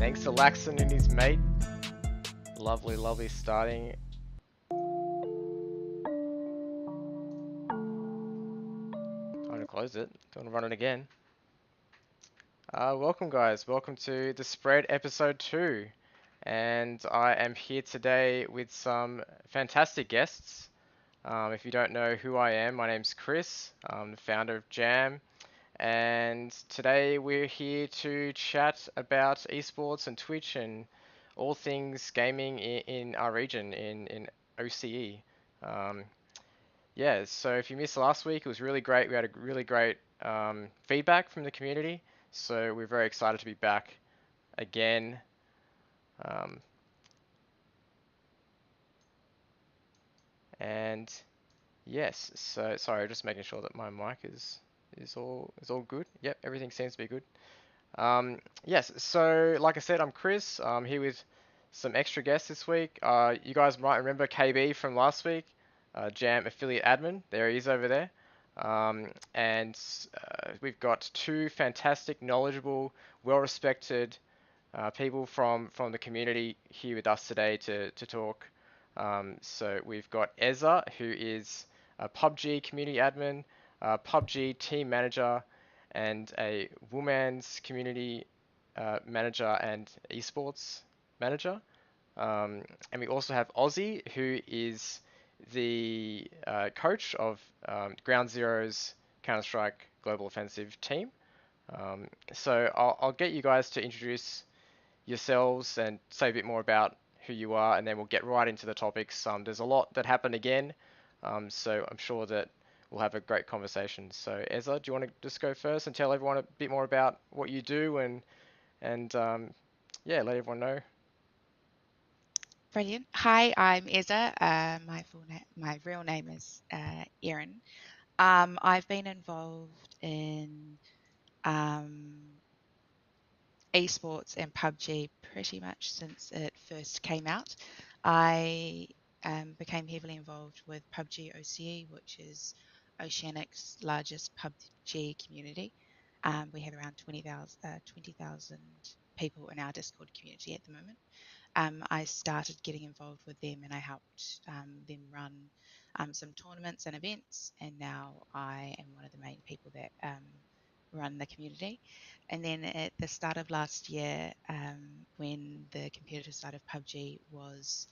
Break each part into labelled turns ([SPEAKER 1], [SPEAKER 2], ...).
[SPEAKER 1] Thanks to Laxon and his mate. Lovely, lovely starting. I'm gonna close it. Don't run it again. Welcome guys, welcome to The Spread episode 2. And I am here today with some fantastic guests. If you don't know who I am, my name's Chris. I'm the founder of Jam. And today we're here to chat about esports and Twitch and all things gaming in our region, in OCE. Yeah, so if you missed last week, it was really great. We had a really great feedback from the community. So we're very excited to be back again. And yes, so sorry, just making sure that my mic is all good. Yep, everything seems to be good. Yes, so like I said, I'm Chris. I'm here with some extra guests this week. You guys might remember KB from last week, Jam affiliate admin. There he is over there. And we've got two fantastic, knowledgeable, well-respected people from the community here with us today to talk. So we've got Ezra, who is a PUBG community admin, PUBG team manager, and a WomANZ community manager and esports manager. And we also have Ozzy, who is the coach of Ground Zero's Counter-Strike Global Offensive team. So I'll get you guys to introduce yourselves and say a bit more about who you are, and then we'll get right into the topics. There's a lot that happened again, so I'm sure that we'll have a great conversation. So Ezra, do you want to just go first and tell everyone a bit more about what you do and yeah, let everyone know.
[SPEAKER 2] Brilliant. Hi, I'm Ezra. My real name is Erin. I've been involved in esports and PUBG pretty much since it first came out. I became heavily involved with PUBG OCE, which is Oceanic's largest PUBG community. We have around 20,000 people in our Discord community at the moment. I started getting involved with them and I helped them run some tournaments and events, and now I am one of the main people that run the community. And then at the start of last year, when the competitive side of PUBG was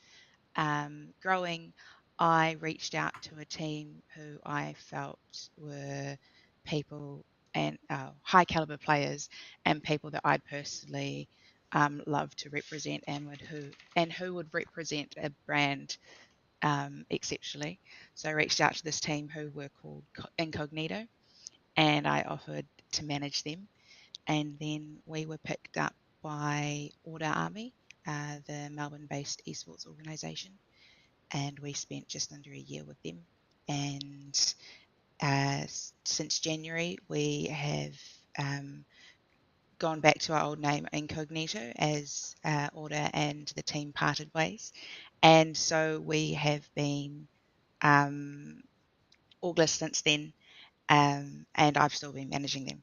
[SPEAKER 2] growing, I reached out to a team who I felt were people and high caliber players and people that I'd personally love to represent and who would represent a brand exceptionally. So I reached out to this team who were called Incognito, and I offered to manage them. And then we were picked up by Order Army, the Melbourne-based esports organisation, and we spent just under a year with them. And since January, we have gone back to our old name Incognito as Order and the team parted ways. And so we have been August since then, and I've still been managing them.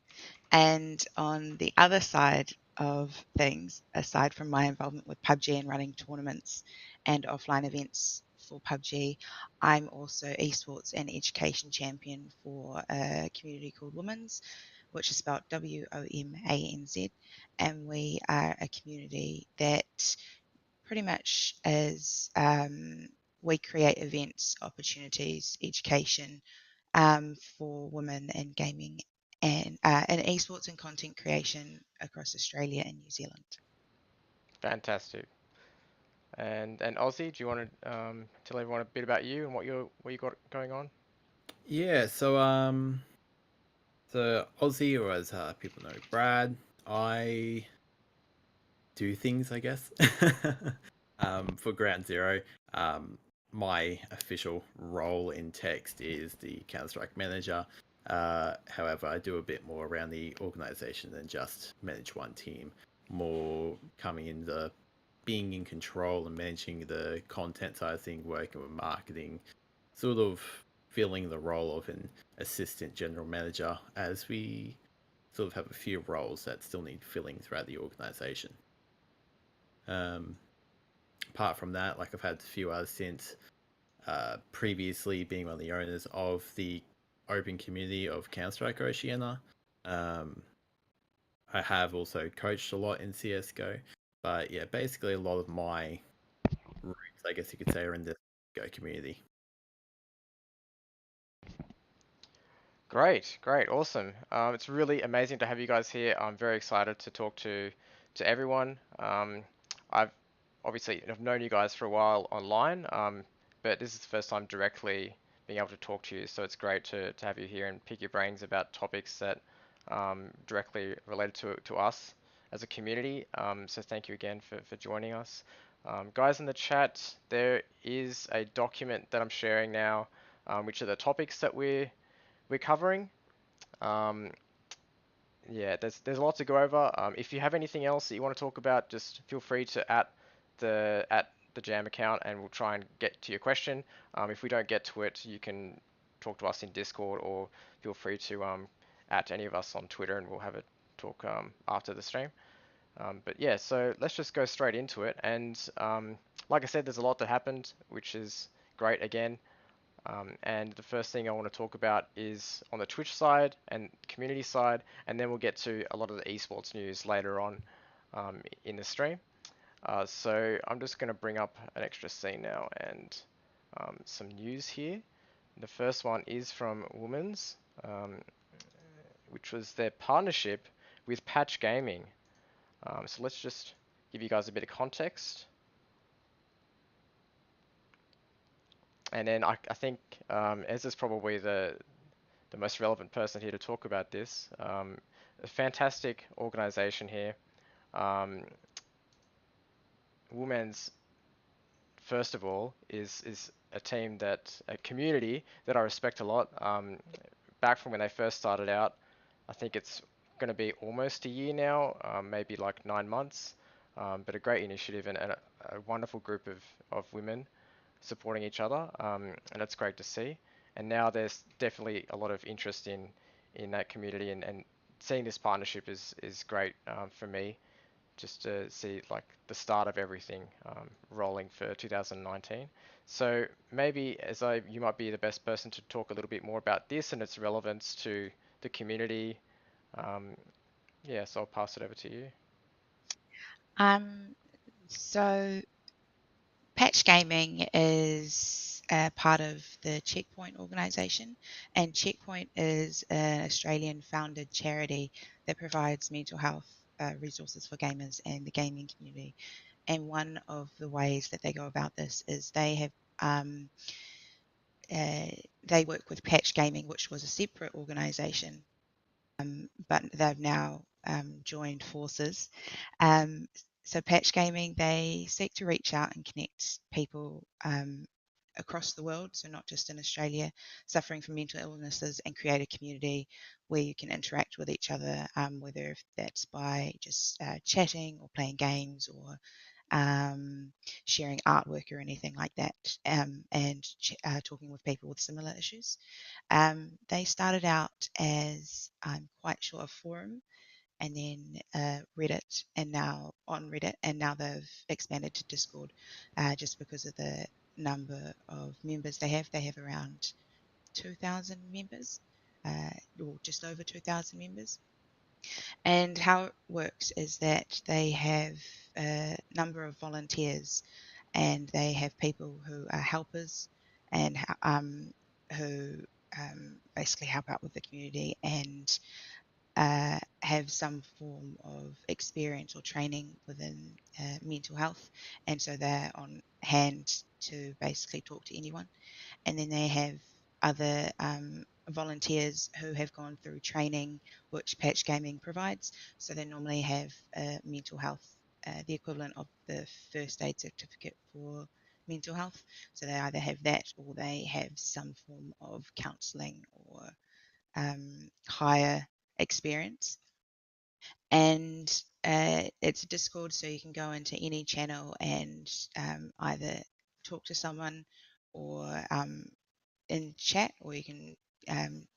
[SPEAKER 2] And on the other side of things, aside from my involvement with PUBG and running tournaments and offline events for PUBG, I'm also esports and education champion for a community called WomANZ, which is spelled WomANZ, and we are a community that pretty much is we create events, opportunities, education for women in gaming and in esports and content creation across Australia and New Zealand.
[SPEAKER 1] Fantastic. And Ozzy, do you want to tell everyone a bit about you and what you got going on?
[SPEAKER 3] Yeah, so Ozzy, or as people know, Brad, I do things, I guess, for Ground Zero. My official role in text is the Counter-Strike manager. However, I do a bit more around the organization than just manage one team, more coming in the being in control and managing the content side of things, working with marketing, sort of filling the role of an assistant general manager, as we sort of have a few roles that still need filling throughout the organization. Apart from that, like I've had a few other since. Previously being one of the owners of the open community of Counter-Strike Oceania. I have also coached a lot in CSGO, but yeah, basically a lot of my roots, I guess you could say, are in the Go community.
[SPEAKER 1] Great, great, awesome. It's really amazing to have you guys here. I'm very excited to talk to everyone. I've obviously I've known you guys for a while online, but this is the first time directly being able to talk to you. So it's great to have you here and pick your brains about topics that directly related to us as a community. So thank you again for joining us. Guys in the chat, there is a document that I'm sharing now, which are the topics that we're covering. Yeah, there's a lot to go over. If you have anything else that you want to talk about, just feel free to at the Jam account, and we'll try and get to your question. If we don't get to it, you can talk to us in Discord, or feel free to at any of us on Twitter, and we'll have a talk after the stream. But yeah, so let's just go straight into it. And like I said, there's a lot that happened, which is great again. And the first thing I want to talk about is on the Twitch side and community side, and then we'll get to a lot of the esports news later on in the stream. So I'm just going to bring up an extra scene now and some news here. The first one is from WomANZ, which was their partnership with Patch Gaming. So let's just give you guys a bit of context. And then I think Ez is probably the most relevant person here to talk about this. A fantastic organization here. WomANZ, first of all, is a community that I respect a lot. Back from when they first started out, I think it's going to be almost a year now, maybe like 9 months. But a great initiative and a wonderful group of women supporting each other, and it's great to see. And now there's definitely a lot of interest in that community, and seeing this partnership is great for me, just to see like the start of everything rolling for 2019. So maybe you might be the best person to talk a little bit more about this and its relevance to the community. Yeah, so I'll pass it over to you.
[SPEAKER 2] So Patch Gaming is part of the Checkpoint organisation, and Checkpoint is an Australian-founded charity that provides mental health resources for gamers and the gaming community. And one of the ways that they go about this is they work with Patch Gaming, which was a separate organisation, but they've now joined forces. So Patch Gaming, they seek to reach out and connect people across the world, so not just in Australia, suffering from mental illnesses, and create a community where you can interact with each other, whether that's by just chatting or playing games or sharing artwork or anything like that, and talking with people with similar issues. They started out as, I'm quite sure, a forum, and then Reddit, and now on Reddit, and now they've expanded to Discord, just because of the number of members they have. They have around 2,000 members, or just over 2,000 members. And how it works is that they have a number of volunteers, and they have people who are helpers and who basically help out with the community and have some form of experience or training within mental health, and so they're on hand to basically talk to anyone. And then they have other volunteers who have gone through training which Patch Gaming provides, so they normally have mental health, the equivalent of the first aid certificate for mental health, so they either have that or they have some form of counselling or higher experience. And it's a Discord, so you can go into any channel and either talk to someone or in chat, or you can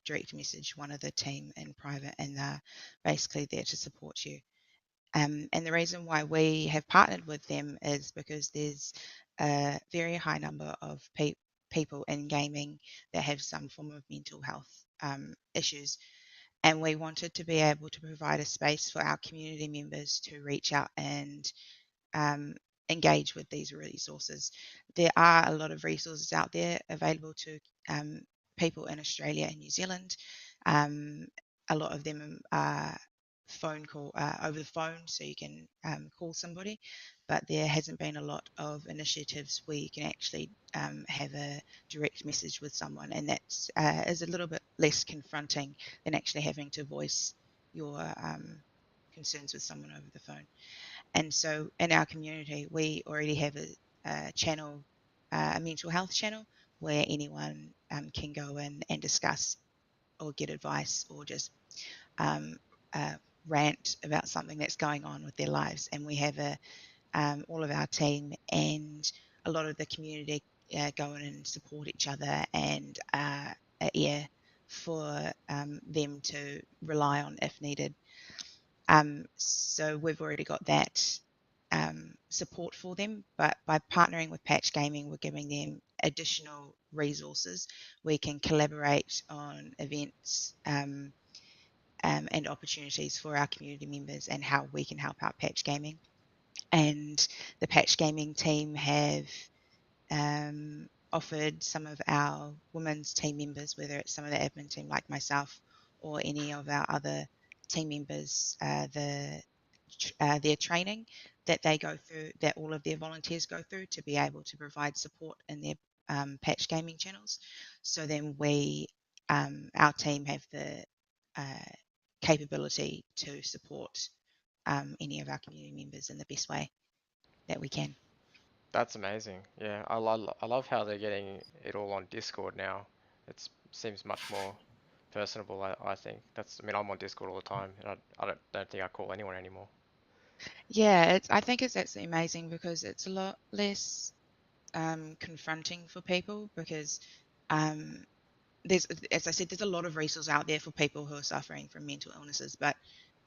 [SPEAKER 2] direct message one of the team in private, and they're basically there to support you. And the reason why we have partnered with them is because there's a very high number of people in gaming that have some form of mental health issues. And we wanted to be able to provide a space for our community members to reach out and engage with these resources. There are a lot of resources out there available to people in Australia and New Zealand. A lot of them are phone call over the phone, so you can call somebody, but there hasn't been a lot of initiatives where you can actually have a direct message with someone, and that is a little bit less confronting than actually having to voice your concerns with someone over the phone. And so in our community, we already have a channel, a mental health channel, where anyone can go in and discuss or get advice or just rant about something that's going on with their lives. And we have all of our team and a lot of the community go in and support each other and are ear for them to rely on if needed. So we've already got that support for them, but by partnering with Patch Gaming, we're giving them additional resources. We can collaborate on events and opportunities for our community members and how we can help out Patch Gaming. And the Patch Gaming team have offered some of our women's team members, whether it's some of the admin team like myself or any of our other team members, their training that they go through, that all of their volunteers go through to be able to provide support in their Patch Gaming channels. So then we, our team have the capability to support any of our community members in the best way that we can.
[SPEAKER 1] That's amazing. Yeah, I love how they're getting it all on Discord now. It seems much more personable, I think. I mean, I'm on Discord all the time, and I don't think I call anyone anymore.
[SPEAKER 2] Yeah, I think it's absolutely amazing because it's a lot less confronting for people because there's, as I said, there's a lot of resources out there for people who are suffering from mental illnesses, but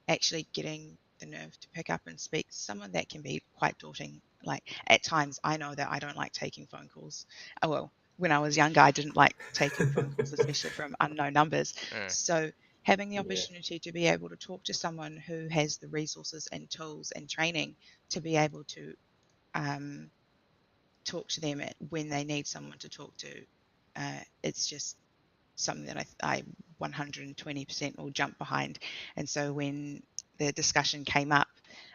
[SPEAKER 2] actually getting the nerve to pick up and speak to someone, that can be quite daunting. Like at times, I know that I don't like taking phone calls. Oh, well, when I was younger, I didn't like taking phone calls, especially from unknown numbers. So having the opportunity to be able to talk to someone who has the resources and tools and training to be able to talk to them when they need someone to talk to, it's just something that I 120% will jump behind. And so when the discussion came up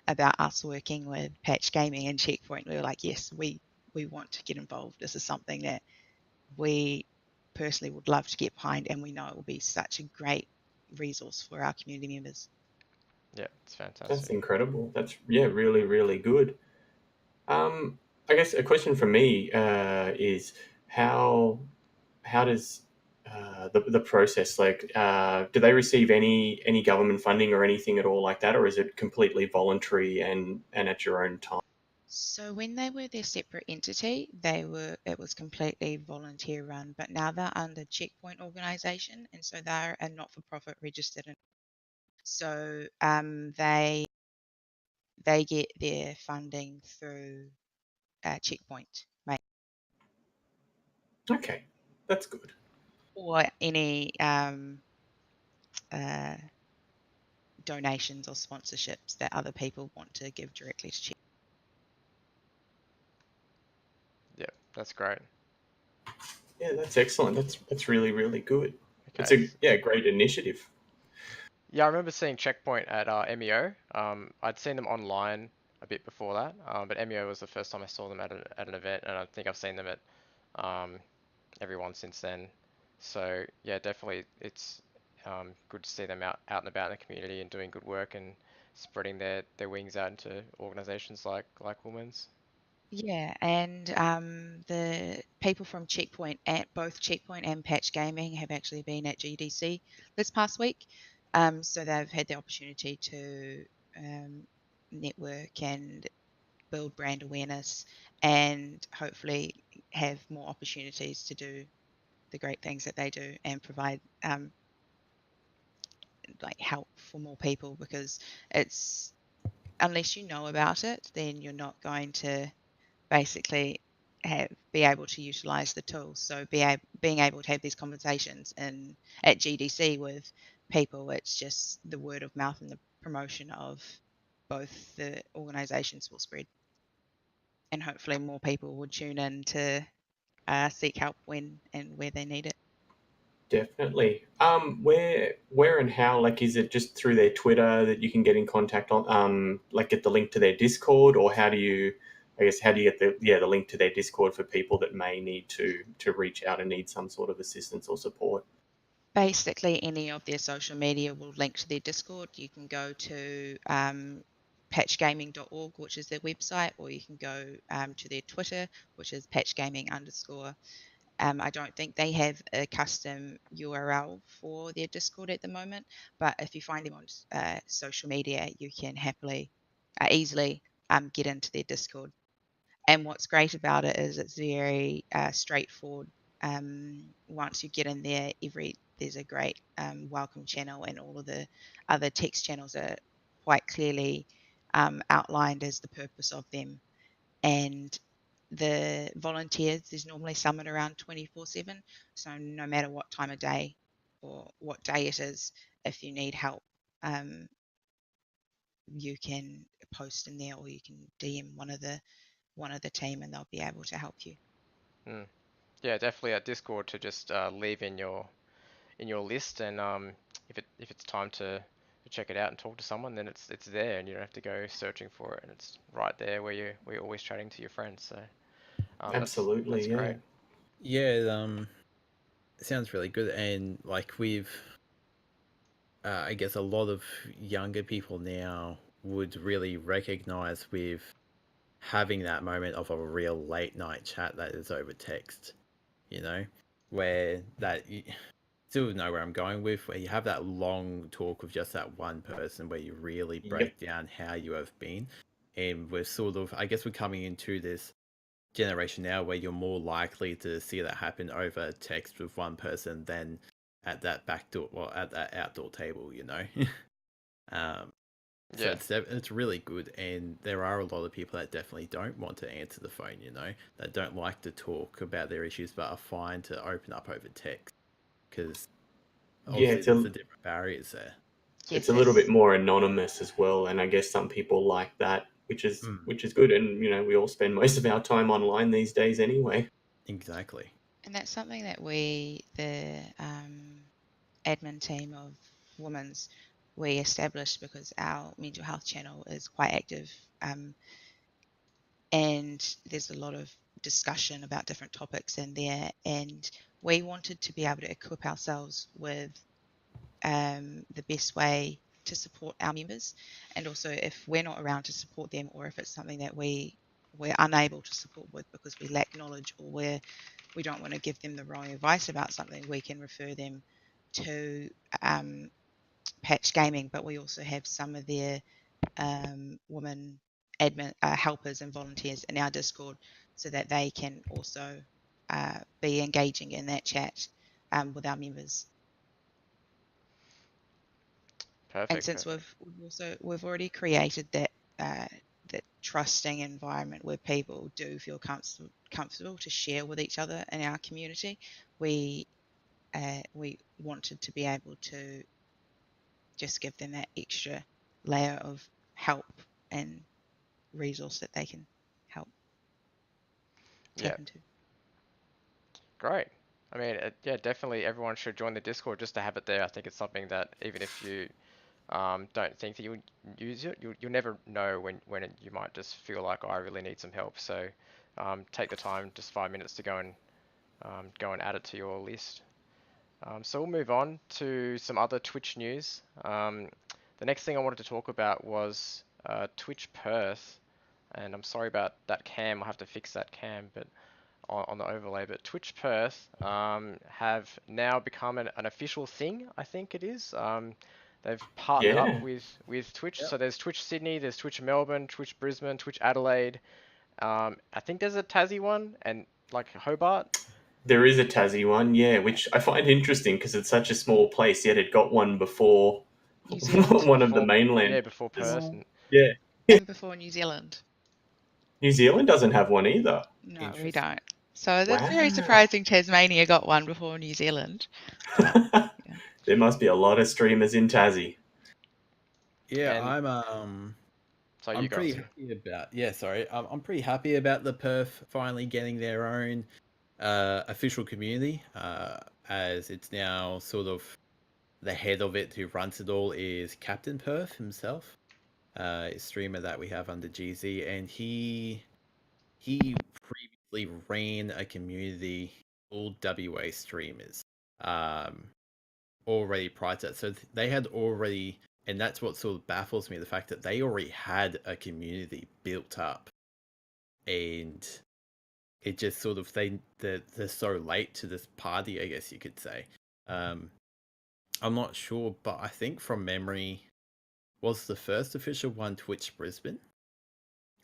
[SPEAKER 2] about us working with Patch Gaming and Checkpoint, we were like, yes, we want to get involved. This is something that we personally would love to get behind, and we know it will be such a great resource for our community members.
[SPEAKER 1] Yeah, it's fantastic.
[SPEAKER 4] That's incredible. That's really, really good. I guess a question for me is how does the process, like, do they receive any government funding or anything at all like that, or is it completely voluntary and at your own time?
[SPEAKER 2] So when they were their separate entity, it was completely volunteer run, but now they're under Checkpoint organisation, and so they're a not-for-profit registered. So they get their funding through Checkpoint, right?
[SPEAKER 4] Okay, that's good.
[SPEAKER 2] Or any donations or sponsorships that other people want to give directly to Checkpoint.
[SPEAKER 1] Yeah, that's great.
[SPEAKER 4] Yeah, that's excellent. That's really, really good.
[SPEAKER 1] Okay.
[SPEAKER 4] It's a great initiative.
[SPEAKER 1] Yeah, I remember seeing Checkpoint at MEO. I'd seen them online a bit before that, but MEO was the first time I saw them at an event, and I think I've seen them at every one since then. So yeah, definitely it's good to see them out and about in the community and doing good work and spreading their wings out into organisations like WomANZ.
[SPEAKER 2] Yeah, and the people from Checkpoint, at both Checkpoint and Patch Gaming, have actually been at GDC this past week. So they've had the opportunity to network and build brand awareness and hopefully have more opportunities to do the great things that they do and provide like help for more people, because it's unless you know about it, then you're not going to basically be able to utilize the tool. So being able to have these conversations at GDC with people, it's just the word of mouth and the promotion of both the organizations will spread, and hopefully more people will tune in to seek help when and where they need it.
[SPEAKER 4] Definitely. Where and how? Like, is it just through their Twitter that you can get in contact on? Like, get the link to their Discord, or how do you? I guess how do you get the link to their Discord for people that may need to reach out and need some sort of assistance or support?
[SPEAKER 2] Basically, any of their social media will link to their Discord. You can go to patchgaming.org, which is their website, or you can go to their Twitter, which is patchgaming_. I don't think they have a custom URL for their Discord at the moment, but if you find them on social media, you can easily get into their Discord. And what's great about it is it's very straightforward. Once you get in there, there's a great welcome channel, and all of the other text channels are quite clearly outlined as the purpose of them. And the volunteers, there's normally someone around 24/7, so no matter what time of day or what day it is, if you need help, you can post in there, or you can DM one of the team, and they'll be able to help you.
[SPEAKER 1] Yeah, definitely a Discord to just leave in your list, and if it's time to check it out and talk to someone, then it's there, and you don't have to go searching for it, and it's right there where you're always chatting to your friends. So
[SPEAKER 4] Absolutely,
[SPEAKER 1] that's great.
[SPEAKER 3] Yeah, it sounds really good, and like I guess a lot of younger people now would really recognize with having that moment of a real late night chat that is over text, where that you still know where I'm going with, where you have that long talk with just that one person where you really break down how you have been. And we're sort of, I guess we're coming into this generation now where you're more likely to see that happen over text with one person than at that back door, well, at that outdoor table, So it's really good, and there are a lot of people that definitely don't want to answer the phone, that don't like to talk about their issues, but are fine to open up over text, because obviously there's the different barriers there.
[SPEAKER 4] It's a little bit more anonymous as well, and I guess some people like that, which is good, and we all spend most of our time online these days anyway.
[SPEAKER 3] Exactly.
[SPEAKER 2] And that's something that the admin team of WomANZ, we established because our mental health channel is quite active, and there's a lot of discussion about different topics in there, and we wanted to be able to equip ourselves with the best way to support our members, and also if we're not around to support them, or if it's something that we're unable to support with because we lack knowledge, or we don't want to give them the wrong advice about something, we can refer them to Patch Gaming. But we also have some of their women admin helpers and volunteers in our Discord, so that they can also be engaging in that chat with our members.
[SPEAKER 1] Perfect.
[SPEAKER 2] And since we've already created that that trusting environment where people do feel comfortable to share with each other in our community, we wanted to be able to just give them that extra layer of help and resource that they can help tap into.
[SPEAKER 1] Great. I mean, definitely everyone should join the Discord just to have it there. I think it's something that even if you don't think that you'll use it, you'll never know when you might just feel like, I really need some help. So take the time, just 5 minutes to go and add it to your list. So we'll move on to some other Twitch news. The next thing I wanted to talk about was Twitch Perth, and I'm sorry about that cam. I'll have to fix that cam, but on the overlay. But Twitch Perth have now become an official thing, I think it is. They've partnered up with Twitch. So there's Twitch Sydney, there's Twitch Melbourne, Twitch Brisbane, Twitch Adelaide. I think there's a Tassie one, and like Hobart.
[SPEAKER 4] There is a Tassie one, which I find interesting because it's such a small place, yet it got one before one of the mainland.
[SPEAKER 1] Yeah, before Perth.
[SPEAKER 2] and before New Zealand.
[SPEAKER 4] New Zealand doesn't have one either.
[SPEAKER 2] No, we
[SPEAKER 3] Interesting.
[SPEAKER 2] don't. So that's very
[SPEAKER 4] Wow.
[SPEAKER 2] surprising. Tasmania got one before New Zealand. But, yeah.
[SPEAKER 4] There must be a lot of streamers in Tassie.
[SPEAKER 3] Yeah,
[SPEAKER 1] And-
[SPEAKER 3] I'm
[SPEAKER 1] So you
[SPEAKER 3] I'm
[SPEAKER 1] go.
[SPEAKER 3] pretty
[SPEAKER 1] Austin.
[SPEAKER 3] happy about. Yeah, sorry. I'm pretty happy about the Perth finally getting their own official community. As it's now sort of the head of it who runs it all is Captain Perth himself, a streamer that we have under GZ, and he previously ran a community all WA streamers. Already prior to that, so they had already. And that's what sort of baffles me, the fact that they already had a community built up. And it just sort of, they're so late to this party, I guess you could say. I'm not sure, but I think from memory, was the first official one Twitch Brisbane,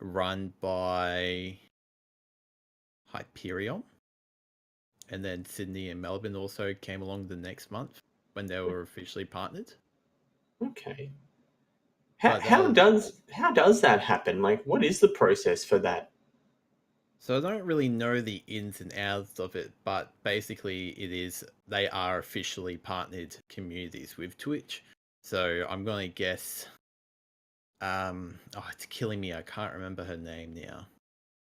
[SPEAKER 3] run by Hyperion. And then Sydney and Melbourne also came along the next month when they were officially partnered.
[SPEAKER 4] Okay.
[SPEAKER 3] But
[SPEAKER 4] How does that happen? Like, what is the process for that?
[SPEAKER 3] So I don't really know the ins and outs of it, but basically they are officially partnered communities with Twitch. So I'm going to guess, it's killing me. I can't remember her name now,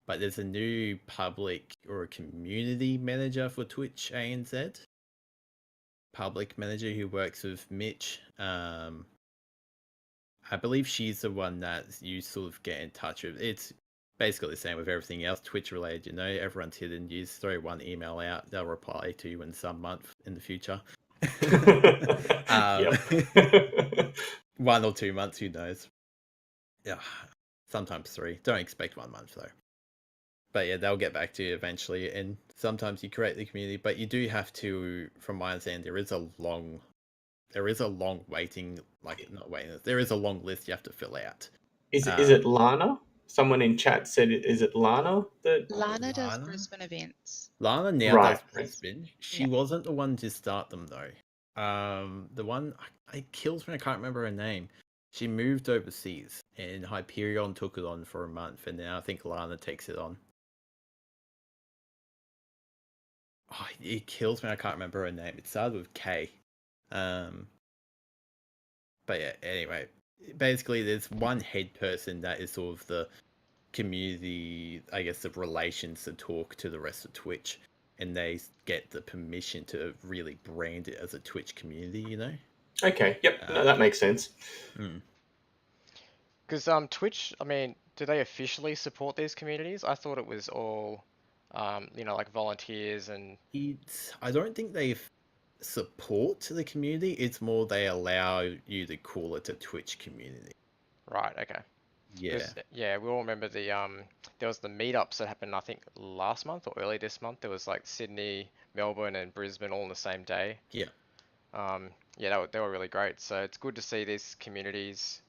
[SPEAKER 3] but there's a new public or a community manager for Twitch ANZ. Public manager who works with Mitch. I believe she's the one that you sort of get in touch with. It's basically the same with everything else Twitch related. You know, everyone's hidden. You just throw one email out, they'll reply to you in some month in the future. 1 or 2 months, who knows? Yeah, sometimes 3. Don't expect 1 month though. But yeah, they'll get back to you eventually. And sometimes you create the community, but you do have to, from my understanding, there is a long waiting, there is a long list you have to fill out.
[SPEAKER 4] Is it Lana? Someone in chat said, is it Lana?
[SPEAKER 2] Lana does Brisbane events.
[SPEAKER 3] Lana now
[SPEAKER 4] Right.
[SPEAKER 3] does Brisbane. She wasn't the one to start them though. The one, it kills me, I can't remember her name. She moved overseas and Hyperion took it on for a month, and now I think Lana takes it on. Oh, it kills me, I can't remember her name. It started with K. But yeah, anyway, basically there's one head person that is sort of the community, I guess, the relations to talk to the rest of Twitch, and they get the permission to really brand it as a Twitch community, you know?
[SPEAKER 4] Okay, yep, no, that makes sense.
[SPEAKER 1] Because Twitch, I mean, do they officially support these communities? I thought it was all, like volunteers and.
[SPEAKER 3] I don't think they support the community. It's more they allow you to call it a Twitch community.
[SPEAKER 1] Right. Okay.
[SPEAKER 3] Yeah.
[SPEAKER 1] Yeah, we all remember there was the meetups that happened, I think, last month or early this month. There was like Sydney, Melbourne, and Brisbane all on the same day.
[SPEAKER 3] Yeah.
[SPEAKER 1] Yeah, they were really great. So it's good to see these communities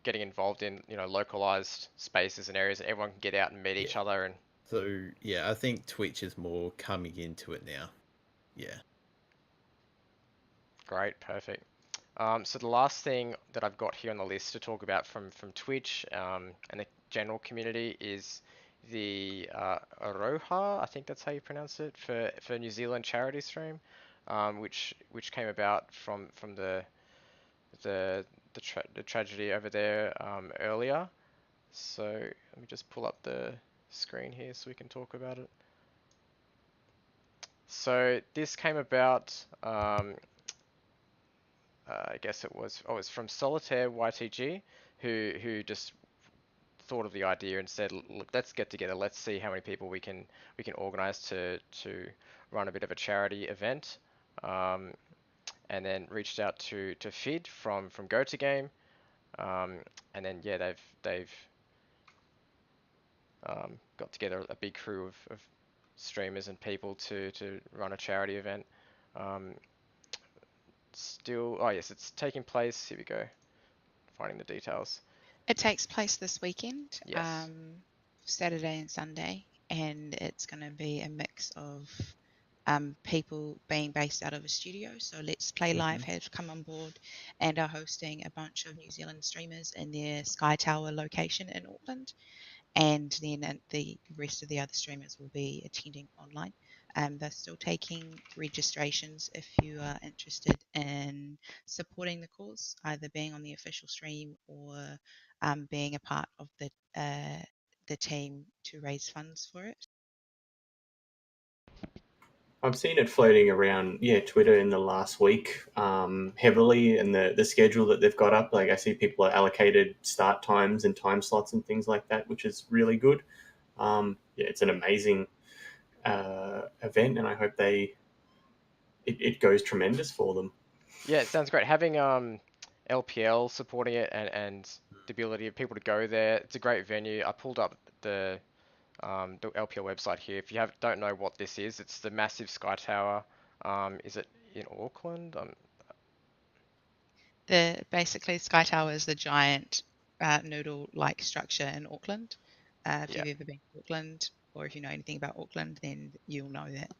[SPEAKER 1] getting involved in, localized spaces and areas that everyone can get out and meet each other. And
[SPEAKER 3] so yeah, I think Twitch is more coming into it now. Yeah.
[SPEAKER 1] Great, perfect. So the last thing that I've got here on the list to talk about from Twitch and the general community is the Aroha, I think that's how you pronounce it, for New Zealand charity stream, which came about from the tragedy over there earlier. So let me just pull up the screen here so we can talk about it. So this came about. I guess it was from Solitaire YTG, who just thought of the idea and said, look, let's get together, let's see how many people we can organize to run a bit of a charity event, and then reached out to Fid from Go To Game, and then yeah, they've got together a big crew of streamers and people to run a charity event. Oh yes, it's taking place. Here we go. Finding the details.
[SPEAKER 2] It takes place this weekend,
[SPEAKER 1] Yes.
[SPEAKER 2] Saturday and Sunday, and it's going to be a mix of people being based out of a studio. So LetsPlay.Live have come on board and are hosting a bunch of New Zealand streamers in their Sky Tower location in Auckland. And then the rest of the other streamers will be attending online. They're still taking registrations if you are interested in supporting the cause, either being on the official stream or being a part of the team to raise funds for it.
[SPEAKER 4] I've seen it floating around, Twitter in the last week, heavily, and the schedule that they've got up. Like, I see people are allocated start times and time slots and things like that, which is really good. It's an amazing event, and I hope it goes tremendous for them.
[SPEAKER 1] Yeah, it sounds great. Having LPL supporting it and the ability of people to go there, it's a great venue. I pulled up the LPL website here. If you don't know what this is, it's the massive Sky Tower. Is it in Auckland?
[SPEAKER 2] Basically Sky Tower is the giant noodle-like structure in Auckland. If
[SPEAKER 1] Yeah.
[SPEAKER 2] you've ever been to Auckland, or if you know anything about Auckland, then you'll know that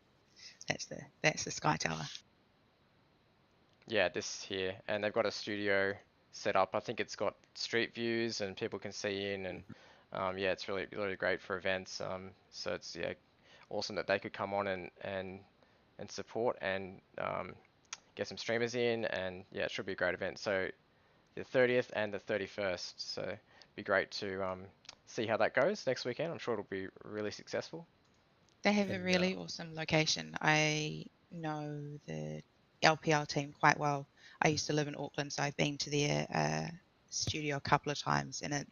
[SPEAKER 2] that's the Sky Tower.
[SPEAKER 1] Yeah, this here, and they've got a studio set up. I think it's got street views and people can see in, and yeah, it's really really great for events. So it's awesome that they could come on and support and get some streamers in, and yeah, it should be a great event. So the 30th and the 31st. So it'd be great to see how that goes next weekend. I'm sure it'll be really successful.
[SPEAKER 2] They have a really awesome location. I know the LPL team quite well. I used to live in Auckland, so I've been to their studio a couple of times, and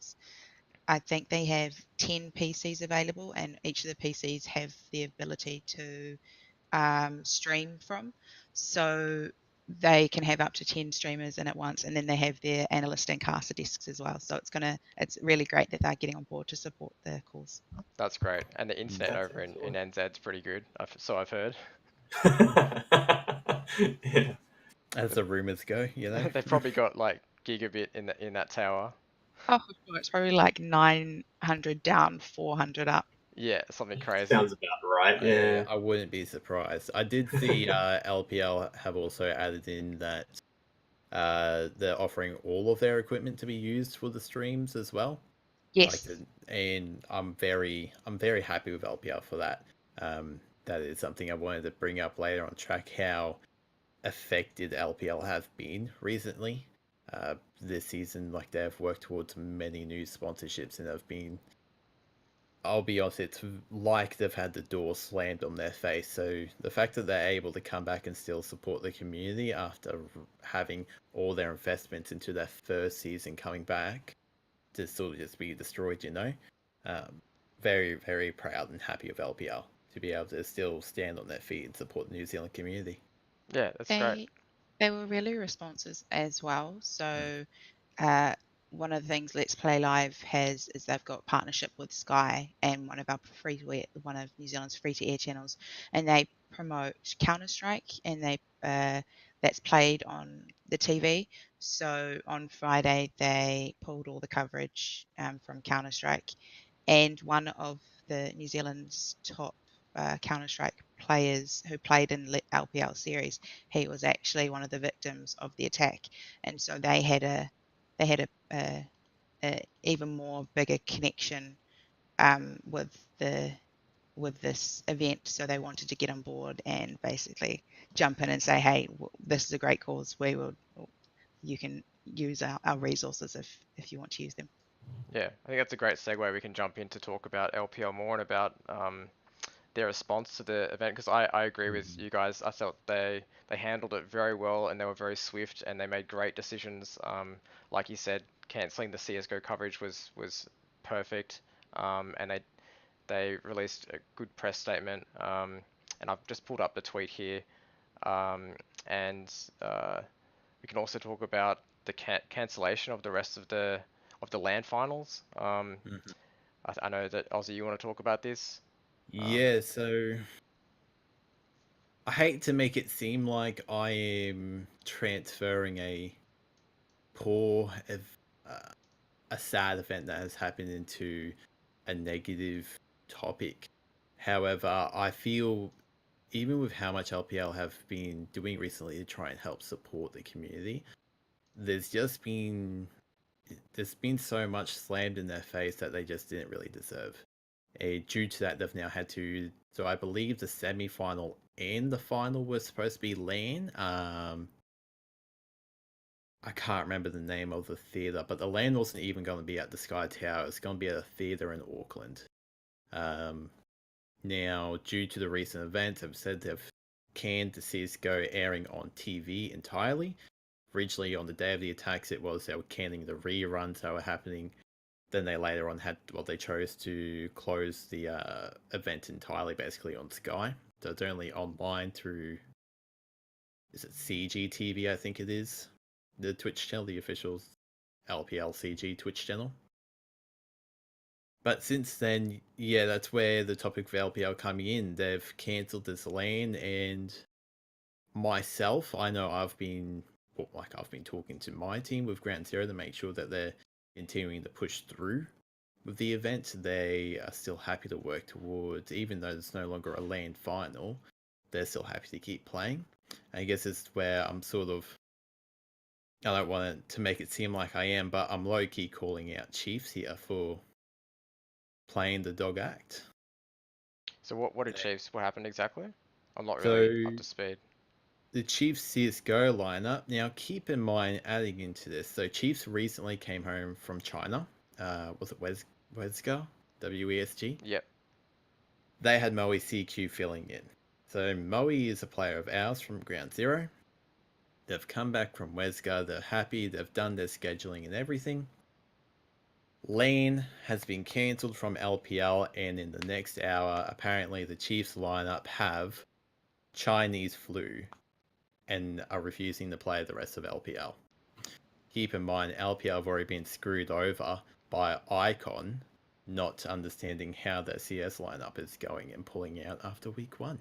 [SPEAKER 2] I think they have 10 PCs available, and each of the PCs have the ability to stream from. So they can have up to 10 streamers in at once, and then they have their analyst and caster desks as well. So it's really great that they're getting on board to support the cause.
[SPEAKER 1] That's great. And the internet
[SPEAKER 4] That's
[SPEAKER 1] over in NZ's pretty good, so I've heard.
[SPEAKER 4] Yeah.
[SPEAKER 3] As the rumors go,
[SPEAKER 1] They've probably got like gigabit in that tower.
[SPEAKER 2] Oh, for sure. It's probably like 900 down, 400 up.
[SPEAKER 1] Yeah, something crazy.
[SPEAKER 4] Sounds about right. Yeah.
[SPEAKER 3] I wouldn't be surprised. I did see LPL have also added in that they're offering all of their equipment to be used for the streams as well.
[SPEAKER 2] Yes.
[SPEAKER 3] And I'm very happy with LPL for that. That is something I wanted to bring up later on track, how affected LPL have been recently. This season, like they've worked towards many new sponsorships and have been, I'll be honest, it's like they've had the door slammed on their face. So the fact that they're able to come back and still support the community after having all their investments into their first season coming back to sort of just be destroyed, very, very proud and happy of LPL to be able to still stand on their feet and support the New Zealand community.
[SPEAKER 1] Yeah, that's great.
[SPEAKER 2] They were really responsive as well. So one of the things LetsPlay.Live has is they've got partnership with Sky and one of New Zealand's free-to-air channels, and they promote Counter-Strike, and that's played on the TV. So on Friday they pulled all the coverage from Counter-Strike, and one of the New Zealand's top Counter-Strike players who played in the LPL series, he was actually one of the victims of the attack, and so they had a even more bigger connection with this event. So they wanted to get on board and basically jump in and say, hey, this is a great cause. You can use our resources if you want to use them.
[SPEAKER 1] Yeah, I think that's a great segue. We can jump in to talk about LPL more and about their response to the event, because I agree with you guys. I felt they handled it very well and they were very swift and they made great decisions. Like you said, cancelling the CSGO coverage was perfect, and they released a good press statement. And I've just pulled up the tweet here, and we can also talk about the cancellation of the rest of the LAN finals. I know that Ozzy, you want to talk about this?
[SPEAKER 3] Yeah, so I hate to make it seem like I am transferring a sad event that has happened into a negative topic. However, I feel even with how much LPL have been doing recently to try and help support the community, there's been so much slammed in their face that they just didn't really deserve. Due to that, they've now had to. So I believe the semi-final and the final were supposed to be LAN. I can't remember the name of the theatre, but the LAN wasn't even going to be at the Sky Tower. It's going to be at a theatre in Auckland. Now, due to the recent events, they've said they've canned the CSGO airing on TV entirely. Originally, on the day of the attacks, they were canning the reruns that were happening. Then they later on they chose to close the event entirely, basically on Sky. So it's only online through, is it CGTV, I think it is? The Twitch channel, the official LPL CG Twitch channel. But since then, yeah, that's where the topic of LPL coming in. They've cancelled this LAN, and myself, I know I've been talking to my team with Ground Zero to make sure that they're continuing to push through with the event. They are still happy to work towards, even though there's no longer a LAN final, they're still happy to keep playing. I guess it's where I'm sort of, I don't want to make it seem like I am, but I'm low-key calling out Chiefs here for playing the dog act.
[SPEAKER 1] So what did Chiefs? What happened exactly? I'm not really up to speed.
[SPEAKER 3] The Chiefs CSGO lineup. Now, keep in mind, adding into this, so Chiefs recently came home from China. Was it Wesga? WESG?
[SPEAKER 1] Yep.
[SPEAKER 3] They had Moe CQ filling in. So Moe is a player of ours from Ground Zero. They've come back from Wesga. They're happy. They've done their scheduling and everything. LAN has been cancelled from LPL, and in the next hour, apparently the Chiefs lineup have Chinese flu and are refusing to play the rest of LPL. Keep in mind, LPL have already been screwed over by Icon not understanding how their CS lineup is going and pulling out after week 1.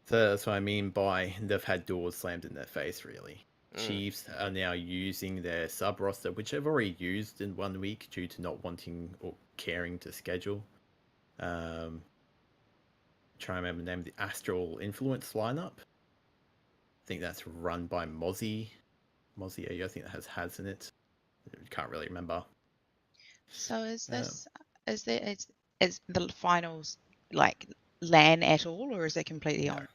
[SPEAKER 3] So that's what I mean by they've had doors slammed in their face, really. Chiefs are now using their sub roster, which they've already used in 1 week due to not wanting or caring to schedule. Try and remember the name of the Astral Influence lineup. I think that's run by Mozzie AU. I think that has Haz in it. Can't really remember.
[SPEAKER 2] So is the finals like LAN at all, or is it completely on?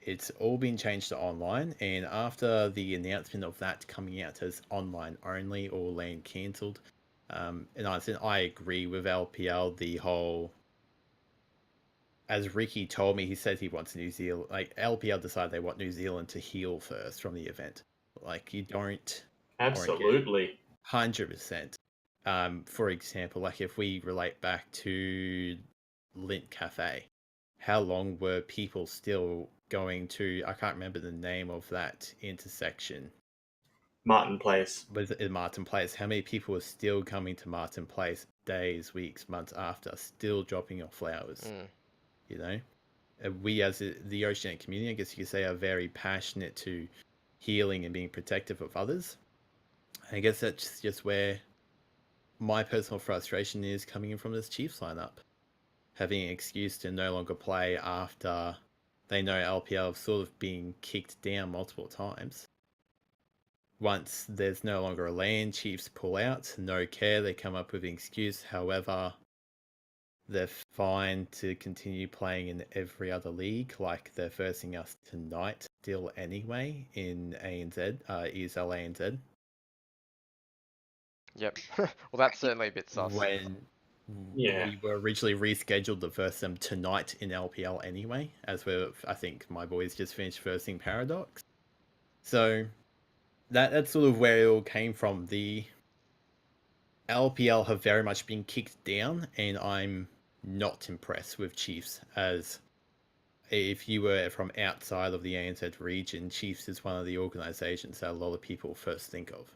[SPEAKER 3] It's all been changed to online, and after the announcement of that coming out as online only or LAN cancelled, and I agree with LPL. The whole, as Ricky told me, he said he wants New Zealand. Like LPL decided they want New Zealand to heal first from the event. Like you don't.
[SPEAKER 4] Absolutely.
[SPEAKER 3] 100%. For example, like if we relate back to Lint Cafe, how long were people still going to, I can't remember the name of that intersection.
[SPEAKER 4] Martin Place.
[SPEAKER 3] Was it Martin Place? How many people were still coming to Martin Place days, weeks, months after, still dropping off flowers? You know? We as the Oceanic community, I guess you could say, are very passionate to healing and being protective of others. I guess that's just where my personal frustration is coming in from this Chiefs lineup. Having an excuse to no longer play after they know LPL have sort of been kicked down multiple times. Once there's no longer a LAN, Chiefs pull out, no care, they come up with an excuse. However, they're fine to continue playing in every other league, like they're forcing us tonight still anyway in ANZ, ESL ANZ.
[SPEAKER 1] Yep. Well, that's certainly a bit sus.
[SPEAKER 3] When we were originally rescheduled to verse them tonight in LPL anyway, as I think my boys just finished versing Paradox. So that's sort of where it all came from. The LPL have very much been kicked down, and I'm not impressed with Chiefs. As if you were from outside of the ANZ region, Chiefs is one of the organizations that a lot of people first think of.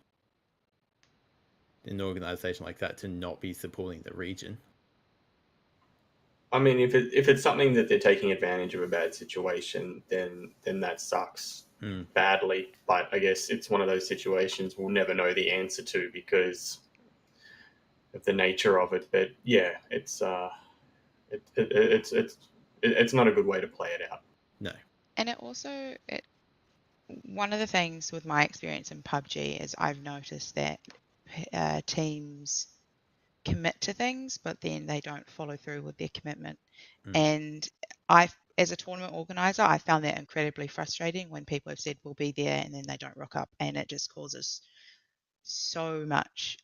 [SPEAKER 3] An organization like that to not be supporting the region.
[SPEAKER 4] I mean, if it's something that they're taking advantage of a bad situation, then that sucks badly. But I guess it's one of those situations we'll never know the answer to because of the nature of it. But yeah, it's it's not a good way to play it out.
[SPEAKER 3] No.
[SPEAKER 2] And it also, one of the things with my experience in PUBG is I've noticed that teams commit to things, but then they don't follow through with their commitment. And as a tournament organizer, I found that incredibly frustrating when people have said we'll be there and then they don't rock up, and it just causes so much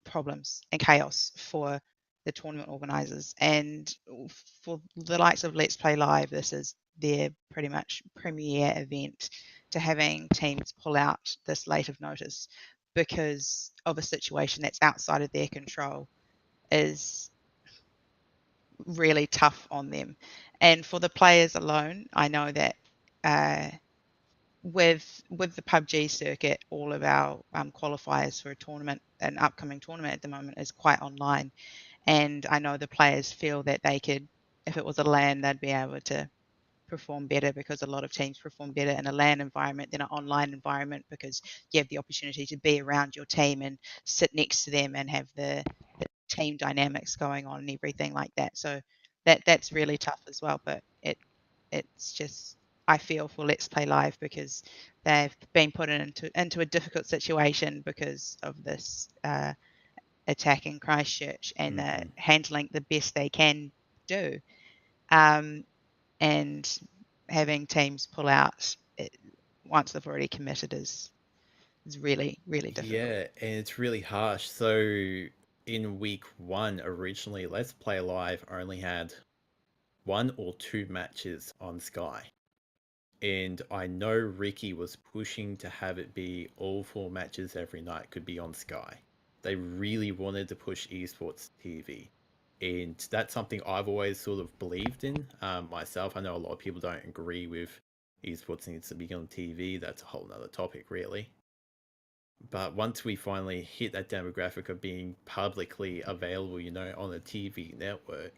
[SPEAKER 2] problems and chaos for the tournament organizers. And for the likes of Let's Play Live, this is their pretty much premier event. To having teams pull out this late of notice because of a situation that's outside of their control is really tough on them. And for the players alone, I know that with the PUBG circuit, all of our qualifiers for a tournament, an upcoming tournament at the moment, is quite online. And I know the players feel that they could, if it was a LAN, they'd be able to perform better because a lot of teams perform better in a LAN environment than an online environment because you have the opportunity to be around your team and sit next to them and have the team dynamics going on and everything like that. So that's really tough as well. But it's just, I feel for Let's Play Live because they've been put into a difficult situation because of this attack in Christchurch, and they're handling the best they can do. And having teams pull out once they've already committed is really, really difficult.
[SPEAKER 3] Yeah, and it's really harsh. So in week 1, originally, Let's Play Live only had 1 or 2 matches on Sky. And I know Ricky was pushing to have it be all 4 matches every night could be on Sky. They really wanted to push esports TV. And that's something I've always sort of believed in myself. I know a lot of people don't agree with esports needs to be on TV. That's a whole nother topic, really. But once we finally hit that demographic of being publicly available, on a TV network,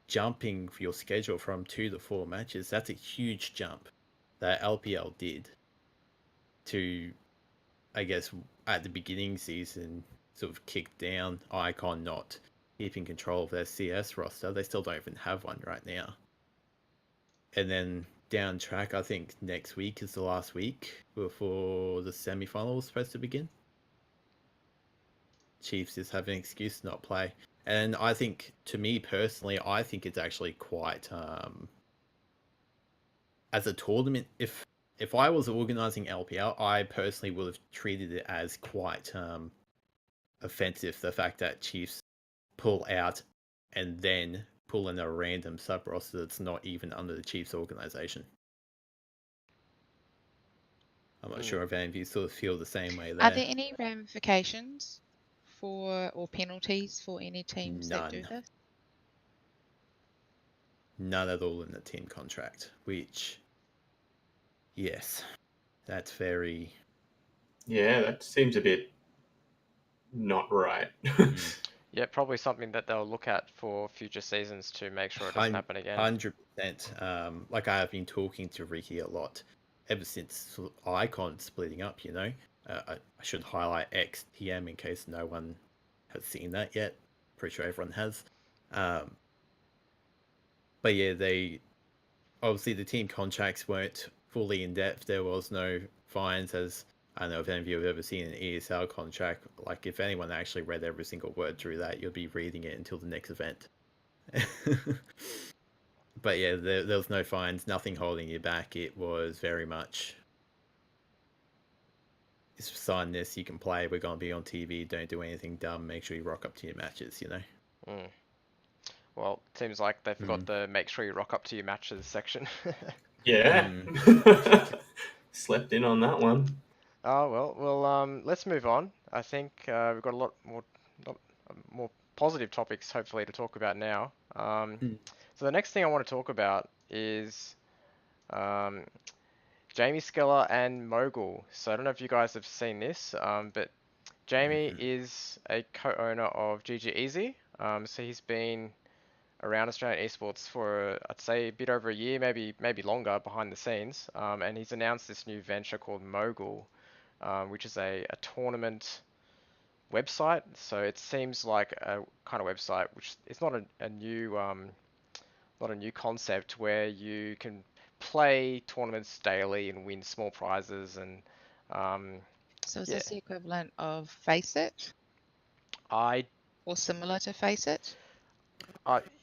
[SPEAKER 3] jumping for your schedule from 2 to 4 matches, that's a huge jump that LPL did to, I guess, at the beginning season, sort of kick down Icon not keeping control of their CS roster. They still don't even have one right now. And then down track, I think next week is the last week before the semi-final is supposed to begin. Chiefs just have an excuse to not play. And I think, to me personally, I think it's actually quite, as a tournament, if I was organising LPL, I personally would have treated it as quite offensive, the fact that Chiefs pull out and then pull in a random sub-roster that's not even under the Chiefs organisation. I'm not sure if any of you sort of feel the same way there.
[SPEAKER 2] Are there any ramifications or penalties for any teams that do this?
[SPEAKER 3] None at all in the team contract, which, yes, that's very...
[SPEAKER 4] Yeah, that seems a bit not right.
[SPEAKER 1] Yeah, probably something that they'll look at for future seasons to make sure it doesn't happen again.
[SPEAKER 3] 100%. Like, I have been talking to Ricky a lot ever since Icon splitting up, I should highlight XTM in case no one has seen that yet. Pretty sure everyone has. But yeah, obviously the team contracts weren't fully in depth. There was no fines, as I don't know if any of you have ever seen an ESL contract. Like, if anyone actually read every single word through that, you'll be reading it until the next event. But yeah, there was no fines, nothing holding you back. It was very much, sign this, you can play, we're going to be on TV, don't do anything dumb, make sure you rock up to your matches,
[SPEAKER 1] Well, seems like they forgot the make sure you rock up to your matches section.
[SPEAKER 4] Yeah. Slept in on that one.
[SPEAKER 1] Oh, well, let's move on. I think we've got a lot more positive topics, hopefully, to talk about now. So the next thing I want to talk about is Jamie, Skella, and Mogul. So I don't know if you guys have seen this, but Jamie is a co-owner of GGEZ. So he's been around Australian esports for, I'd say, a bit over a year, maybe longer behind the scenes. And he's announced this new venture called Mogul, which is a tournament website. So it seems like a kind of website which it's not a new not a new concept where you can play tournaments daily and win small prizes and
[SPEAKER 2] So is
[SPEAKER 1] yeah.
[SPEAKER 2] this the equivalent of Face It
[SPEAKER 1] I
[SPEAKER 2] or similar to Face It?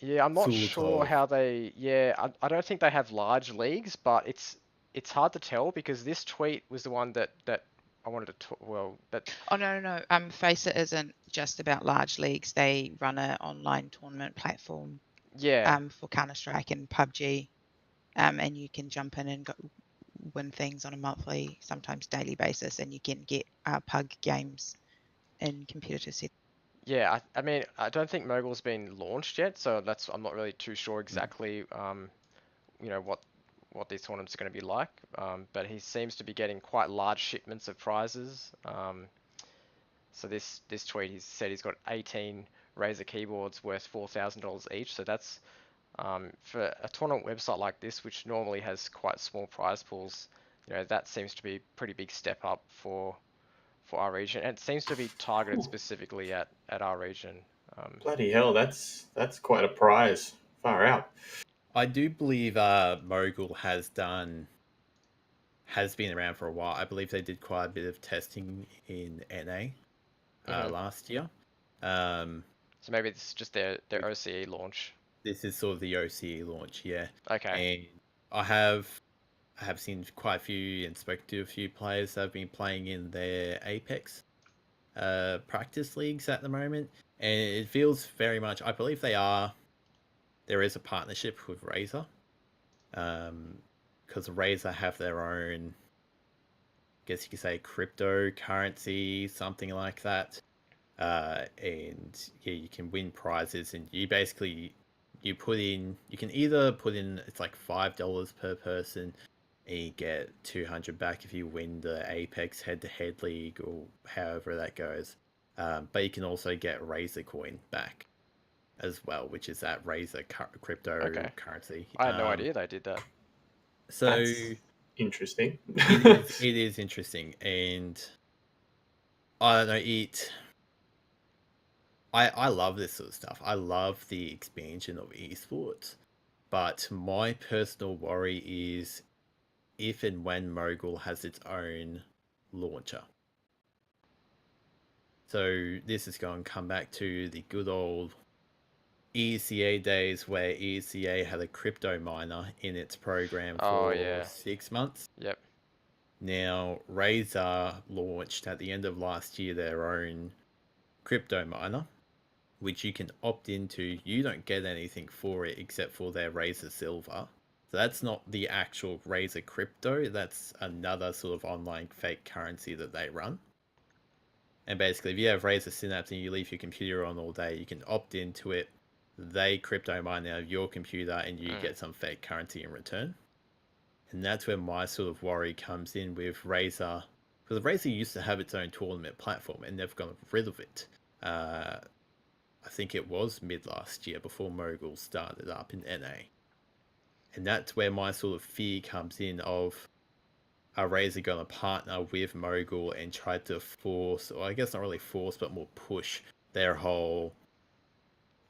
[SPEAKER 1] yeah, I'm not
[SPEAKER 3] Sort
[SPEAKER 1] sure
[SPEAKER 3] of.
[SPEAKER 1] how they. Yeah, I don't think they have large leagues, but it's hard to tell because this tweet was the one that I wanted to talk. Well, that
[SPEAKER 2] Oh no. Face It isn't just about large leagues. They run an online tournament platform
[SPEAKER 1] yeah,
[SPEAKER 2] for Counter-Strike and PUBG, and you can jump in and win things on a monthly, sometimes daily basis, and you can get PUG games in competitive set.
[SPEAKER 1] yeah. I mean, I don't think Mogul's been launched yet, so I'm not really too sure exactly what these tournaments are going to be like. But he seems to be getting quite large shipments of prizes. So this tweet, he said he's got 18 Razer keyboards worth $4,000 each. So that's for a tournament website like this, which normally has quite small prize pools. That seems to be a pretty big step up for our region, and it seems to be targeted specifically at our region.
[SPEAKER 4] Bloody hell, that's quite a prize. Far out.
[SPEAKER 3] I do believe Mogul has been around for a while. I believe they did quite a bit of testing in NA last year.
[SPEAKER 1] So maybe this is just their OCE launch.
[SPEAKER 3] This is sort of the OCE launch, yeah.
[SPEAKER 1] Okay.
[SPEAKER 3] And I have seen quite a few and spoken to a few players that have been playing in their Apex practice leagues at the moment, and it feels very much. I believe there is a partnership with Razer, because Razer have their own, I guess you could say, cryptocurrency, something like that. And yeah, you can win prizes, and you basically you can either put in, it's like $5 per person, and you get 200 back if you win the Apex head-to-head league or however that goes. But you can also get Razer coin back as well, which is that Razer cryptocurrency.
[SPEAKER 1] I had no idea they did that.
[SPEAKER 3] So
[SPEAKER 4] That's interesting.
[SPEAKER 3] it is interesting, and I don't know, I love this sort of stuff. I love the expansion of esports, but my personal worry is if and when Mogul has its own launcher. So this is going to come back to the good old ECA days where ECA had a crypto miner in its program for 6 months.
[SPEAKER 1] Yep.
[SPEAKER 3] Now, Razer launched at the end of last year their own crypto miner, which you can opt into. You don't get anything for it except for their Razer Silver. So that's not the actual Razer crypto. That's another sort of online fake currency that they run. And basically, if you have Razer Synapse and you leave your computer on all day, you can opt into it. They crypto mine out of your computer and you get some fake currency in return. And that's where my sort of worry comes in with Razer. Because Razer used to have its own tournament platform and they've gone rid of it. I think it was mid last year before Mogul started up in NA. And that's where my sort of fear comes in of, are Razer going to partner with Mogul and try to force, or I guess not really force, but more push their whole...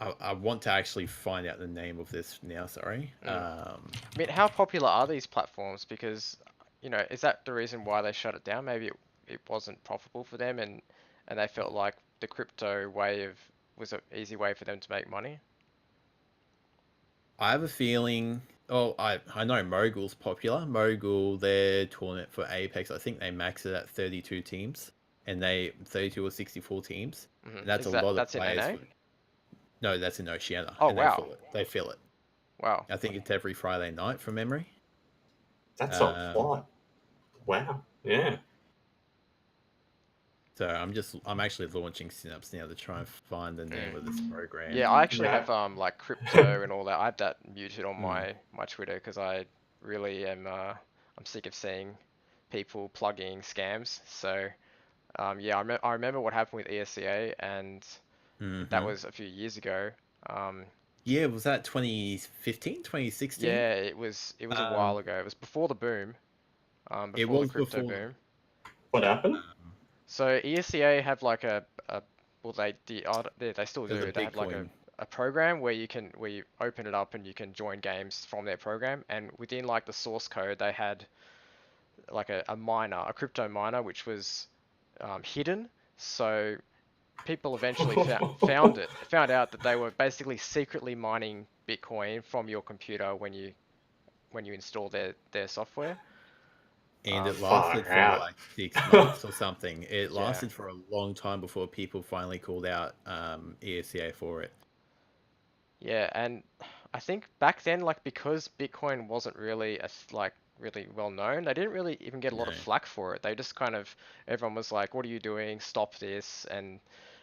[SPEAKER 3] I want to actually find out the name of this now, sorry.
[SPEAKER 1] I mean, how popular are these platforms? Because, is that the reason why they shut it down? Maybe it wasn't profitable for them and they felt like the crypto was an easy way for them to make money?
[SPEAKER 3] I have a feeling... Oh, I know Mogul's popular. Mogul, their tournament for Apex, I think they max it at 32 teams. And 32 or 64 teams.
[SPEAKER 1] Mm-hmm.
[SPEAKER 3] That's a lot of players.
[SPEAKER 1] In NA?
[SPEAKER 3] No, that's in Oceania.
[SPEAKER 1] Oh,
[SPEAKER 3] and
[SPEAKER 1] wow.
[SPEAKER 3] They fill it.
[SPEAKER 1] Wow.
[SPEAKER 3] I think it's every Friday night from memory.
[SPEAKER 4] That's a lot. Wow. Yeah.
[SPEAKER 3] So I'm actually launching Synapse now to try and find the name of this program.
[SPEAKER 1] Yeah, I actually have like crypto and all that. I have that muted on my Twitter because I really am I'm sick of seeing people plugging scams. So yeah, I remember what happened with ESCA, and that was a few years ago.
[SPEAKER 3] Yeah, was that 2015, 2016?
[SPEAKER 1] Yeah, it was a while ago. It was before the boom.
[SPEAKER 3] Before
[SPEAKER 1] the crypto boom.
[SPEAKER 4] What happened?
[SPEAKER 1] So ESCA have like well, they still do. They have like a program where you open it up and you can join games from their program, and within like the source code they had like a miner, a crypto miner, which was hidden. So people eventually found out that they were basically secretly mining Bitcoin from your computer when you install their software.
[SPEAKER 3] And it
[SPEAKER 4] Far
[SPEAKER 3] lasted for
[SPEAKER 4] out.
[SPEAKER 3] like 6 months or something. It
[SPEAKER 1] Yeah.
[SPEAKER 3] lasted for a long time before people finally called out ESCA for it.
[SPEAKER 1] Yeah, and I think back then, like because Bitcoin wasn't really like really well known, they didn't really even get a lot
[SPEAKER 3] No.
[SPEAKER 1] of flack for it. They just kind of everyone was like, "What are you doing? Stop this!" And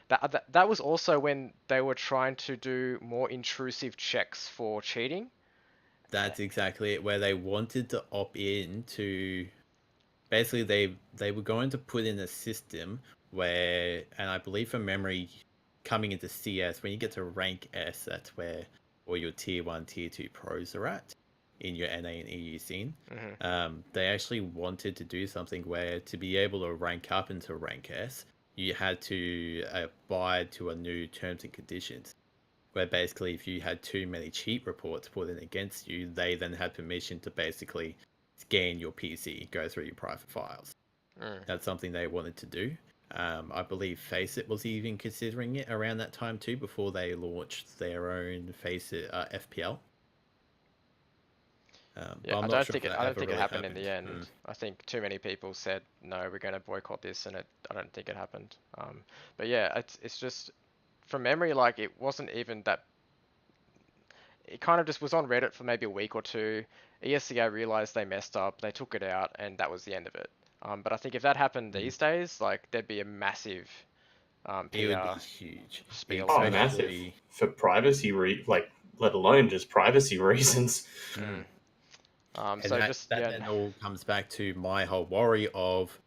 [SPEAKER 1] that was also when they were trying to do more intrusive checks for cheating.
[SPEAKER 3] That's exactly it, where they wanted to opt in to basically they were going to put in a system where, and I believe from memory, coming into CS, when you get to rank S, that's where all your tier 1, tier 2 pros are at in your NA and EU scene. They actually wanted to do something where to be able to rank up into rank S, you had to abide to a new terms and conditions, where basically if you had too many cheat reports put in against you, they then had permission to basically scan your PC, go through your private files. That's something they wanted to do. I believe Faceit was even considering it around that time too, before they launched their own Faceit FPL.
[SPEAKER 1] Yeah,
[SPEAKER 3] but I'm
[SPEAKER 1] I
[SPEAKER 3] not
[SPEAKER 1] don't
[SPEAKER 3] sure
[SPEAKER 1] think
[SPEAKER 3] if
[SPEAKER 1] it
[SPEAKER 3] that
[SPEAKER 1] I don't
[SPEAKER 3] ever
[SPEAKER 1] think it
[SPEAKER 3] really
[SPEAKER 1] happened in
[SPEAKER 3] happened.
[SPEAKER 1] the end. I think too many people said no, we're going to boycott this, and I don't think it happened. But yeah, it's just from memory, like it wasn't even that. It kind of just was on Reddit for maybe a week or two. ESCA realized they messed up, they took it out, and that was the end of it. But I think if that happened these days, like there'd be a massive
[SPEAKER 3] It would be
[SPEAKER 1] PR
[SPEAKER 3] huge,
[SPEAKER 1] spiel
[SPEAKER 4] Oh,
[SPEAKER 1] about it.
[SPEAKER 4] massive.
[SPEAKER 3] especially.
[SPEAKER 4] For privacy, like, let alone just privacy reasons.
[SPEAKER 3] And
[SPEAKER 1] So
[SPEAKER 3] that
[SPEAKER 1] just
[SPEAKER 3] that
[SPEAKER 1] yeah,
[SPEAKER 3] then all comes back to my whole worry of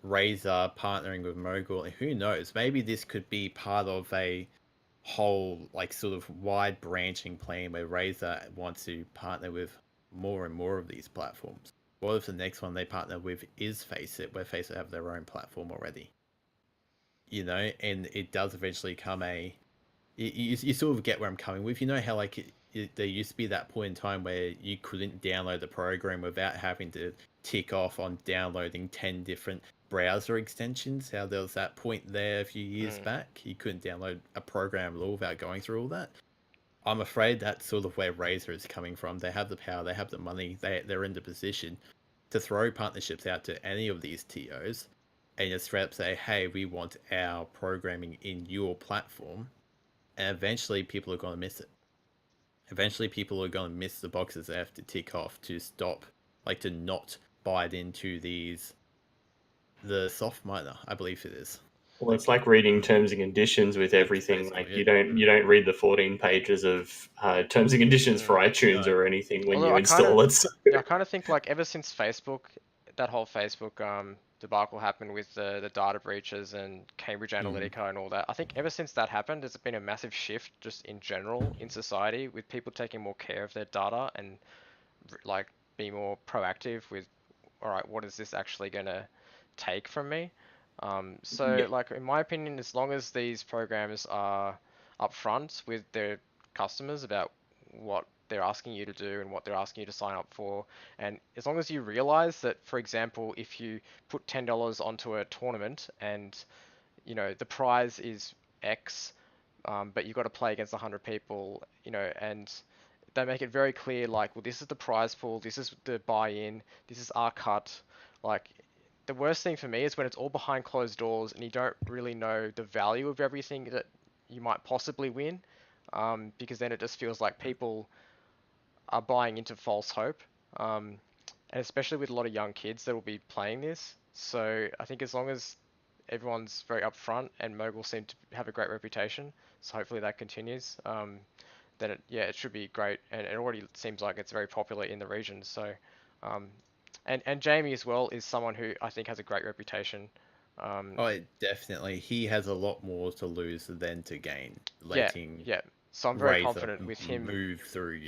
[SPEAKER 3] Razer partnering with Mogul, and who knows, maybe this could be part of a whole like sort of wide branching plan where Razer wants to partner with more and more of these platforms. What if the next one they partner with is Faceit, where Faceit have their own platform already? And it does eventually come you sort of get where I'm coming with. You know how like there used to be that point in time where you couldn't download the program without having to tick off on downloading 10 different browser extensions. How there was that point there a few years back, you couldn't download a program at all without going through all that. I'm afraid that's sort of where Razer is coming from. They have the power, they have the money, they're in the position to throw partnerships out to any of these TOs and just straight up say, hey, we want our programming in your platform, and eventually people are going to miss it. Eventually people are going to miss the boxes they have to tick off to stop, like to not bite into the soft miner, I believe it is.
[SPEAKER 4] Well, it's like reading terms and conditions with everything. Like you don't read the 14 pages of terms and conditions for iTunes or anything when
[SPEAKER 1] although
[SPEAKER 4] you install it. So.
[SPEAKER 1] I kind of think like ever since Facebook, that whole Facebook debacle happened with the data breaches and Cambridge Analytica and all that. I think ever since that happened, there's been a massive shift just in general in society with people taking more care of their data and like be more proactive with, all right, what is this actually gonna take from me? So
[SPEAKER 4] Yeah.
[SPEAKER 1] like in my opinion, as long as these programs are upfront with their customers about what they're asking you to do and what they're asking you to sign up for, and as long as you realize that, for example, if you put $10 onto a tournament and the prize is X, but you've got to play against 100 people, and they make it very clear, like, well, this is the prize pool, this is the buy-in, this is our cut. Like, the worst thing for me is when it's all behind closed doors and you don't really know the value of everything that you might possibly win, because then it just feels like people are buying into false hope, and especially with a lot of young kids that will be playing this. So I think as long as everyone's very upfront and Mogul seem to have a great reputation, so hopefully that continues. Then it should be great, and it already seems like it's very popular in the region. So, and Jamie as well is someone who I think has a great reputation.
[SPEAKER 3] Oh, definitely. He has a lot more to lose than to gain,
[SPEAKER 1] Yeah,
[SPEAKER 3] letting
[SPEAKER 1] yeah. So I'm very
[SPEAKER 3] Razer
[SPEAKER 1] confident with him.
[SPEAKER 3] move through.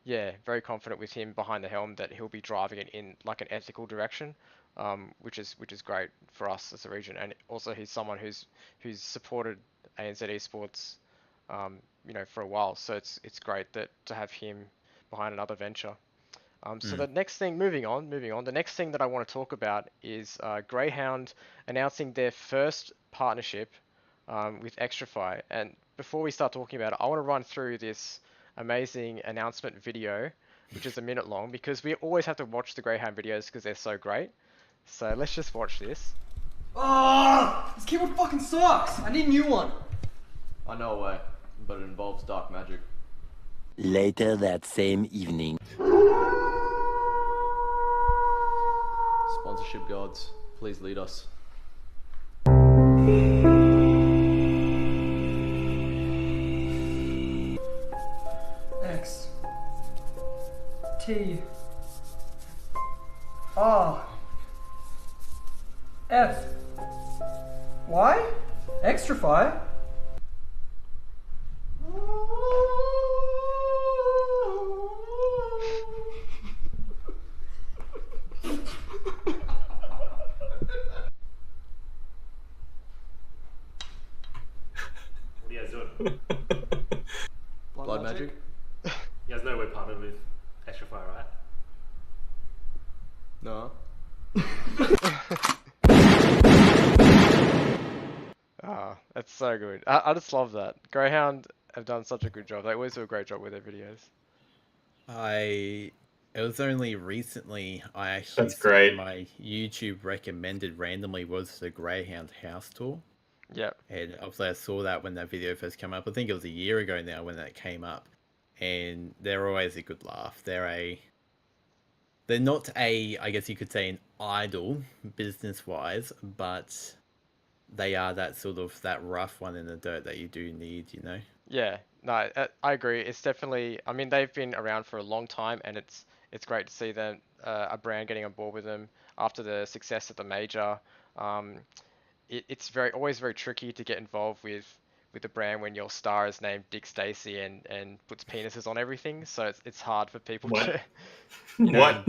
[SPEAKER 1] Yeah, very confident with him behind the helm that he'll be driving it in like an ethical direction, which is great for us as a region. And also he's someone who's supported ANZ Esports for a while. So it's great that to have him behind another venture. So
[SPEAKER 3] Mm.
[SPEAKER 1] the next thing, moving on, the next thing that I want to talk about is Grayhound announcing their first partnership with XTRFY. And before we start talking about it, I want to run through this amazing announcement video, which is a minute long, because we always have to watch the Grayhound videos because they're so great. So let's just watch this.
[SPEAKER 5] Oh, this keyboard fucking sucks. I need a new one.
[SPEAKER 6] I know a way, but it involves dark magic.
[SPEAKER 7] Later that same evening.
[SPEAKER 6] Sponsorship gods, please lead us.
[SPEAKER 5] X T R F Y XTRFY.
[SPEAKER 8] What are you guys doing?
[SPEAKER 6] Blood magic?
[SPEAKER 8] You guys know we're partnered with XTRFY, right?
[SPEAKER 6] No.
[SPEAKER 1] That's so good. I just love that. Greyhound have done such a good job. They always do a great job with their videos.
[SPEAKER 3] It was only recently I actually
[SPEAKER 4] That's great.
[SPEAKER 3] my YouTube recommended randomly was the Grayhound house tour.
[SPEAKER 1] Yep.
[SPEAKER 3] And obviously I saw that when that video first came up. I think it was a year ago now when that came up. And they're always a good laugh. They're not I guess you could say an idol business-wise, but they are that rough one in the dirt that you do need,
[SPEAKER 1] Yeah. No, I agree. It's definitely. I mean, they've been around for a long time, and it's great to see them a brand getting on board with them after the success at the major. It's always very tricky to get involved with a brand when your star is named Dick Stacy and puts penises on everything. So it's hard for people
[SPEAKER 4] What?
[SPEAKER 1] to.
[SPEAKER 4] What?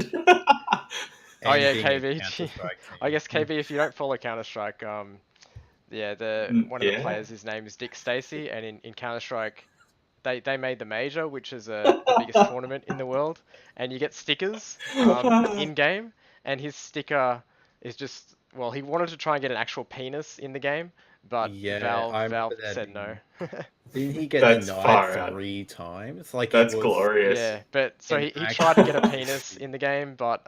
[SPEAKER 1] Oh yeah,
[SPEAKER 3] Anything in
[SPEAKER 1] KB.
[SPEAKER 3] Counter-Strike
[SPEAKER 1] I guess
[SPEAKER 3] team.
[SPEAKER 1] KB, if you don't follow Counter-Strike, yeah, one of the
[SPEAKER 4] Yeah.
[SPEAKER 1] players, his name is Dick Stacy, and in Counter-Strike, they made the major, which is the biggest tournament in the world, and you get stickers in game, and his sticker is just, well, he wanted to try and get an actual penis in the game, but
[SPEAKER 3] Yeah, I remember
[SPEAKER 1] Valve
[SPEAKER 3] that
[SPEAKER 1] said no.
[SPEAKER 3] Didn't he get
[SPEAKER 4] That's
[SPEAKER 3] denied
[SPEAKER 4] far out.
[SPEAKER 3] 3 times? Like
[SPEAKER 4] That's
[SPEAKER 3] it was,
[SPEAKER 4] glorious.
[SPEAKER 1] Yeah, but so
[SPEAKER 3] an
[SPEAKER 1] he
[SPEAKER 3] act-
[SPEAKER 1] tried to get a penis in the game, but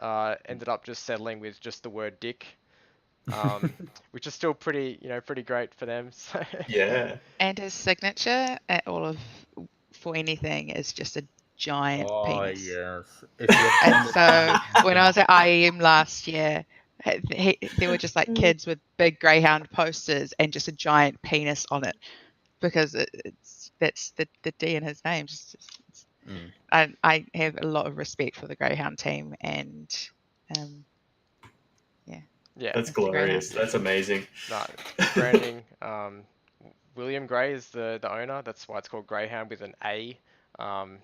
[SPEAKER 1] ended up just settling with just the word dick, which is still pretty great for them. So
[SPEAKER 4] Yeah.
[SPEAKER 2] And his signature at for anything is just a giant
[SPEAKER 3] Oh
[SPEAKER 2] penis.
[SPEAKER 3] yes.
[SPEAKER 2] And so when I was at IEM last year, there were just like kids with big Greyhound posters and just a giant penis on it, because that's the D in his name. I have a lot of respect for the Greyhound team, and
[SPEAKER 1] yeah,
[SPEAKER 4] That's
[SPEAKER 2] Mr. Greyhound.
[SPEAKER 4] glorious. That's amazing.
[SPEAKER 1] no, branding. William Gray is the owner. That's why it's called Greyhound with an A. And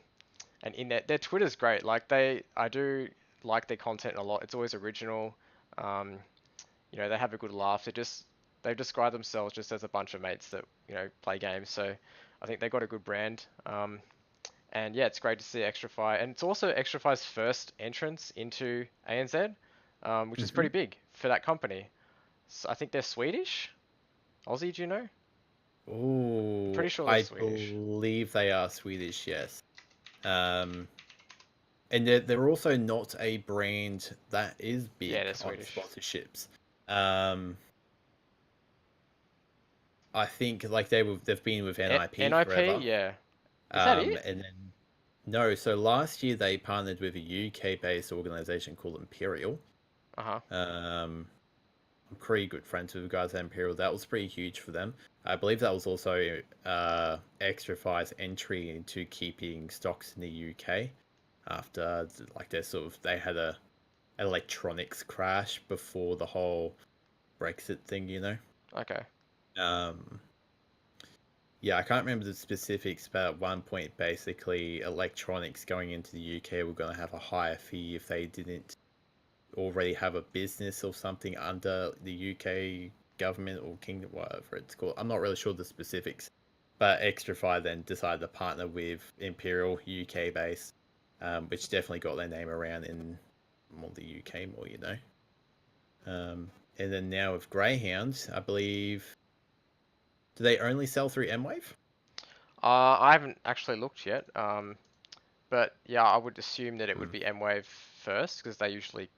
[SPEAKER 1] in their Twitter's great. Like I do like their content a lot. It's always original. They have a good laugh. They describe themselves just as a bunch of mates that play games. So I think they got a good brand. And yeah, it's great to see XTRFY, and it's also XTRFY's first entrance into ANZ, which is pretty big for that company. So I think they're Swedish. Aussie, do you know?
[SPEAKER 3] Oh,
[SPEAKER 1] Pretty sure they're
[SPEAKER 3] I
[SPEAKER 1] Swedish.
[SPEAKER 3] believe they are Swedish, yes. And they're also not a brand that is big
[SPEAKER 1] Yeah, they're
[SPEAKER 3] on
[SPEAKER 1] Swedish.
[SPEAKER 3] sponsorships. I think like they've been with NIP
[SPEAKER 1] NIP,
[SPEAKER 3] forever.
[SPEAKER 1] yeah. Is that it?
[SPEAKER 3] And then no, so last year they partnered with a UK-based organization called Imperial.
[SPEAKER 1] Uh-huh.
[SPEAKER 3] I'm pretty good friends with the guys at Imperial. That was pretty huge for them. I believe that was also XTRFY's entry into keeping stocks in the UK after like they had a electronics crash before the whole Brexit thing,
[SPEAKER 1] Okay.
[SPEAKER 3] Yeah, I can't remember the specifics, but at one point, basically, electronics going into the UK were going to have a higher fee if they didn't already have a business or something under the UK government or kingdom, whatever it's called. I'm not really sure the specifics, but XTRFY then decided to partner with Imperial, UK based, which definitely got their name around in the UK more, you know. And then now with Grayhound, I believe, do they only sell through M-Wave?
[SPEAKER 1] I haven't actually looked yet. But yeah, I would assume that it would be M-Wave first because they usually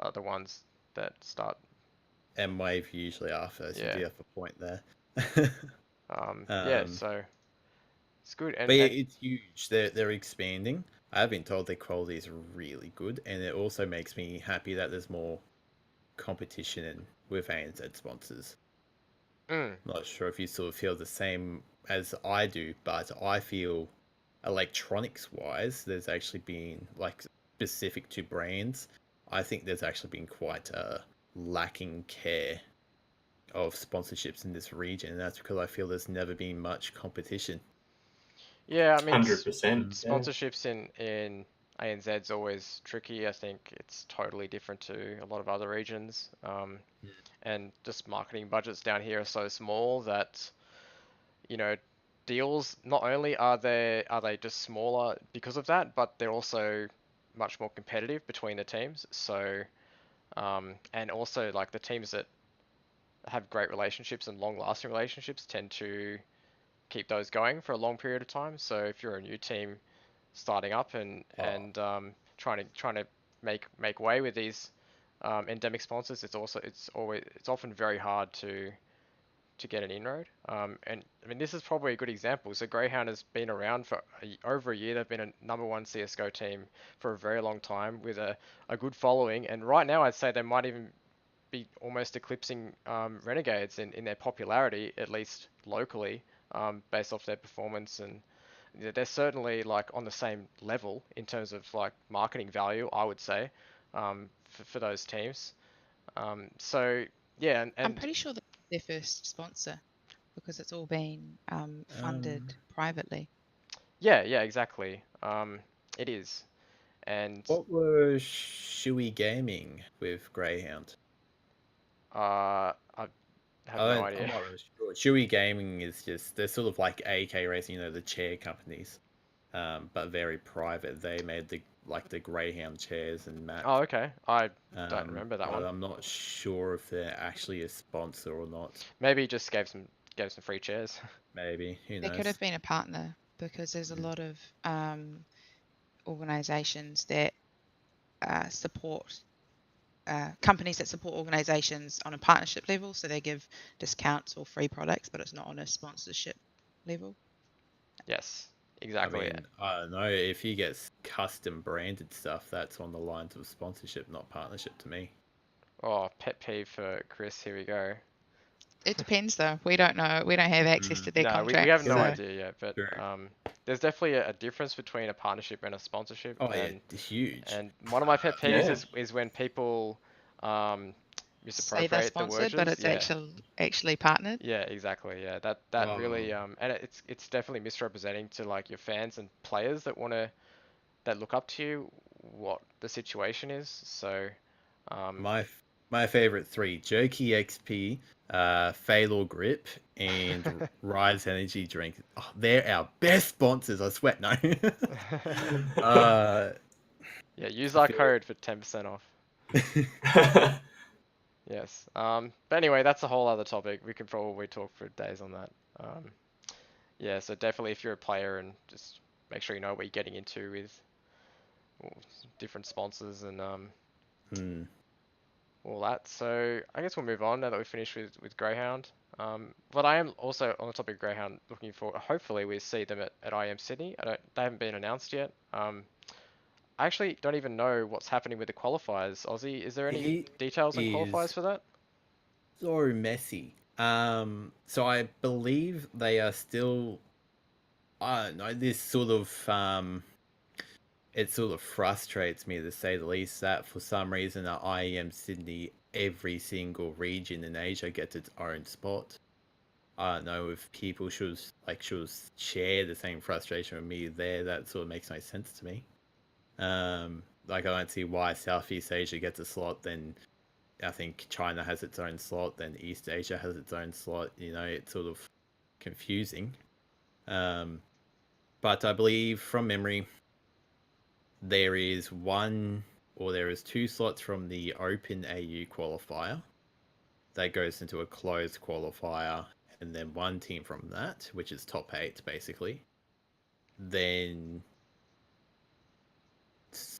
[SPEAKER 1] are the ones that start.
[SPEAKER 3] M-Wave usually are first.
[SPEAKER 1] Yeah.
[SPEAKER 3] You do have a point there.
[SPEAKER 1] Yeah, so it's good.
[SPEAKER 3] But yeah, it's huge. They're expanding. I've been told their quality is really good, and it also makes me happy that there's more competition with ANZ sponsors. Not sure if you sort of feel the same as I do, but I feel electronics wise, there's actually been, like, specific to brands, I think there's actually been quite a lacking care of sponsorships in this region, and that's because I feel there's never been much competition.
[SPEAKER 1] Yeah, I mean,
[SPEAKER 4] 100%.
[SPEAKER 1] sponsorships in ANZ's always tricky. I think it's totally different to a lot of other regions. And just marketing budgets down here are so small that, you know, deals, not only are they just smaller because of that, but they're also much more competitive between the teams. So, and also like the teams that have great relationships and long-lasting relationships tend to keep those going for a long period of time. So if you're a new team starting up and trying to make way with these endemic sponsors, it's often very hard to get an inroad. And I mean, this is probably a good example. So Greyhound has been around for over a year. They've been a #1 CSGO team for a very long time with a good following. And right now, I'd say they might even be almost eclipsing Renegades in their popularity, at least locally, based off their performance. And they're certainly like on the same level in terms of like marketing value, I would say, for those teams. So yeah, and
[SPEAKER 2] I'm pretty sure that's their first sponsor because it's all been funded privately.
[SPEAKER 1] Yeah, exactly. It is. And
[SPEAKER 3] what was Shui Gaming with Greyhound?
[SPEAKER 1] I have no idea.
[SPEAKER 3] I'm not really sure. Shui Gaming is just, they're sort of like AK Racing, you know, the chair companies, but very private. They made the Greyhound chairs and mats.
[SPEAKER 1] Oh, okay. I don't remember that one.
[SPEAKER 3] I'm not sure if they're actually a sponsor or not.
[SPEAKER 1] Maybe he just gave some free chairs.
[SPEAKER 3] Maybe, who knows?
[SPEAKER 2] They could have been a partner because there's a lot of organisations that support companies that support organisations on a partnership level, so they give discounts or free products, but it's not on a sponsorship level.
[SPEAKER 1] Yes, exactly.
[SPEAKER 3] I mean, I don't know, if you get custom branded stuff, that's on the lines of sponsorship, not partnership to me.
[SPEAKER 1] Oh, pet peeve for Chris. Here we go.
[SPEAKER 2] It depends, though. We don't know. We don't have access to their contracts.
[SPEAKER 1] We have no
[SPEAKER 2] so.
[SPEAKER 1] idea yet. But there's definitely a difference between a partnership and a sponsorship.
[SPEAKER 3] Oh, yeah, it's huge.
[SPEAKER 1] And one of my pet peeves is when people
[SPEAKER 2] say they're
[SPEAKER 1] misappropriate the
[SPEAKER 2] sponsored,
[SPEAKER 1] words.
[SPEAKER 2] but it's actually partnered.
[SPEAKER 1] Yeah, exactly. Yeah, that really and it's definitely misrepresenting to like your fans and players that look up to you what the situation is. So
[SPEAKER 3] my favorite 3: Jerky XP, Phalor Grip, and Rise Energy Drink. Oh, they're our best sponsors, I swear. No.
[SPEAKER 1] Yeah, use our code for 10% off. Yes. But anyway, that's a whole other topic. We could probably talk for days on that. Yeah, so definitely if you're a player, and just make sure you know what you're getting into with different sponsors and all that. So I guess we'll move on now that we've finished with Greyhound. But I am also on the topic of Greyhound looking for, hopefully we see them at IM Sydney. They haven't been announced yet. I actually don't even know what's happening with the qualifiers. Ozzy, is there any details on qualifiers for that?
[SPEAKER 3] So messy. So I believe they are still, I don't know, this sort of, it sort of frustrates me, to say the least, that for some reason at IEM Sydney, every single region in Asia gets its own spot. I don't know if people should share the same frustration with me there. That sort of makes no sense to me. Like, I don't see why Southeast Asia gets a slot, then I think China has its own slot, then East Asia has its own slot. You know, it's sort of confusing. But I believe from memory, there is two slots from the Open AU qualifier that goes into a closed qualifier, and then one team from that, which is top 8 basically. Then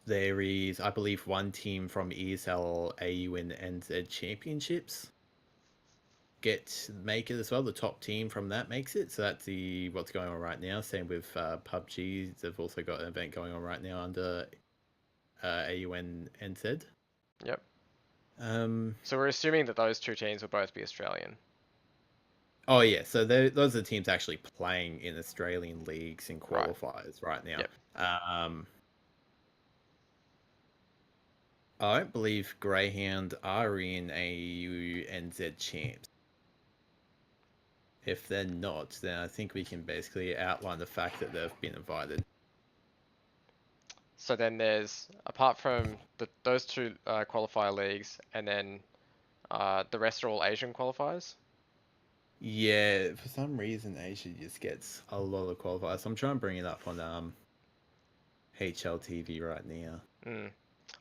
[SPEAKER 3] there is, I believe, one team from ESL AU and NZ Championships make it as well. The top team from that makes it. So that's what's going on right now. Same with PUBG. They've also got an event going on right now under AU and NZ.
[SPEAKER 1] Yep. So we're assuming that those two teams will both be Australian.
[SPEAKER 3] Oh yeah, so those are the teams actually playing in Australian leagues and qualifiers right now.
[SPEAKER 1] Yep.
[SPEAKER 3] I don't believe Grayhound are in AU NZ champs. If they're not, then I think we can basically outline the fact that they've been invited.
[SPEAKER 1] So then there's, apart from those two qualifier leagues, and then the rest are all Asian qualifiers?
[SPEAKER 3] Yeah, for some reason Asia just gets a lot of qualifiers. So I'm trying to bring it up on HLTV right now.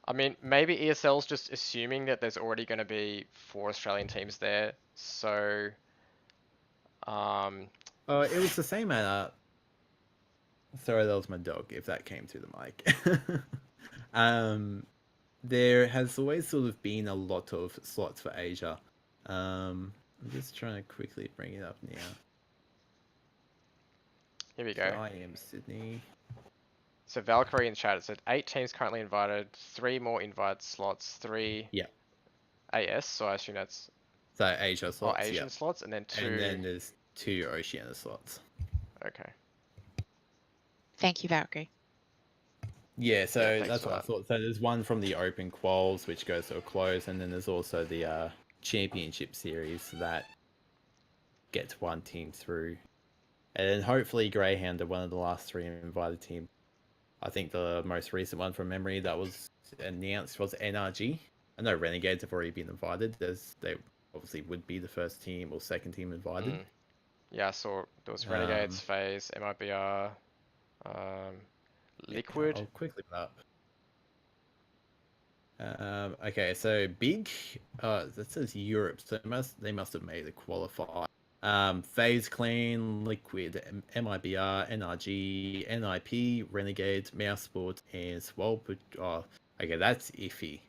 [SPEAKER 1] I mean, maybe ESL's just assuming that there's already going to be 4 Australian teams there, so...
[SPEAKER 3] it was the same at... Sorry, that was my dog, if that came through the mic. There has always sort of been a lot of slots for Asia. I'm just trying to quickly bring it up now.
[SPEAKER 1] Here we go.
[SPEAKER 3] So I am Sydney.
[SPEAKER 1] So Valkyrie in chat said 8 teams currently invited, 3 more invited slots, 3 AS, so I assume that's...
[SPEAKER 3] So Asia slots,
[SPEAKER 1] Asian slots, and then 2...
[SPEAKER 3] And then there's 2 Oceania slots.
[SPEAKER 1] Okay.
[SPEAKER 2] Thank you, Valkyrie.
[SPEAKER 3] Yeah, so that's what I thought. So there's one from the Open Quals, which goes to a close, and then there's also the Championship Series that gets one team through. And then hopefully Greyhound are one of the last 3 invited teams. I think the most recent one from memory that was announced was NRG. I know Renegades have already been invited, as they obviously would be the first team or second team invited.
[SPEAKER 1] Yeah, I saw there was Renegades, FaZe, MIBR, Liquid.
[SPEAKER 3] I'll quickly put up. Okay, so big. That says Europe, so they must have made a qualifier. FaZe Clan, Liquid, MIBR, NRG, NIP, Renegades, Mousesport, and Swole. Okay, that's iffy.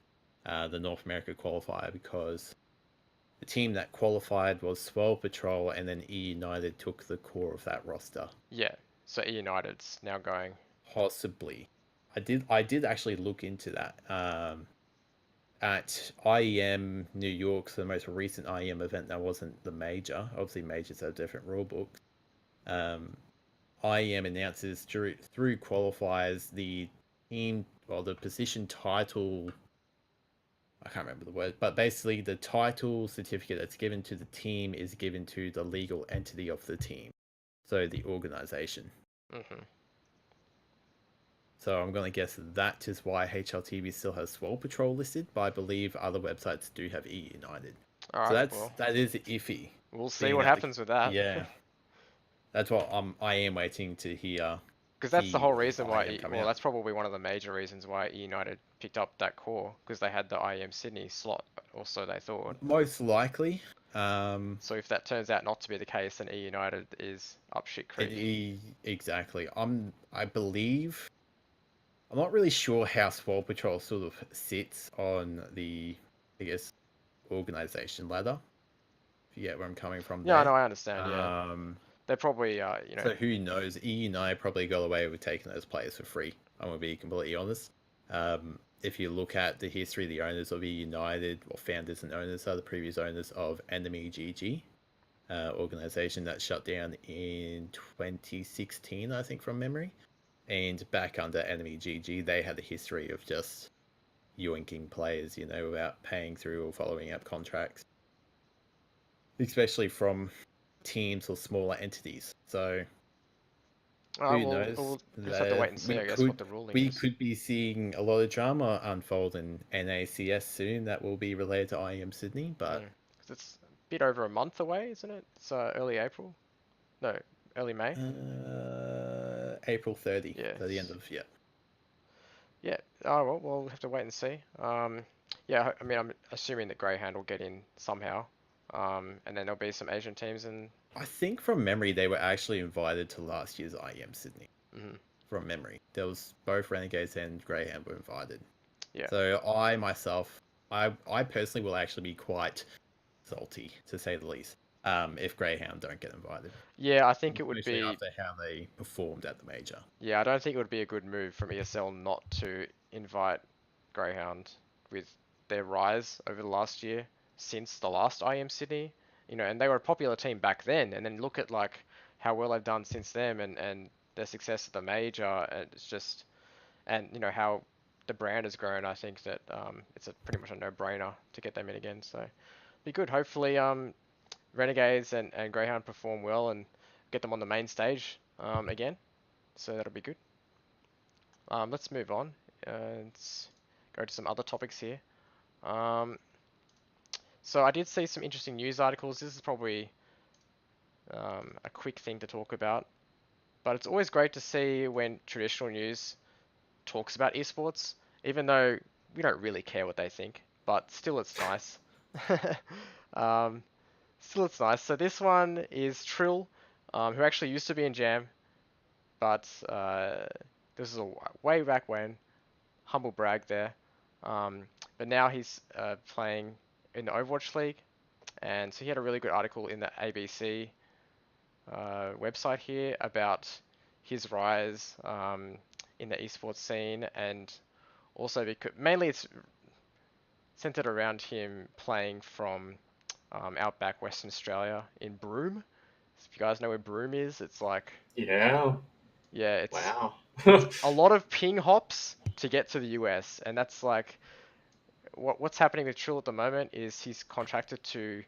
[SPEAKER 3] The North America qualifier, because the team that qualified was Swole Patrol, and then E United took the core of that roster.
[SPEAKER 1] Yeah, so E United's now going.
[SPEAKER 3] Possibly. I did actually look into that. At IEM New York, so the most recent IEM event, that wasn't the major. Obviously, majors have different rule books. IEM announces through qualifiers the team, or the position title. I can't remember the word, but basically the title certificate that's given to the team is given to the legal entity of the team, so the organization. So I'm going to guess that is why HLTV still has Swole Patrol listed, but I believe other websites do have E United.
[SPEAKER 1] Alright,
[SPEAKER 3] so that is iffy.
[SPEAKER 1] We'll see what happens with that.
[SPEAKER 3] Yeah. That's what I am waiting to hear.
[SPEAKER 1] Because that's the whole reason why... that's probably one of the major reasons why E United picked up that core, because they had the IEM Sydney slot, or so they thought.
[SPEAKER 3] Most likely.
[SPEAKER 1] So if that turns out not to be the case, then E United is up shit creek.
[SPEAKER 3] Exactly. I believe... I'm not really sure how Swole Patrol sort of sits on the, I guess, organization ladder. If you get where I'm coming from there.
[SPEAKER 1] Yeah, no, I understand, yeah. They're probably,
[SPEAKER 3] So who knows? E and I probably got away with taking those players for free. I'm going to be completely honest. If you look at the history, the owners of E United, or founders and owners, are the previous owners of Enemy GG, organization that shut down in 2016, I think, from memory. And back under Enemy GG, they had a history of just yoinking players, without paying through or following up contracts. Especially from teams or smaller entities. So, who knows?
[SPEAKER 1] We'll just have to wait and see, I guess, what the ruling is.
[SPEAKER 3] We could be seeing a lot of drama unfold in NACS soon that will be related to IEM Sydney, but...
[SPEAKER 1] It's a bit over a month away, isn't it? It's early April. No, early May.
[SPEAKER 3] April 30.
[SPEAKER 1] Yes.
[SPEAKER 3] So the end of
[SPEAKER 1] Yeah. Oh well, we'll have to wait and see. Yeah. I mean, I'm assuming that Grayhound will get in somehow. And then there'll be some Asian teams and.
[SPEAKER 3] I think from memory they were actually invited to last year's IEM Sydney.
[SPEAKER 1] Mhm.
[SPEAKER 3] From memory, there was both Renegades and Greyhound were invited.
[SPEAKER 1] Yeah.
[SPEAKER 3] So I myself, I personally will actually be quite salty, to say the least, if Greyhound don't get invited.
[SPEAKER 1] Yeah, I think it would
[SPEAKER 3] Especially
[SPEAKER 1] be.
[SPEAKER 3] after how they performed at the major.
[SPEAKER 1] Yeah, I don't think it would be a good move from ESL not to invite Greyhound with their rise over the last year since the last IEM Sydney. And they were a popular team back then, and then look at like how well they've done since then and their success at the major, and it's just how the brand has grown. I think that it's pretty much a no-brainer to get them in again. So be good. Hopefully Renegades and Greyhound perform well and get them on the main stage again. So that'll be good. Let's move on and go to some other topics here. So I did see some interesting news articles. This is probably a quick thing to talk about, but it's always great to see when traditional news talks about esports, even though we don't really care what they think, but still it's nice. Still it's nice. So this one is Trill, who actually used to be in Jam, but this is a way back when. Humble brag there. But now he's playing in the Overwatch League, and so he had a really good article in the ABC website here about his rise in the esports scene, and also because mainly it's centered around him playing from outback Western Australia in Broome. So if you guys know where Broome is, it's like
[SPEAKER 4] Yeah.
[SPEAKER 1] it's
[SPEAKER 4] Wow.
[SPEAKER 1] a lot of ping hops to get to the US, and that's like what's happening with Trill at the moment is he's contracted to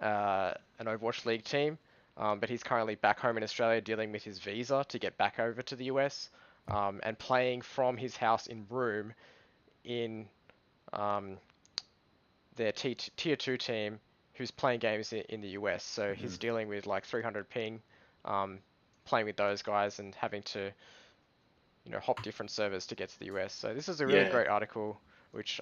[SPEAKER 1] an Overwatch League team, but he's currently back home in Australia dealing with his visa to get back over to the US, and playing from his house in Broome in their tier 2 team who's playing games in the US. So he's dealing with like 300 ping, playing with those guys and having to hop different servers to get to the US. So this is a really great article, which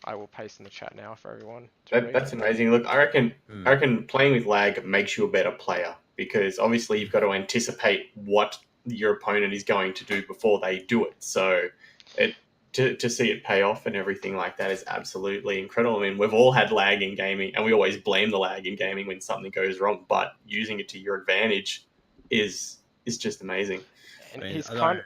[SPEAKER 1] I will paste in the chat now for everyone to read.
[SPEAKER 4] That's amazing. Look, I reckon playing with lag makes you a better player, because obviously you've got to anticipate what your opponent is going to do before they do it. So to see it pay off and everything like that is absolutely incredible. I mean, we've all had lag in gaming, and we always blame the lag in gaming when something goes wrong, but using it to your advantage is just amazing.
[SPEAKER 1] And
[SPEAKER 3] I mean,
[SPEAKER 1] he's kind of...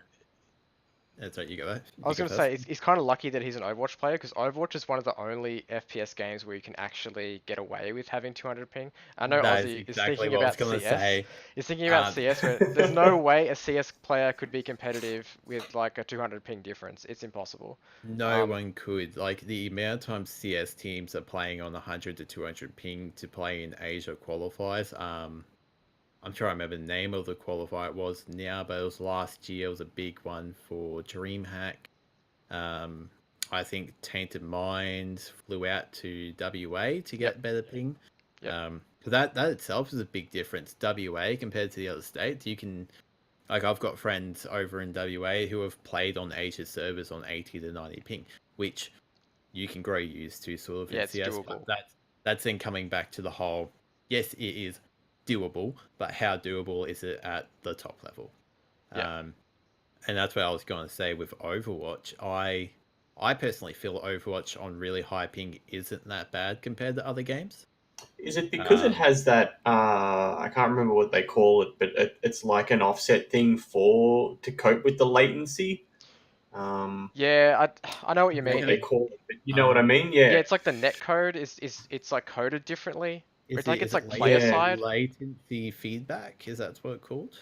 [SPEAKER 3] That's right, you go there.
[SPEAKER 1] I was going to say, he's kind of lucky that he's an Overwatch player, because Overwatch is one of the only FPS games where you can actually get away with having 200 ping. I know Aussie is thinking about CS. He's thinking about CS, where there's no way a CS player could be competitive with like a 200 ping difference. It's impossible.
[SPEAKER 3] No one could. Like, the amount of times CS teams are playing on 100 to 200 ping to play in Asia qualifiers. I'm trying to remember the name of the qualifier it was now, but it was last year. It was a big one for DreamHack. I think Tainted Mind flew out to WA to get better ping. So that itself is a big difference. WA compared to the other states, you can, like, I've got friends over in WA who have played on Asia servers on 80 to 90 ping, which you can grow used to sort of in CS.
[SPEAKER 1] Doable.
[SPEAKER 3] But that's then coming back to the whole, yes, it is doable, but how doable is it at the top level? And that's what I was going to say with Overwatch. I personally feel Overwatch on really high ping isn't that bad compared to other games.
[SPEAKER 4] Is it because it has that, I can't remember what they call it, but it's like an offset thing to cope with the latency?
[SPEAKER 1] Yeah, I know what you mean.
[SPEAKER 4] What they call it, but you know what I mean? Yeah.
[SPEAKER 1] Yeah, it's like the net code it's like coded differently. It's like player side
[SPEAKER 3] latency feedback. Is that what it's called?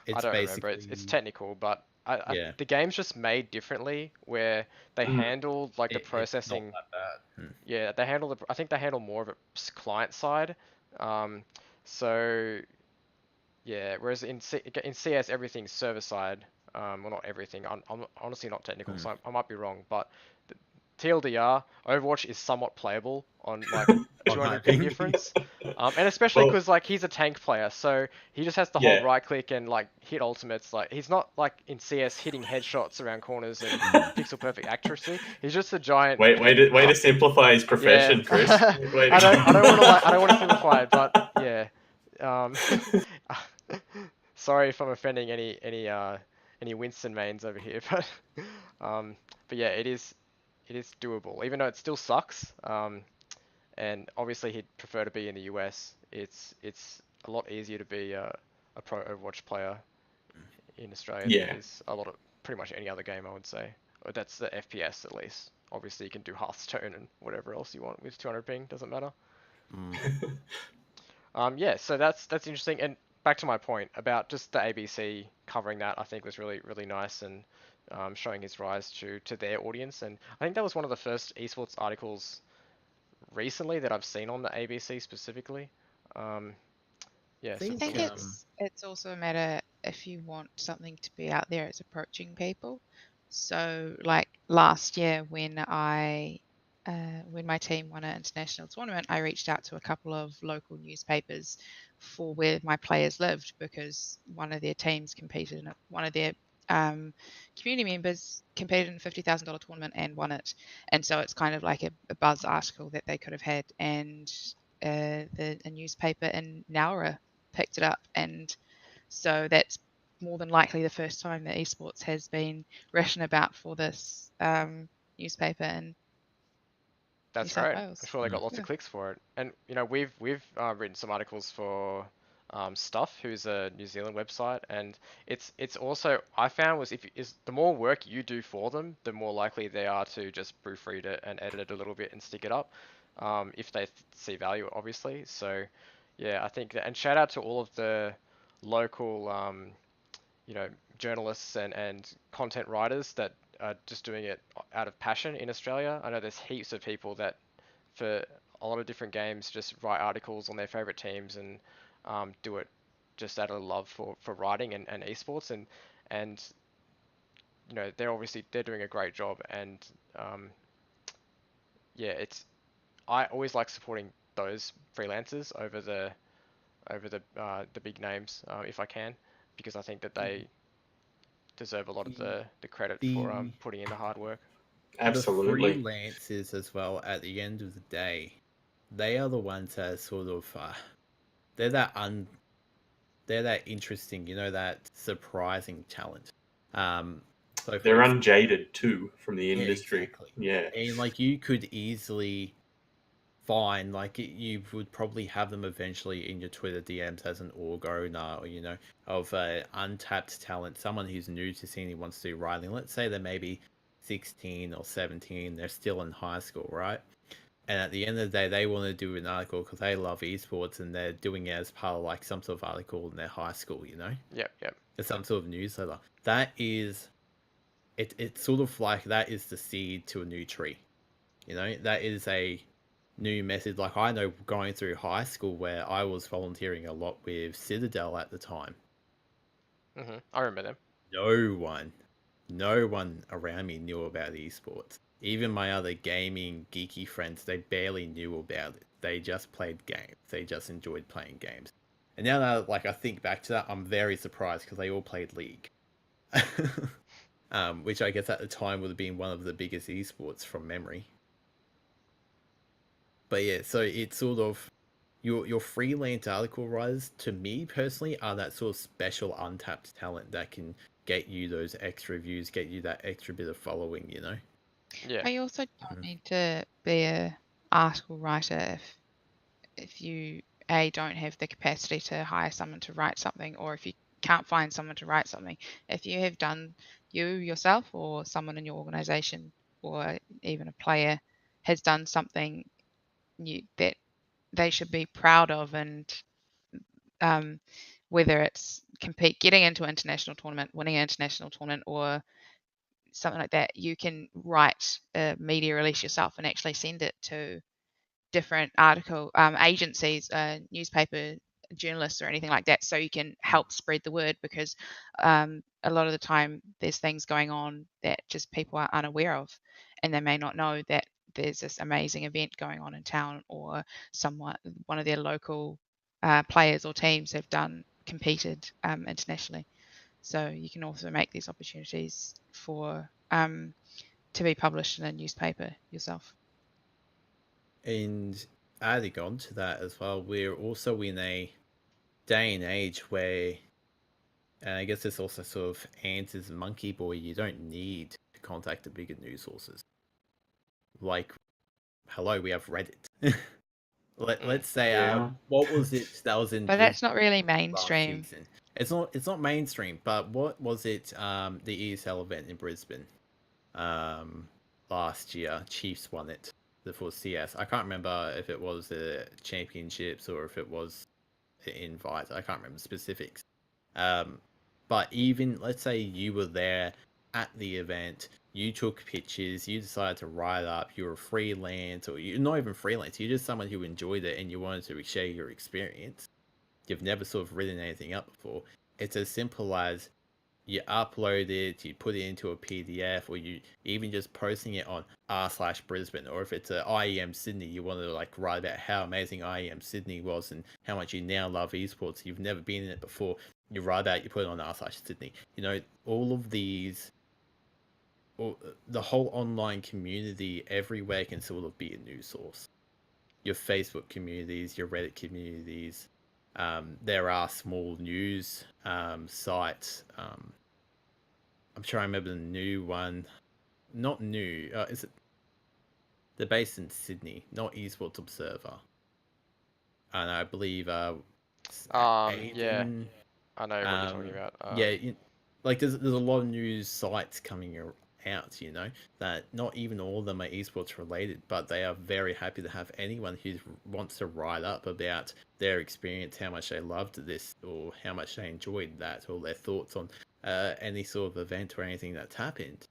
[SPEAKER 1] I don't remember. It's technical, but the game's just made differently, where they handle like the processing.
[SPEAKER 3] It's not that bad.
[SPEAKER 1] Yeah, they handle I think they handle more of it client side. So yeah, whereas in CS everything's server side. Well, not everything. I'm honestly not technical, so I might be wrong, but TLDR, Overwatch is somewhat playable on like
[SPEAKER 3] On
[SPEAKER 1] 200
[SPEAKER 3] high
[SPEAKER 1] ping
[SPEAKER 3] ping.
[SPEAKER 1] difference, and especially
[SPEAKER 4] Well,
[SPEAKER 1] because like he's a tank player, so he just has to
[SPEAKER 4] Yeah.
[SPEAKER 1] hold right click and like hit ultimates. Like he's not like in CS hitting headshots around corners and pixel perfect accuracy. He's just a giant.
[SPEAKER 4] way to simplify his profession,
[SPEAKER 1] Yeah.
[SPEAKER 4] Chris. Way to
[SPEAKER 1] I don't
[SPEAKER 4] go.
[SPEAKER 1] want to I don't want to simplify it, but yeah. Um, sorry if I'm offending any Winston mains over here, but yeah, it is doable, even though it still sucks. And obviously he'd prefer to be in the US. It's a lot easier to be a pro Overwatch player in Australia than
[SPEAKER 4] Yeah.
[SPEAKER 1] it is a lot of pretty much any other game, I would say. Or that's the FPS at least. Obviously you can do Hearthstone and whatever else you want with 200 ping, doesn't matter. Yeah, so that's interesting. And back to my point about just the ABC covering that, I think was really nice and showing his rise to their audience. And I think that was one of the first esports articles recently that I've seen on the ABC specifically. Yeah, so
[SPEAKER 2] I think it's also a matter if you want something to be out there, it's approaching people. So like last year when my team won an international tournament, I reached out to a couple of local newspapers for where my players lived because one of their teams competed in it. One of their community members competed in a $50,000 tournament and won it. And so it's kind of like a buzz article that they could have had. And a newspaper in Nowra picked it up. And so that's more than likely the first time that esports has been written about for this newspaper in
[SPEAKER 1] that's
[SPEAKER 2] New South
[SPEAKER 1] great.
[SPEAKER 2] Wales.
[SPEAKER 1] I'm sure they got lots of clicks for it. And you know, we've written some articles for Stuff, who's a New Zealand website, and it's also, I found, was the more work you do for them, the more likely they are to just proofread it and edit it a little bit and stick it up, if they see value, obviously. So yeah, I think that, and shout out to all of the local you know, journalists and content writers that are just doing it out of passion in Australia. I know there's heaps of people that, for a lot of different games, just write articles on their favorite teams and do it just out of love for writing and esports, and you know, they're doing a great job. And yeah, I always like supporting those freelancers over the big names, if I can, because I think that they deserve a lot of the credit for putting in the hard work.
[SPEAKER 4] Absolutely.
[SPEAKER 3] The freelancers as well, at the end of the day, they are the ones that are sort of they're that interesting, you know, that surprising talent. So
[SPEAKER 4] they're unjaded too from the industry.
[SPEAKER 3] Exactly.
[SPEAKER 4] Yeah.
[SPEAKER 3] And like you could easily find, like, you would probably have them eventually in your Twitter DMs as an org owner, or, you know, of untapped talent, someone who's new to scene who wants to do writing. Let's say they're maybe 16 or 17, they're still in high school, right? And at the end of the day, they want to do an article because they love esports, and they're doing it as part of like some sort of article in their high school, you know?
[SPEAKER 1] Yep.
[SPEAKER 3] It's some sort of newsletter. That is, it's sort of like, that is the seed to a new tree. You know, that is a new message. Like, I know going through high school where I was volunteering a lot with Citadel at the time.
[SPEAKER 1] I remember them.
[SPEAKER 3] No one around me knew about esports. Even my other gaming geeky friends, they barely knew about it. They just played games. They just enjoyed playing games. And now that, like, I think back to that, I'm very surprised because they all played League. Which I guess at the time would have been one of the biggest esports from memory. But yeah, so it's sort of your freelance article writers, to me personally, are that sort of special untapped talent that can get you those extra views, get you that extra bit of following, you know?
[SPEAKER 1] Yeah.
[SPEAKER 2] But you also don't need to be a article writer if you don't have the capacity to hire someone to write something, or if you can't find someone to write something. If you have done, you yourself or someone in your organization or even a player has done something that they should be proud of, and whether it's getting into an international tournament, winning an international tournament, or something like that, you can write a media release yourself and actually send it to different article agencies, newspaper journalists, or anything like that, so you can help spread the word, because a lot of the time there's things going on that just people are unaware of, and they may not know that there's this amazing event going on in town, or one of their local players or teams have competed internationally. So you can also make these opportunities for to be published in a newspaper yourself.
[SPEAKER 3] And adding on to that as well, we're also in a day and age where, and I guess this also sort of answers monkey boy, you don't need to contact the bigger news sources. Like, hello, we have Reddit. Let's say, what was it that was in?
[SPEAKER 2] But that's not really
[SPEAKER 3] last
[SPEAKER 2] mainstream.
[SPEAKER 3] season? It's not mainstream. But what was it? The ESL event in Brisbane, last year, Chiefs won it for CS. I can't remember if it was the championships or if it was the invite. I can't remember specifics. But even, let's say you were there at the event, you took pictures, you decided to write up, you were freelance, or you're not even freelance, you're just someone who enjoyed it and you wanted to share your experience. You've never sort of written anything up before. It's as simple as you upload it, you put it into a PDF, or you even just posting it on r/Brisbane, or if it's a IEM Sydney, you want to like write about how amazing IEM Sydney was and how much you now love esports. You've never been in it before. You write about, you put it on r/Sydney. You know, all of these, the whole online community everywhere can sort of be a news source. Your Facebook communities, your Reddit communities. There are small news sites. I'm sure I remember the new one. Not new. Is it? They're based in Sydney, not Esports Observer. And I believe
[SPEAKER 1] yeah,
[SPEAKER 3] Aiden,
[SPEAKER 1] I know what you're talking about.
[SPEAKER 3] Yeah, like there's a lot of news sites coming out, you know, that not even all of them are esports related, but they are very happy to have anyone who wants to write up about their experience, how much they loved this, or how much they enjoyed that, or their thoughts on any sort of event or anything that's happened.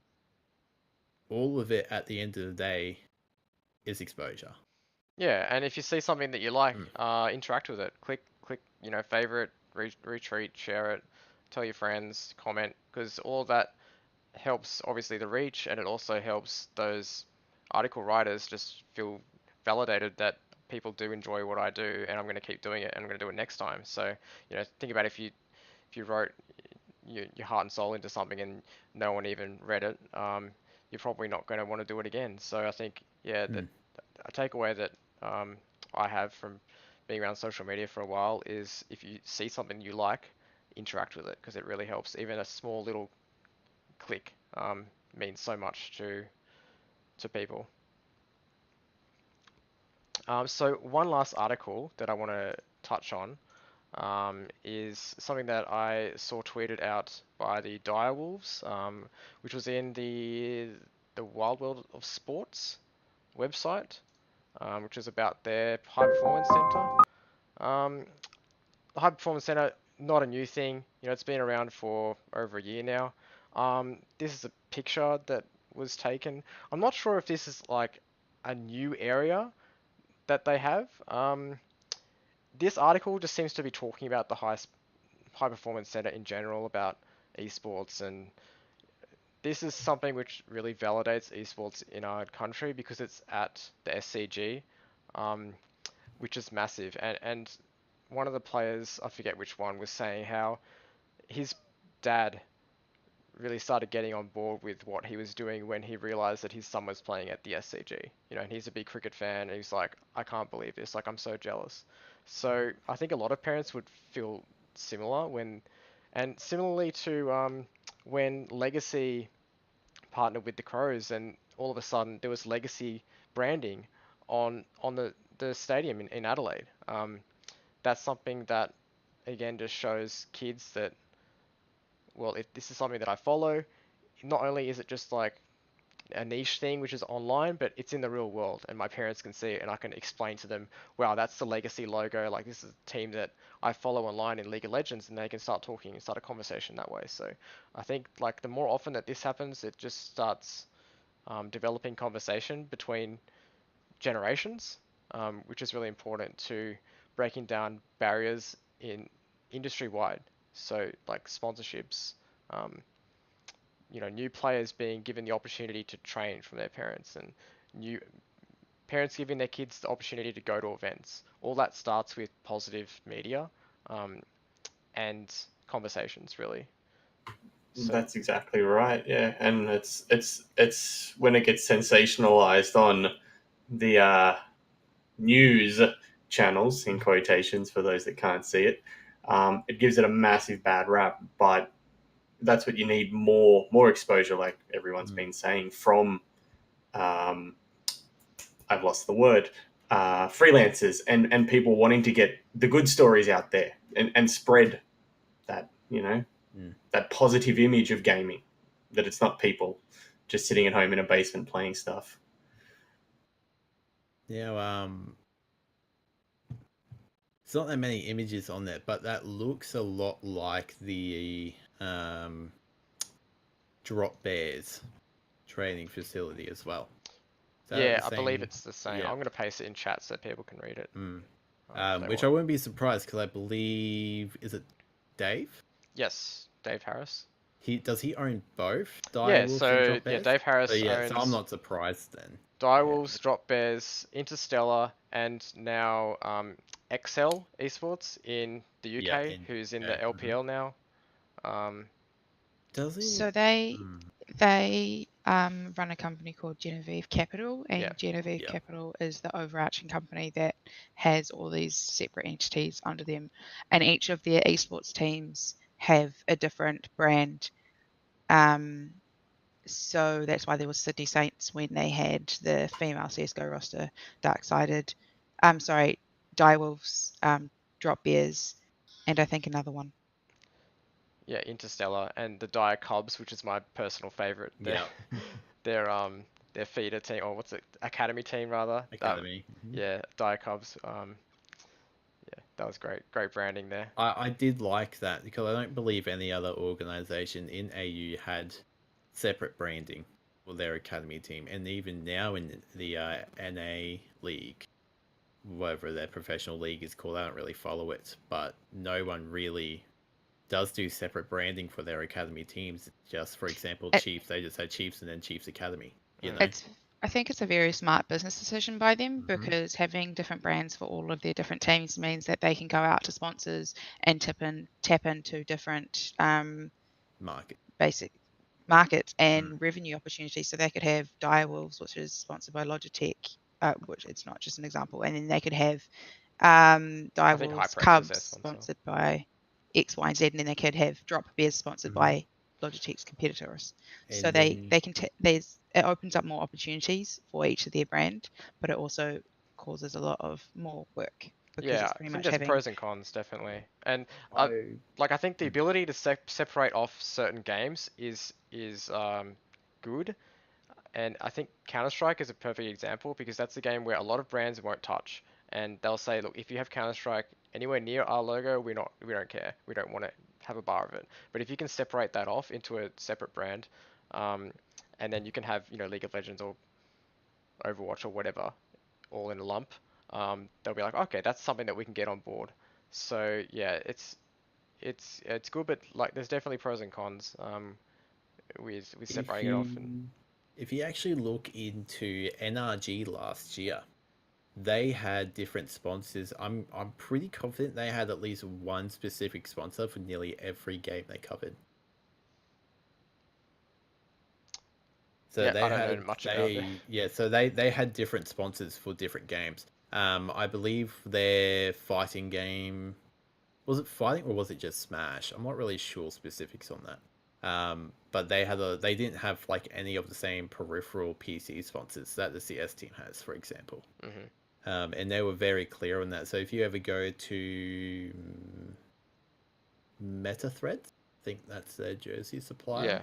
[SPEAKER 3] All of it at the end of the day is exposure.
[SPEAKER 1] Yeah, and if you see something that you like, interact with it. Click, you know, favorite, retweet, share it, tell your friends, comment, because all that helps obviously the reach, and it also helps those article writers just feel validated that people do enjoy what I do, and I'm going to keep doing it, and I'm going to do it next time. So, you know, think about if you wrote your heart and soul into something and no one even read it, you're probably not going to want to do it again. So I think, yeah, that a takeaway that I have from being around social media for a while is if you see something you like, interact with it, because it really helps. Even a small little click means so much to people. So one last article that I want to touch on is something that I saw tweeted out by the Direwolves, which was in the Wild World of Sports website, which is about their high performance center. The high performance center, not a new thing. You know, it's been around for over a year now. This is a picture that was taken. I'm not sure if this is like a new area that they have. This article just seems to be talking about the high performance center in general, about esports, and this is something which really validates esports in our country because it's at the SCG, which is massive. And one of the players, I forget which one, was saying how his dad really started getting on board with what he was doing when he realized that his son was playing at the SCG. You know, and he's a big cricket fan, and he's like, I can't believe this. Like, I'm so jealous. So I think a lot of parents would feel similar and similarly to when Legacy partnered with the Crows, and all of a sudden there was Legacy branding on the stadium in Adelaide. That's something that again just shows kids that, well, if this is something that I follow, not only is it just like a niche thing which is online, but it's in the real world, and my parents can see it, and I can explain to them, wow, that's the Legacy logo, like this is a team that I follow online in League of Legends, and they can start talking and start a conversation that way. So I think like the more often that this happens, it just starts developing conversation between generations, which is really important to breaking down barriers in industry wide. So like sponsorships, new players being given the opportunity to train from their parents, and new parents giving their kids the opportunity to go to events. All that starts with positive media, and conversations, really. So,
[SPEAKER 4] That's exactly right. Yeah, and it's when it gets sensationalized on the news channels, in quotations for those that can't see it, it gives it a massive bad rap. But that's what you need, more exposure, like everyone's been saying, from I've lost the word, freelancers and people wanting to get the good stories out there and spread that, that positive image of gaming, that it's not people just sitting at home in a basement playing stuff.
[SPEAKER 3] Yeah, it's not that many images on there, but that looks a lot like the Drop Bears training facility as well.
[SPEAKER 1] yeah, I believe it's the same.
[SPEAKER 3] Yeah.
[SPEAKER 1] I'm going to paste it in chat so people can read it.
[SPEAKER 3] Which I wouldn't be surprised, because I believe, is it Dave?
[SPEAKER 1] Yes, Dave Harris.
[SPEAKER 3] Does he own both?
[SPEAKER 1] Yeah, so Dave Harris owns.
[SPEAKER 3] So I'm not surprised then.
[SPEAKER 1] Direwolves, Drop Bears, Interstellar, and now XL Esports in the UK, who's in the LPL now.
[SPEAKER 3] Does he?
[SPEAKER 2] So they run a company called Genevieve Capital, and Genevieve Capital is the overarching company that has all these separate entities under them, and each of their esports teams have a different brand. So that's why there was Sydney Saints when they had the female CSGO roster, Darksided, Direwolves, Drop Bears, and I think another one.
[SPEAKER 1] Yeah, Interstellar, and the Dire Cubs, which is my personal favorite. Their feeder team, or what's it, academy team rather.
[SPEAKER 3] Academy.
[SPEAKER 1] Yeah, Dire Cubs. Yeah, that was great branding there.
[SPEAKER 3] I did like that, because I don't believe any other organization in AU had separate branding for their academy team, and even now in the NA league, whatever their professional league is called, I don't really follow it, but no one really does do separate branding for their academy teams. Just, for example, Chiefs, they just had Chiefs and then Chiefs Academy.
[SPEAKER 2] I think it's a very smart business decision by them, because having different brands for all of their different teams means that they can go out to sponsors and tap into different basic markets and revenue opportunities. So they could have Direwolves, which is sponsored by Logitech, which it's not just an example, and then they could have Direwolves Cubs sponsored by X, Y, and Z, and then they could have Drop Bears sponsored by Logitech's competitors. So they can it opens up more opportunities for each of their brand, but it also causes a lot of more work.
[SPEAKER 1] Yeah, I think there's pros and cons, definitely. And I think the ability to separate off certain games is good. And I think Counter-Strike is a perfect example, because that's a game where a lot of brands won't touch, and they'll say, look, if you have Counter-Strike anywhere near our logo, we don't care. We don't want to have a bar of it. But if you can separate that off into a separate brand, and then you can have, League of Legends or Overwatch or whatever all in a lump, they'll be like, okay, that's something that we can get on board. So yeah, it's good, but like there's definitely pros and cons with separating it off.
[SPEAKER 3] If you actually look into NRG last year, they had different sponsors. I'm pretty confident they had at least one specific sponsor for nearly every game they covered. So
[SPEAKER 1] I don't know much about it.
[SPEAKER 3] So they had different sponsors for different games. I believe their fighting game, was it fighting or was it just Smash? I'm not really sure specifics on that. But they didn't have like any of the same peripheral PC sponsors that the CS team has, for example. And they were very clear on that. So if you ever go to MetaThreads, I think that's their jersey supplier.
[SPEAKER 1] Yeah.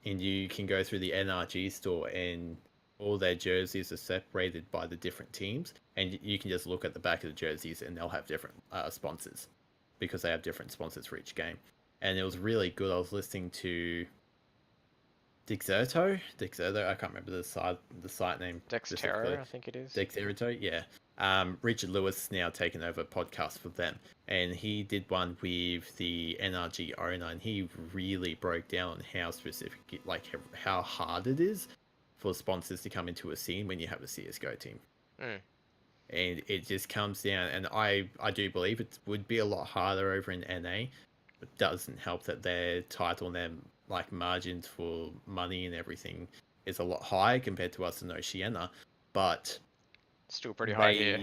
[SPEAKER 3] And you can go through the NRG store, and all their jerseys are separated by the different teams, and you can just look at the back of the jerseys and they'll have different sponsors, because they have different sponsors for each game. And it was really good. I was listening to Dexerto, I can't remember the site name.
[SPEAKER 1] Dexterra, I think it is.
[SPEAKER 3] Dexerto, yeah. Richard Lewis now taken over podcast for them, and he did one with the NRG owner, and he really broke down how specific, like how hard it is for sponsors to come into a scene when you have a CSGO team. And it just comes down, and I do believe it would be a lot harder over in NA. It doesn't help that their title and their like margins for money and everything is a lot higher compared to us in Oceania, but
[SPEAKER 1] still pretty high here.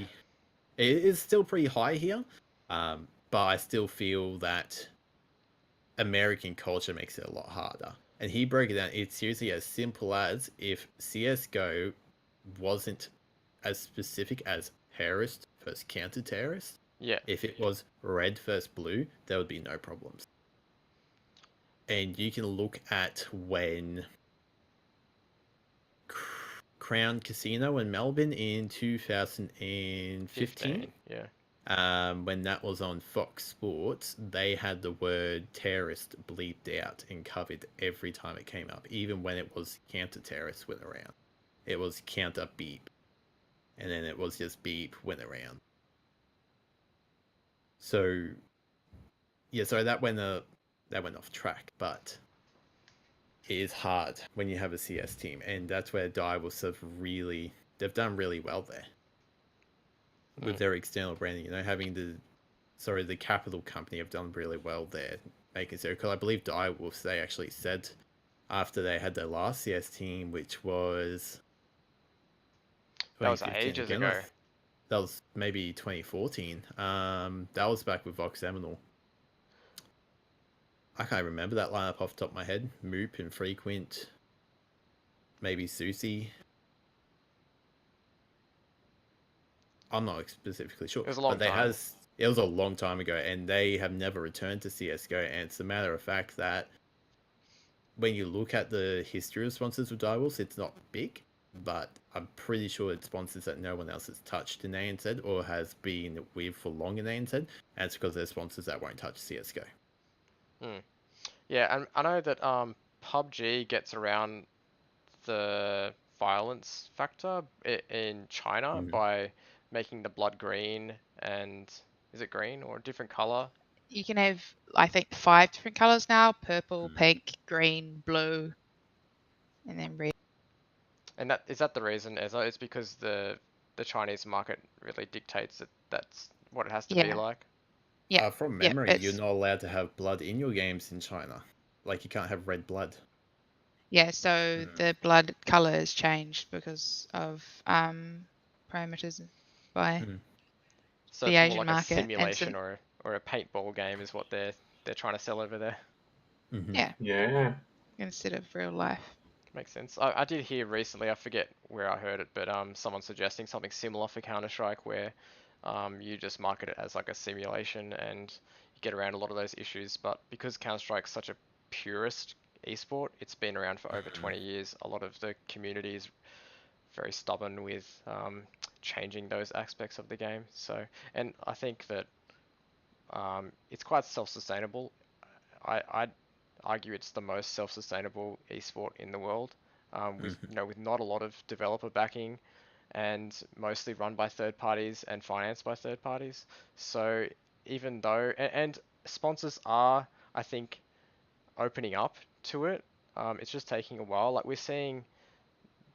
[SPEAKER 3] It is still pretty high here, but I still feel that American culture makes it a lot harder. And he broke it down. It's seriously as simple as if CSGO wasn't as specific as terrorist versus counter-terrorist.
[SPEAKER 1] Yeah.
[SPEAKER 3] If it was red versus blue, there would be no problems. And you can look at when Crown Casino in Melbourne in 2015. When that was on Fox Sports, they had the word terrorist bleeped out and covered every time it came up. Even when it was counter-terrorist went around. It was counter beep. And then it was just beep went around. So, yeah, so that went off track, but it is hard when you have a CS team, and that's where DIE will sort of they've done really well there with their external branding. You know, having the capital company have done really well there, making so. Because I believe DIE Wolves, they actually said after they had their last CS team, which was
[SPEAKER 1] that was ages ago.
[SPEAKER 3] That was maybe 2014. That was back with Vox Seminole. I can't remember that lineup off the top of my head. Moop, Infrequent, maybe Susie. I'm not specifically sure.
[SPEAKER 1] It was a long time.
[SPEAKER 3] It was a long time ago, and they have never returned to CSGO. And it's a matter of fact that when you look at the history of sponsors with DIE Wolves, it's not big, but I'm pretty sure it's sponsors that no one else has touched in ANZ or has been with for long in ANZ, and it's because they're sponsors that won't touch CSGO.
[SPEAKER 1] Yeah, and I know that PUBG gets around the violence factor in China by making the blood green, and is it green or a different color?
[SPEAKER 2] You can have, I think, 5 different colors now: purple, pink, green, blue, and then red.
[SPEAKER 1] And is that the reason? It's because the Chinese market really dictates that that's what it has to be like.
[SPEAKER 2] Yeah.
[SPEAKER 3] From memory, you're not allowed to have blood in your games in China. Like, you can't have red blood.
[SPEAKER 2] Yeah, so the blood color has changed because of parameters by
[SPEAKER 1] so
[SPEAKER 2] the
[SPEAKER 1] it's
[SPEAKER 2] Asian
[SPEAKER 1] more like
[SPEAKER 2] market.
[SPEAKER 1] a simulation or a paintball game is what they're trying to sell over there.
[SPEAKER 2] Yeah. Instead of real life.
[SPEAKER 1] Makes sense. I did hear recently, I forget where I heard it, but someone suggesting something similar for Counter-Strike where you just market it as like a simulation and you get around a lot of those issues. But because Counter-Strike's such a purist esport, it's been around for over 20 years. A lot of the community is very stubborn with changing those aspects of the game. So, and I think that it's quite self-sustainable. I'd argue it's the most self-sustainable esport in the world, with with not a lot of developer backing, and mostly run by third parties and financed by third parties. So even though and sponsors are, I think, opening up to it, it's just taking a while. Like we're seeing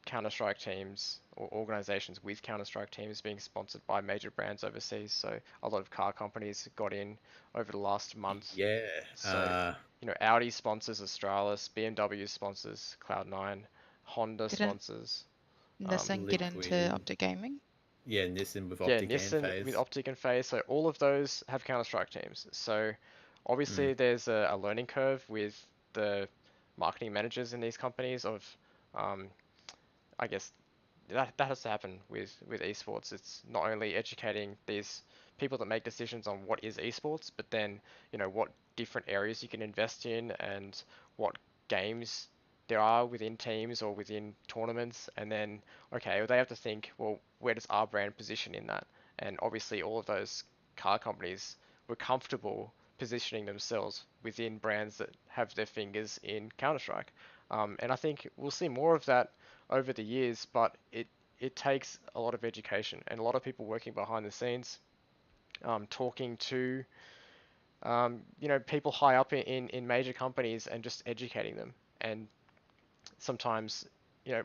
[SPEAKER 1] Counter-Strike teams or organizations with Counter-Strike teams being sponsored by major brands overseas. So a lot of car companies got in over the last month.
[SPEAKER 3] Yeah.
[SPEAKER 1] So, Audi sponsors Australis, BMW sponsors Cloud9, Honda sponsors.
[SPEAKER 2] Nissan get into Optic Gaming?
[SPEAKER 3] Yeah, Nissan with Optic and FaZe.
[SPEAKER 1] Nissan with Optic and FaZe. So all of those have Counter-Strike teams. So obviously there's a learning curve with the marketing managers in these companies of, I guess that has to happen with esports. It's not only educating these people that make decisions on what is esports, but then what different areas you can invest in and what games there are within teams or within tournaments, and then they have to think, well, where does our brand position in that? And obviously all of those car companies were comfortable positioning themselves within brands that have their fingers in Counter-Strike. And I think we'll see more of that over the years, but it takes a lot of education and a lot of people working behind the scenes, talking to people high up in major companies and just educating them. And sometimes,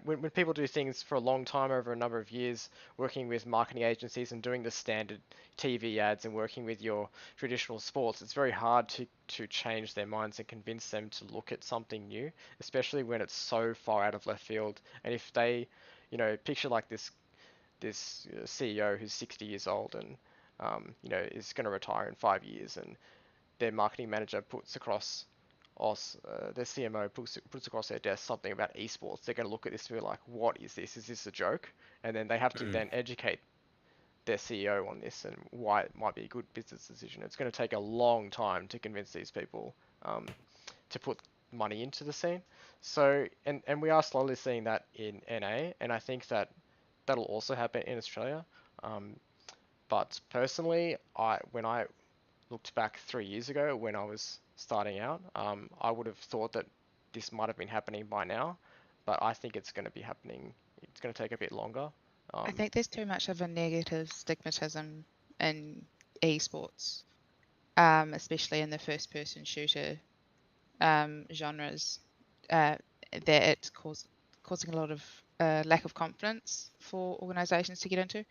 [SPEAKER 1] when people do things for a long time over a number of years, working with marketing agencies and doing the standard TV ads and working with your traditional sports, it's very hard to change their minds and convince them to look at something new, especially when it's so far out of left field. And if they, picture like this CEO who's 60 years old and is going to retire in 5 years, and their marketing manager puts across their CMO puts across their desk something about esports, they're going to look at this and be like, what is this? Is this a joke? And then they have to then educate their CEO on this and why it might be a good business decision. It's going to take a long time to convince these people to put money into the scene. So, and we are slowly seeing that in NA, and I think that'll also happen in Australia. But personally, when I looked back 3 years ago when I was starting out, I would have thought that this might have been happening by now, but I think it's going to be happening. It's going to take a bit longer.
[SPEAKER 2] I think there's too much of a negative stigmatism in esports, especially in the first-person shooter genres, that it's causing a lot of lack of confidence for organisations to get into.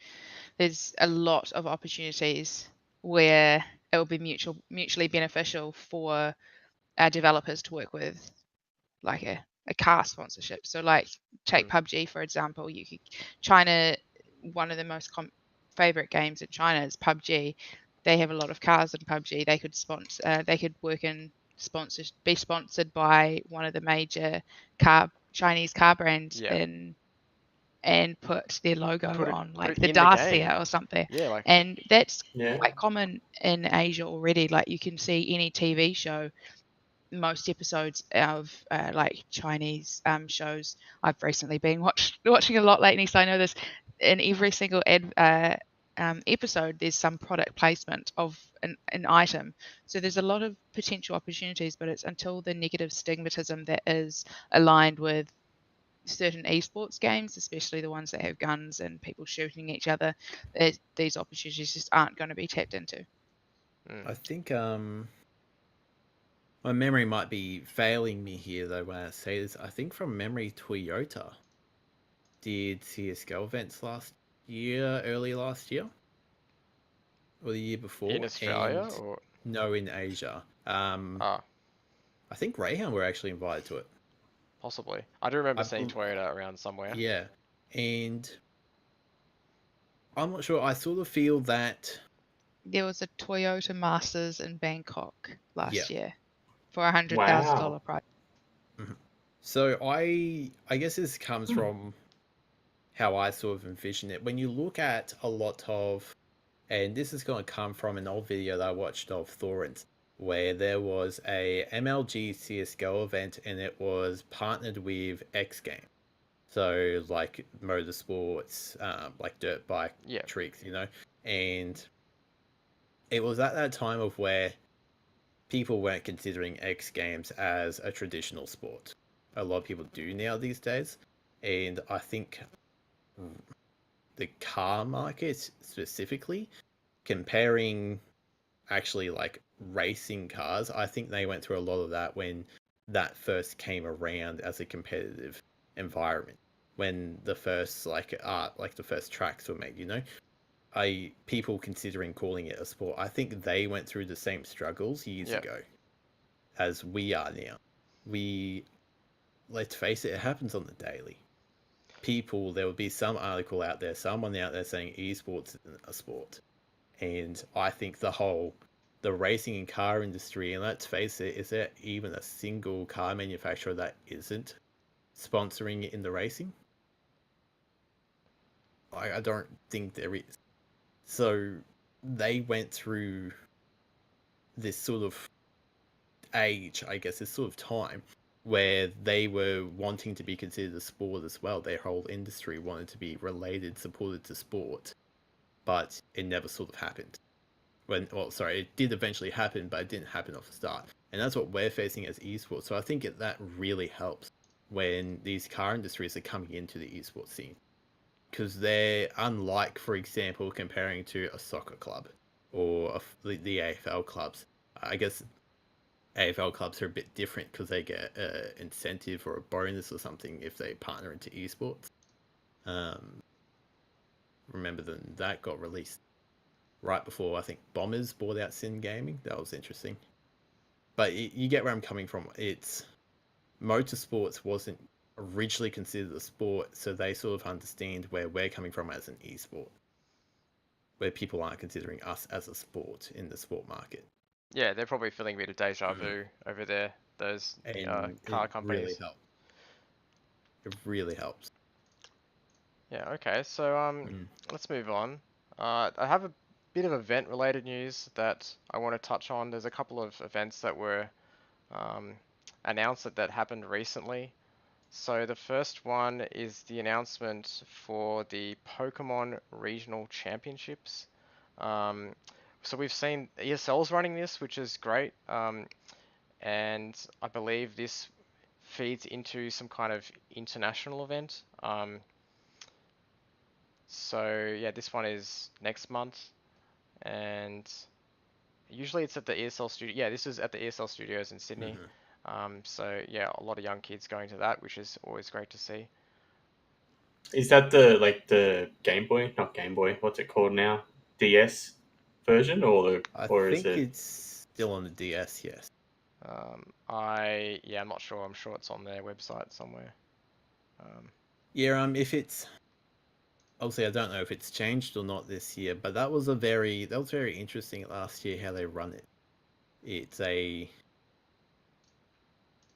[SPEAKER 2] There's a lot of opportunities where it will be mutually beneficial for developers to work with, like a car sponsorship. So like take PUBG for example. China, one of the most favorite games in China is PUBG. They have a lot of cars in PUBG. They could they could work in be sponsored by one of the major Chinese car brands and put their logo on like the Dacia or something.
[SPEAKER 1] Yeah,
[SPEAKER 2] and that's quite common in Asia already. Like you can see any TV show, most episodes of like Chinese shows. I've recently been watching a lot lately, so I know this. In every single episode, there's some product placement of an item. So there's a lot of potential opportunities, but it's until the negative stigmatism that is aligned with certain esports games, especially the ones that have guns and people shooting each other, these opportunities just aren't going to be tapped into.
[SPEAKER 3] I think my memory might be failing me here though when I say this. I think from memory, Toyota did CSGO events early last year, or the year before.
[SPEAKER 1] In Australia, or
[SPEAKER 3] no, in Asia. I think Grayhound were actually invited to it.
[SPEAKER 1] Possibly. I do remember seeing Toyota around somewhere.
[SPEAKER 3] Yeah, and I'm not sure. I sort of feel that
[SPEAKER 2] there was a Toyota Masters in Bangkok last year for $100,000 prize.
[SPEAKER 3] Mm-hmm. So I guess this comes from how I sort of envision it. When you look at a lot of, and this is going to come from an old video that I watched of Thorin's, where there was a MLG CSGO event and it was partnered with X Games. So like motorsports, like dirt bike tricks, and it was at that time of where people weren't considering X Games as a traditional sport. A lot of people do now these days. And I think the car market specifically, comparing actually like racing cars, I think they went through a lot of that when that first came around as a competitive environment, when the first the first tracks were made, people considering calling it a sport. I think they went through the same struggles years ago as we are now. Let's face it happens on the daily. There would be some article out there, someone out there saying esports isn't a sport. And I think the racing and car industry, and let's face it, is there even a single car manufacturer that isn't sponsoring it in the racing? I don't think there is. So they went through this sort of age, I guess, this sort of time where they were wanting to be considered a sport as well. Their whole industry wanted to be supported to sport, but it never sort of happened. It did eventually happen, but it didn't happen off the start. And that's what we're facing as esports. So I think that really helps when these car industries are coming into the esports scene, because they're unlike, for example, comparing to a soccer club or the AFL clubs. I guess AFL clubs are a bit different because they get an incentive or a bonus or something if they partner into esports. Remember that got released right before, I think, Bombers bought out Sin Gaming. That was interesting. But you get where I'm coming from. It's motorsports wasn't originally considered a sport, so they sort of understand where we're coming from as an esport, where people aren't considering us as a sport in the sport market.
[SPEAKER 1] Yeah, they're probably feeling a bit of deja vu over there. Those car companies.
[SPEAKER 3] Really helps. It really helps.
[SPEAKER 1] Yeah. Okay. So let's move on. I have a bit of event-related news that I want to touch on. There's a couple of events that were announced that happened recently. So the first one is the announcement for the Pokemon Regional Championships. So we've seen ESL's running this, which is great. And I believe this feeds into some kind of international event. So yeah, this one is next month, and usually it's at the ESL studio. Yeah, this is at the ESL studios in Sydney. So yeah, a lot of young kids going to that, which is always great to see.
[SPEAKER 4] Is that the Game Boy, not Game Boy? What's it called now? DS version, or
[SPEAKER 3] I
[SPEAKER 4] is
[SPEAKER 3] think
[SPEAKER 4] it?
[SPEAKER 3] it's still on the DS. Yes.
[SPEAKER 1] I'm not sure. I'm sure it's on their website somewhere.
[SPEAKER 3] Yeah. If it's obviously, I don't know if it's changed or not this year, but that was very interesting last year how they run it. It's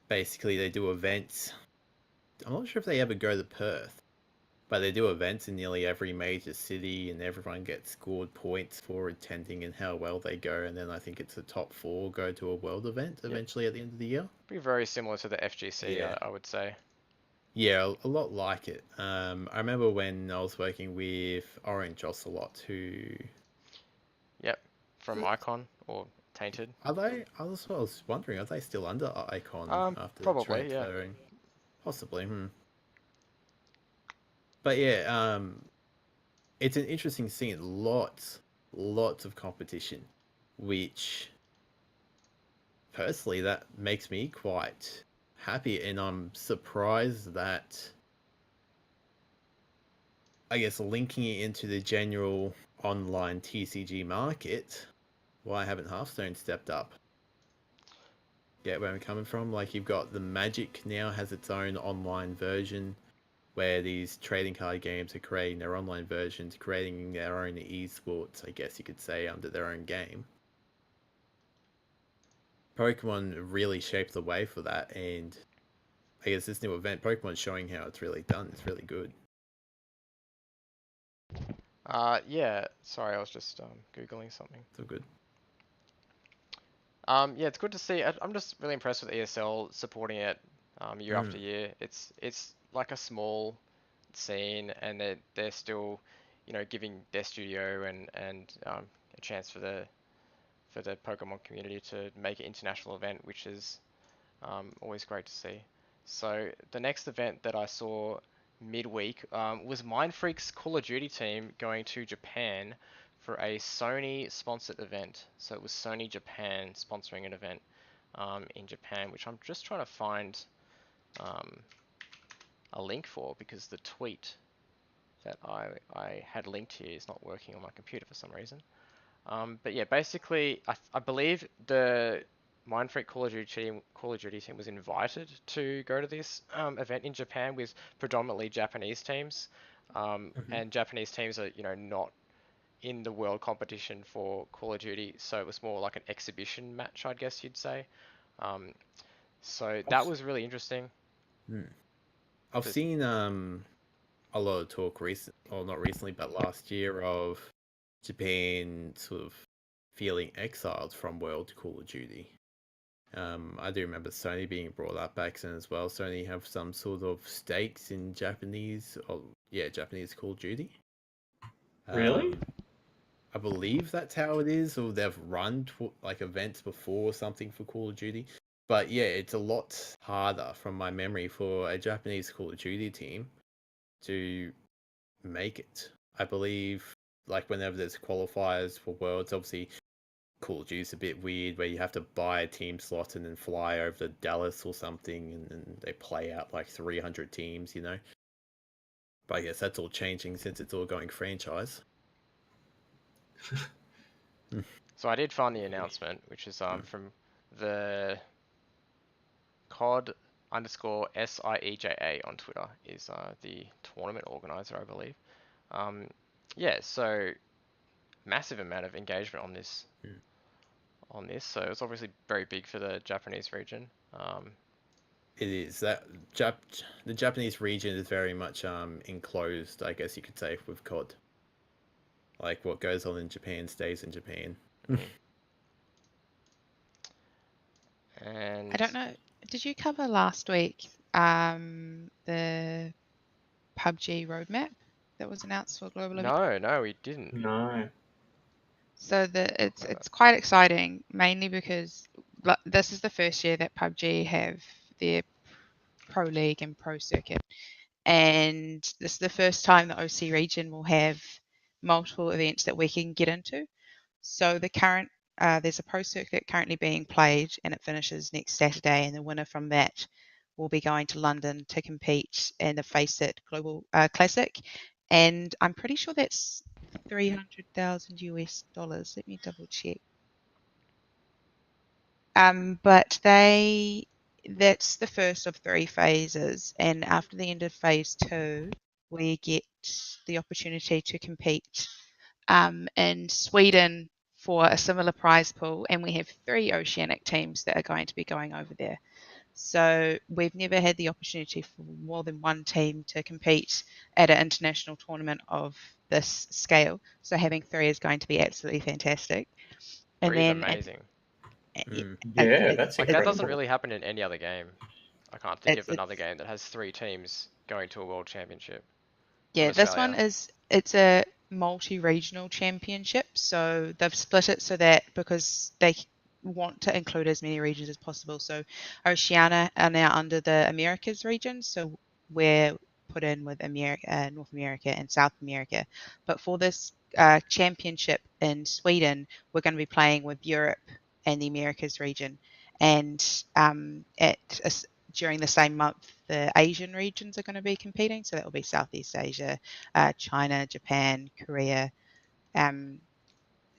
[SPEAKER 3] basically they do events. I'm not sure if they ever go to Perth, but they do events in nearly every major city, and everyone gets scored points for attending and how well they go. And then I think it's the top 4 go to a world event eventually at the end of the year.
[SPEAKER 1] Be very similar to the FGC,
[SPEAKER 3] Yeah.
[SPEAKER 1] I would say.
[SPEAKER 3] Yeah, a lot like it. I remember when I was working with Orange Ocelot, who...
[SPEAKER 1] Yep, from Icon or Tainted.
[SPEAKER 3] Are they? I was wondering, are they still under Icon after
[SPEAKER 1] probably,
[SPEAKER 3] transferring? Yeah. Possibly. But yeah, it's an interesting scene. Lots of competition, which personally that makes me quite happy, and I'm surprised that, I guess, linking it into the general online TCG market, why haven't Hearthstone stepped up? Get where I'm coming from? Like, you've got the Magic now has its own online version, where these trading card games are creating their online versions, creating their own esports, I guess you could say, under their own game. Pokemon really shaped the way for that, and I guess this new event, Pokemon's showing how it's really done. It's really good.
[SPEAKER 1] Yeah, sorry, I was just Googling something.
[SPEAKER 3] So good.
[SPEAKER 1] Yeah, it's good to see. I'm just really impressed with ESL supporting it year after year. It's like a small scene, and they're still, giving their studio and a chance for the Pokemon community to make an international event, which is always great to see. So the next event that I saw midweek was Mindfreak's Call of Duty team going to Japan for a Sony sponsored event. So it was Sony Japan sponsoring an event in Japan, which I'm just trying to find a link for, because the tweet that I had linked here is not working on my computer for some reason. But yeah, basically, I believe the Mindfreak Call of Duty team was invited to go to this event in Japan with predominantly Japanese teams, and Japanese teams are not in the world competition for Call of Duty, so it was more like an exhibition match, I guess you'd say. So that was really interesting.
[SPEAKER 3] I've seen a lot of talk not recently, but last year, of Japan sort of feeling exiled from World Call of Duty. I do remember Sony being brought up back then as well. Sony have some sort of stakes in Japanese Call of Duty.
[SPEAKER 4] Really?
[SPEAKER 3] I believe that's how it is, or they've run like events before or something for Call of Duty. But yeah, it's a lot harder from my memory for a Japanese Call of Duty team to make it. I believe, like, whenever there's qualifiers for Worlds, obviously Call of Duty's a bit weird where you have to buy a team slot and then fly over to Dallas or something, and then they play out like 300 teams, you know. But I guess that's all changing since it's all going franchise.
[SPEAKER 1] So I did find the announcement, which is from the COD_SIEJA on Twitter is the tournament organizer, I believe. Yeah, so massive amount of engagement on this. So it's obviously very big for the Japanese region.
[SPEAKER 3] It is that the Japanese region is very much enclosed, I guess you could say, with COD. Like what goes on in Japan stays in Japan.
[SPEAKER 1] And
[SPEAKER 2] I don't know. Did you cover last week the PUBG roadmap that was announced for global event?
[SPEAKER 1] No, we didn't.
[SPEAKER 4] No.
[SPEAKER 2] So it's quite exciting, mainly because this is the first year that PUBG have their pro league and pro circuit, and this is the first time the OC region will have multiple events that we can get into. So the current there's a pro circuit currently being played, and it finishes next Saturday, and the winner from that will be going to London to compete in the Face It Global Classic, and I'm pretty sure that's $300,000 US. Let me double check. But that's the first of 3 phases, and after the end of phase 2, we get the opportunity to compete in Sweden for a similar prize pool, and we have 3 Oceanic teams that are going to be going over there. So we've never had the opportunity for more than one team to compete at an international tournament of this scale. So having 3 is going to be absolutely fantastic. And
[SPEAKER 1] 3 is
[SPEAKER 2] then
[SPEAKER 1] amazing.
[SPEAKER 4] Yeah, that's
[SPEAKER 1] like
[SPEAKER 4] incredible.
[SPEAKER 1] that doesn't really happen in any other game. I can't think of
[SPEAKER 2] It's-
[SPEAKER 1] another game that has 3 teams going to a world championship.
[SPEAKER 2] Yeah, this one it's a multi-regional championship, so they've split it so that because they want to include as many regions as possible. So Oceania are now under the Americas region, so we're put in with America, North America and South America. But for this championship in Sweden, we're going to be playing with Europe and the Americas region, and during the same month, the Asian regions are going to be competing. So that will be Southeast Asia, China, Japan, Korea.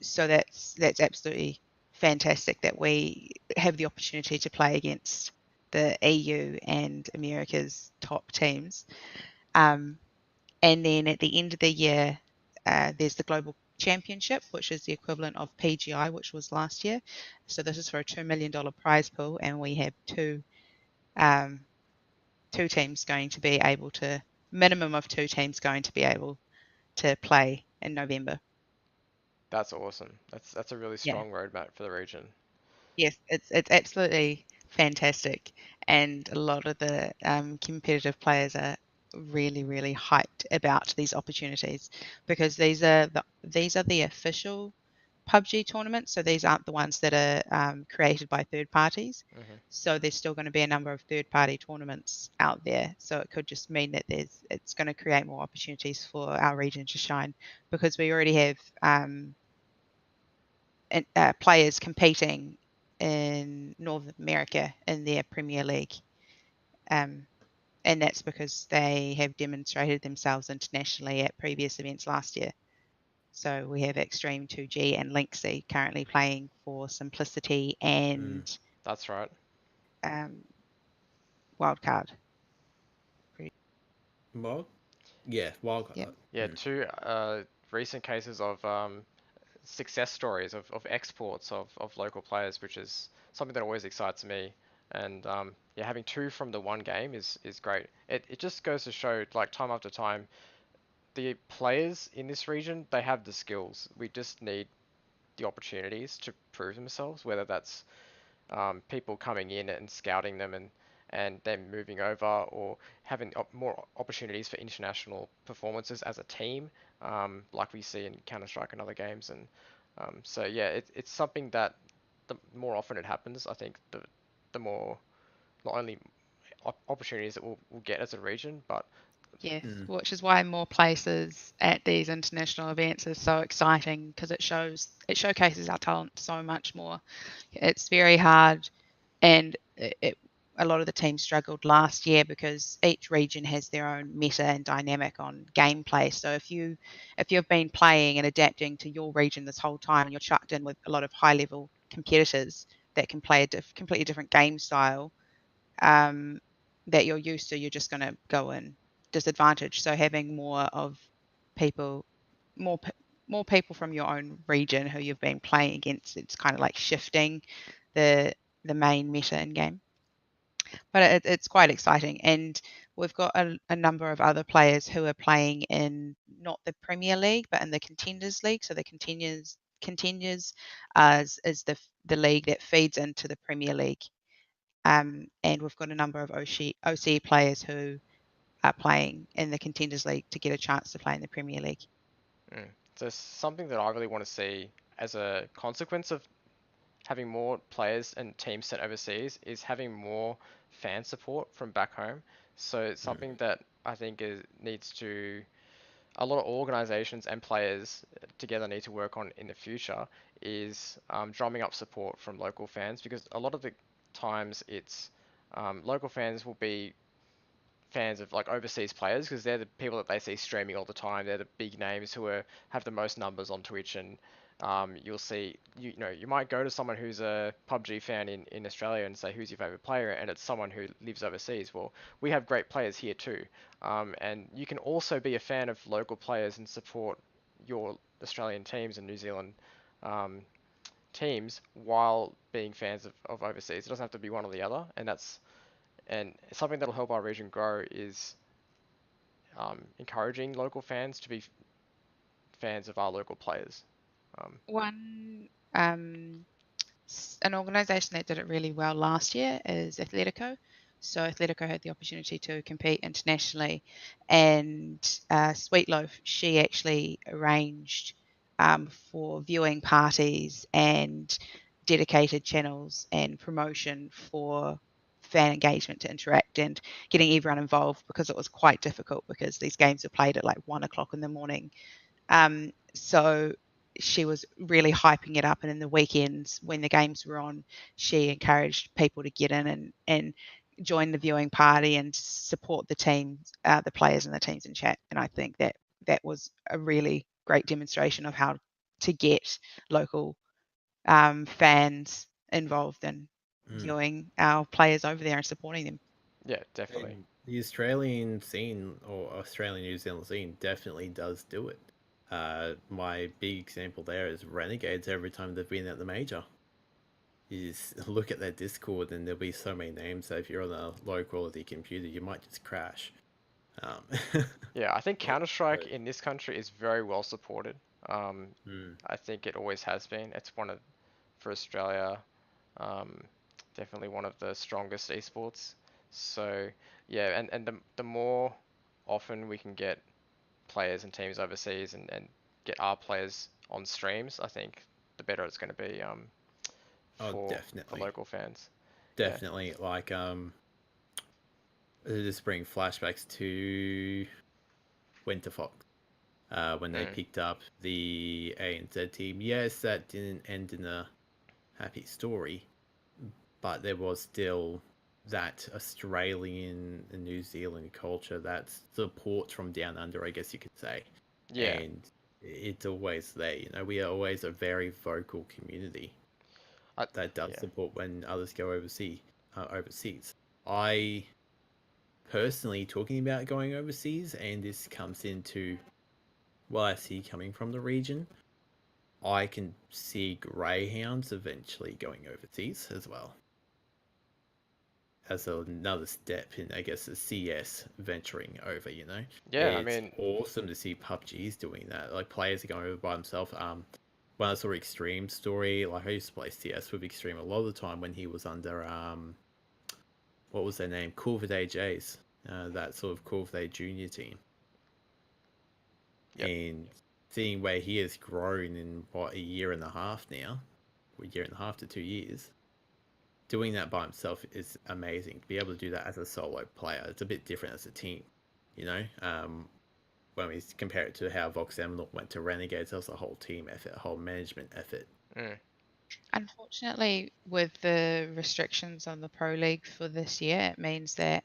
[SPEAKER 2] So that's absolutely fantastic that we have the opportunity to play against the EU and America's top teams. And then at the end of the year, there's the Global Championship, which is the equivalent of PGI, which was last year. So this is for a $2 million prize pool, and we have two teams going to be able to, minimum of 2 teams going to be able to play in November.
[SPEAKER 1] That's awesome. That's a really strong roadmap for the region.
[SPEAKER 2] Yes, it's absolutely fantastic, and a lot of the competitive players are really, really hyped about these opportunities because these are the official PUBG tournaments, so these aren't the ones that are created by third parties. So there's still going to be a number of third-party tournaments out there. So it could just mean that it's going to create more opportunities for our region to shine because we already have players competing in North America in their Premier League. And that's because they have demonstrated themselves internationally at previous events last year. So we have Extreme 2G and Lynxy currently playing for Simplicity and
[SPEAKER 1] that's right.
[SPEAKER 2] Wildcard.
[SPEAKER 3] Wildcard.
[SPEAKER 2] Yep.
[SPEAKER 1] Yeah, 2 recent cases of success stories of exports of local players, which is something that always excites me. And yeah, having 2 from the one game is great. It just goes to show, like, time after time, the players in this region, they have the skills. We just need the opportunities to prove themselves, whether that's people coming in and scouting them and then moving over, or having more opportunities for international performances as a team, like we see in Counter-Strike and other games. And so yeah, it's something that the more often it happens, I think the more not only opportunities that we'll get as a region, but
[SPEAKER 2] Yes, which is why more places at these international events is so exciting, because it showcases our talent so much more. It's very hard, and a lot of the teams struggled last year because each region has their own meta and dynamic on gameplay. So if you've been playing and adapting to your region this whole time, and you're chucked in with a lot of high level competitors that can play a completely different game style that you're used to, you're just going to go in disadvantaged. So having more people from your own region who you've been playing against, it's kind of like shifting the main meta in game. But it's quite exciting, and we've got a number of other players who are playing in not the Premier League but in the Contenders League. So the Contenders is the league that feeds into the Premier League, and we've got a number of OC players who are playing in the Contenders League to get a chance to play in the Premier League.
[SPEAKER 1] So something that I really want to see as a consequence of having more players and teams sent overseas is having more fan support from back home. So it's something that I think needs to, a lot of organizations and players together need to work on in the future, is drumming up support from local fans, because a lot of the times it's local fans will be fans of like overseas players because they're the people that they see streaming all the time. They're the big names who have the most numbers on Twitch, and you'll see, you know, you might go to someone who's a PUBG fan in Australia and say, who's your favorite player? And it's someone who lives overseas. Well, we have great players here too. And you can also be a fan of local players and support your Australian teams and New Zealand teams while being fans of overseas. It doesn't have to be one or the other. And something that'll help our region grow is encouraging local fans to be fans of our local players.
[SPEAKER 2] An organisation that did it really well last year is Athletico. So Athletico had the opportunity to compete internationally, and Sweetloaf, she actually arranged for viewing parties and dedicated channels and promotion for fan engagement to interact and getting everyone involved, because it was quite difficult because these games were played at like 1 o'clock in the morning. So she was really hyping it up, and in the weekends when the games were on, she encouraged people to get in and join the viewing party and support the team, the players and the teams in chat. And I think that was a really great demonstration of how to get local fans involved in viewing our players over there and supporting them.
[SPEAKER 1] Yeah, definitely.
[SPEAKER 3] And the Australian scene, or Australian New Zealand scene, definitely does do it. My big example there is Renegades. Every time they've been at the major, you just look at their Discord and there'll be so many names that if you're on a low quality computer, you might just crash.
[SPEAKER 1] Yeah, I think Counter-Strike in this country is very well supported. I think it always has been. It's for Australia, definitely one of the strongest esports. So yeah, and the more often we can get players and teams overseas and get our players on streams, I think the better it's going to be for local fans.
[SPEAKER 3] Definitely. Yeah. Like just bring flashbacks to Winter Fox when they picked up the ANZ team. Yes, that didn't end in a happy story, but there was still that Australian and New Zealand culture, that support from down under, I guess you could say.
[SPEAKER 1] Yeah.
[SPEAKER 3] And it's always there. You know, we are always a very vocal community that does support when others go overseas. I personally, talking about going overseas, and this comes into what I see coming from the region, I can see Greyhounds eventually going overseas as well, as another step in, I guess, the CS venturing over, you know?
[SPEAKER 1] Yeah,
[SPEAKER 3] it's awesome to see PUBG's doing that. Like, players are going over by themselves. When I saw Extreme's story, like, I used to play CS with Extreme a lot of the time when he was under, what was their name? Cool for Day Jays. That sort of Cool for Day junior team. Yep. And seeing where he has grown in, what, a year and a half now? A year and a half to 2 years. doing that by himself is amazing. To be able to do that as a solo player, it's a bit different as a team, you know. When we compare it to how Vox Emerald went to Renegades, that was a whole team effort, a whole management effort.
[SPEAKER 2] Unfortunately, with the restrictions on the Pro League for this year, it means that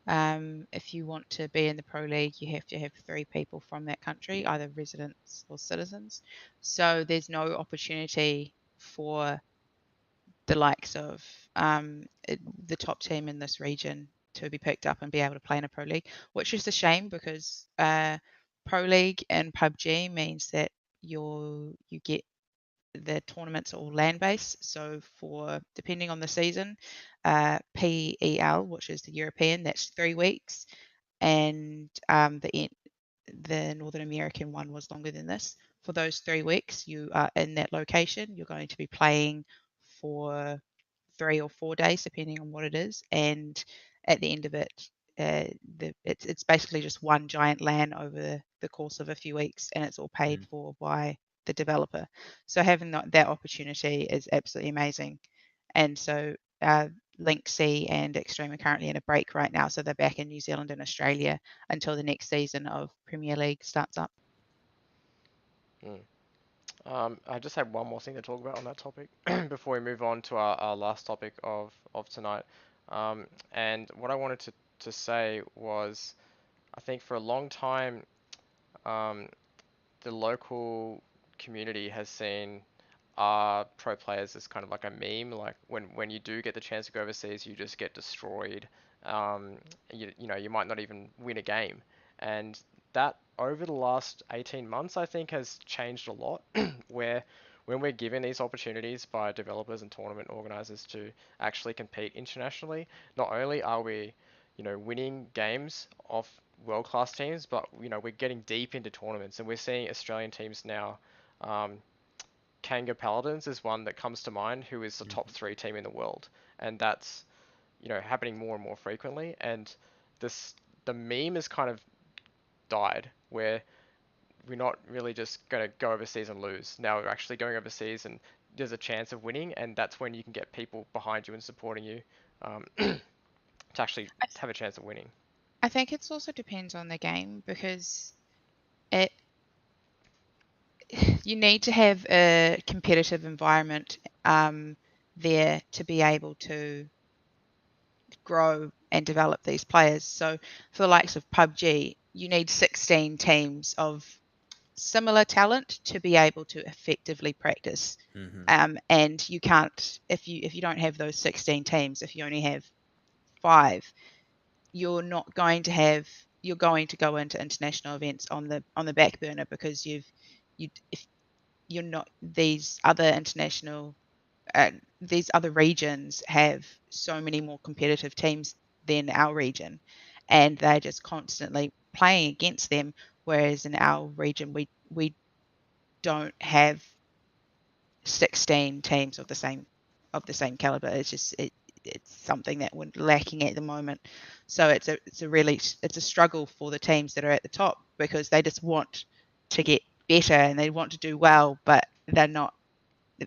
[SPEAKER 2] if you want to be in the Pro League, you have to have 3 people from that country, either residents or citizens. So there's no opportunity for the likes of the top team in this region to be picked up and be able to play in a Pro League, which is a shame because Pro League and PUBG means that you get the tournaments are all land-based. So for depending on the season, PEL, which is the European, that's 3 weeks, and the Northern American one was longer than this. For those 3 weeks, you are in that location. You're going to be playing for 3 or 4 days, depending on what it is. And at the end of it, it's basically just one giant LAN over the course of a few weeks, and it's all paid for by the developer. So having that opportunity is absolutely amazing. And so Link C and Extreme are currently in a break right now, so they're back in New Zealand and Australia until the next season of Premier League starts up.
[SPEAKER 1] I just had one more thing to talk about on that topic before we move on to our last topic of tonight. And what I wanted to say was, I think for a long time, the local community has seen pro players as kind of like a meme. Like when you do get the chance to go overseas, you just get destroyed. You know, you might not even win a game. And that over the last 18 months, I think has changed a lot where when we're given these opportunities by developers and tournament organizers to actually compete internationally, not only are we, you know, winning games off world-class teams, but, you know, we're getting deep into tournaments and we're seeing Australian teams now. Kanga Paladins is one that comes to mind, who is the top 3 team in the world, and that's, you know, happening more and more frequently. And the meme has kind of died, where we're not really just going to go overseas and lose. Now we're actually going overseas and there's a chance of winning, and that's when you can get people behind you and supporting you to actually have a chance of winning.
[SPEAKER 2] I think it also depends on the game, because you need to have a competitive environment there to be able to grow and develop these players. So for the likes of PUBG, you need 16 teams of similar talent to be able to effectively practice. And you can't, if you don't have those 16 teams, if you only have 5, you're going to go into international events on the back burner, because if you're not, these other regions have so many more competitive teams than our region, and they're just constantly playing against them, whereas in our region we don't have 16 teams of the same caliber. It's something that we're lacking at the moment. So it's a struggle for the teams that are at the top, because they just want to get better and they want to do well, but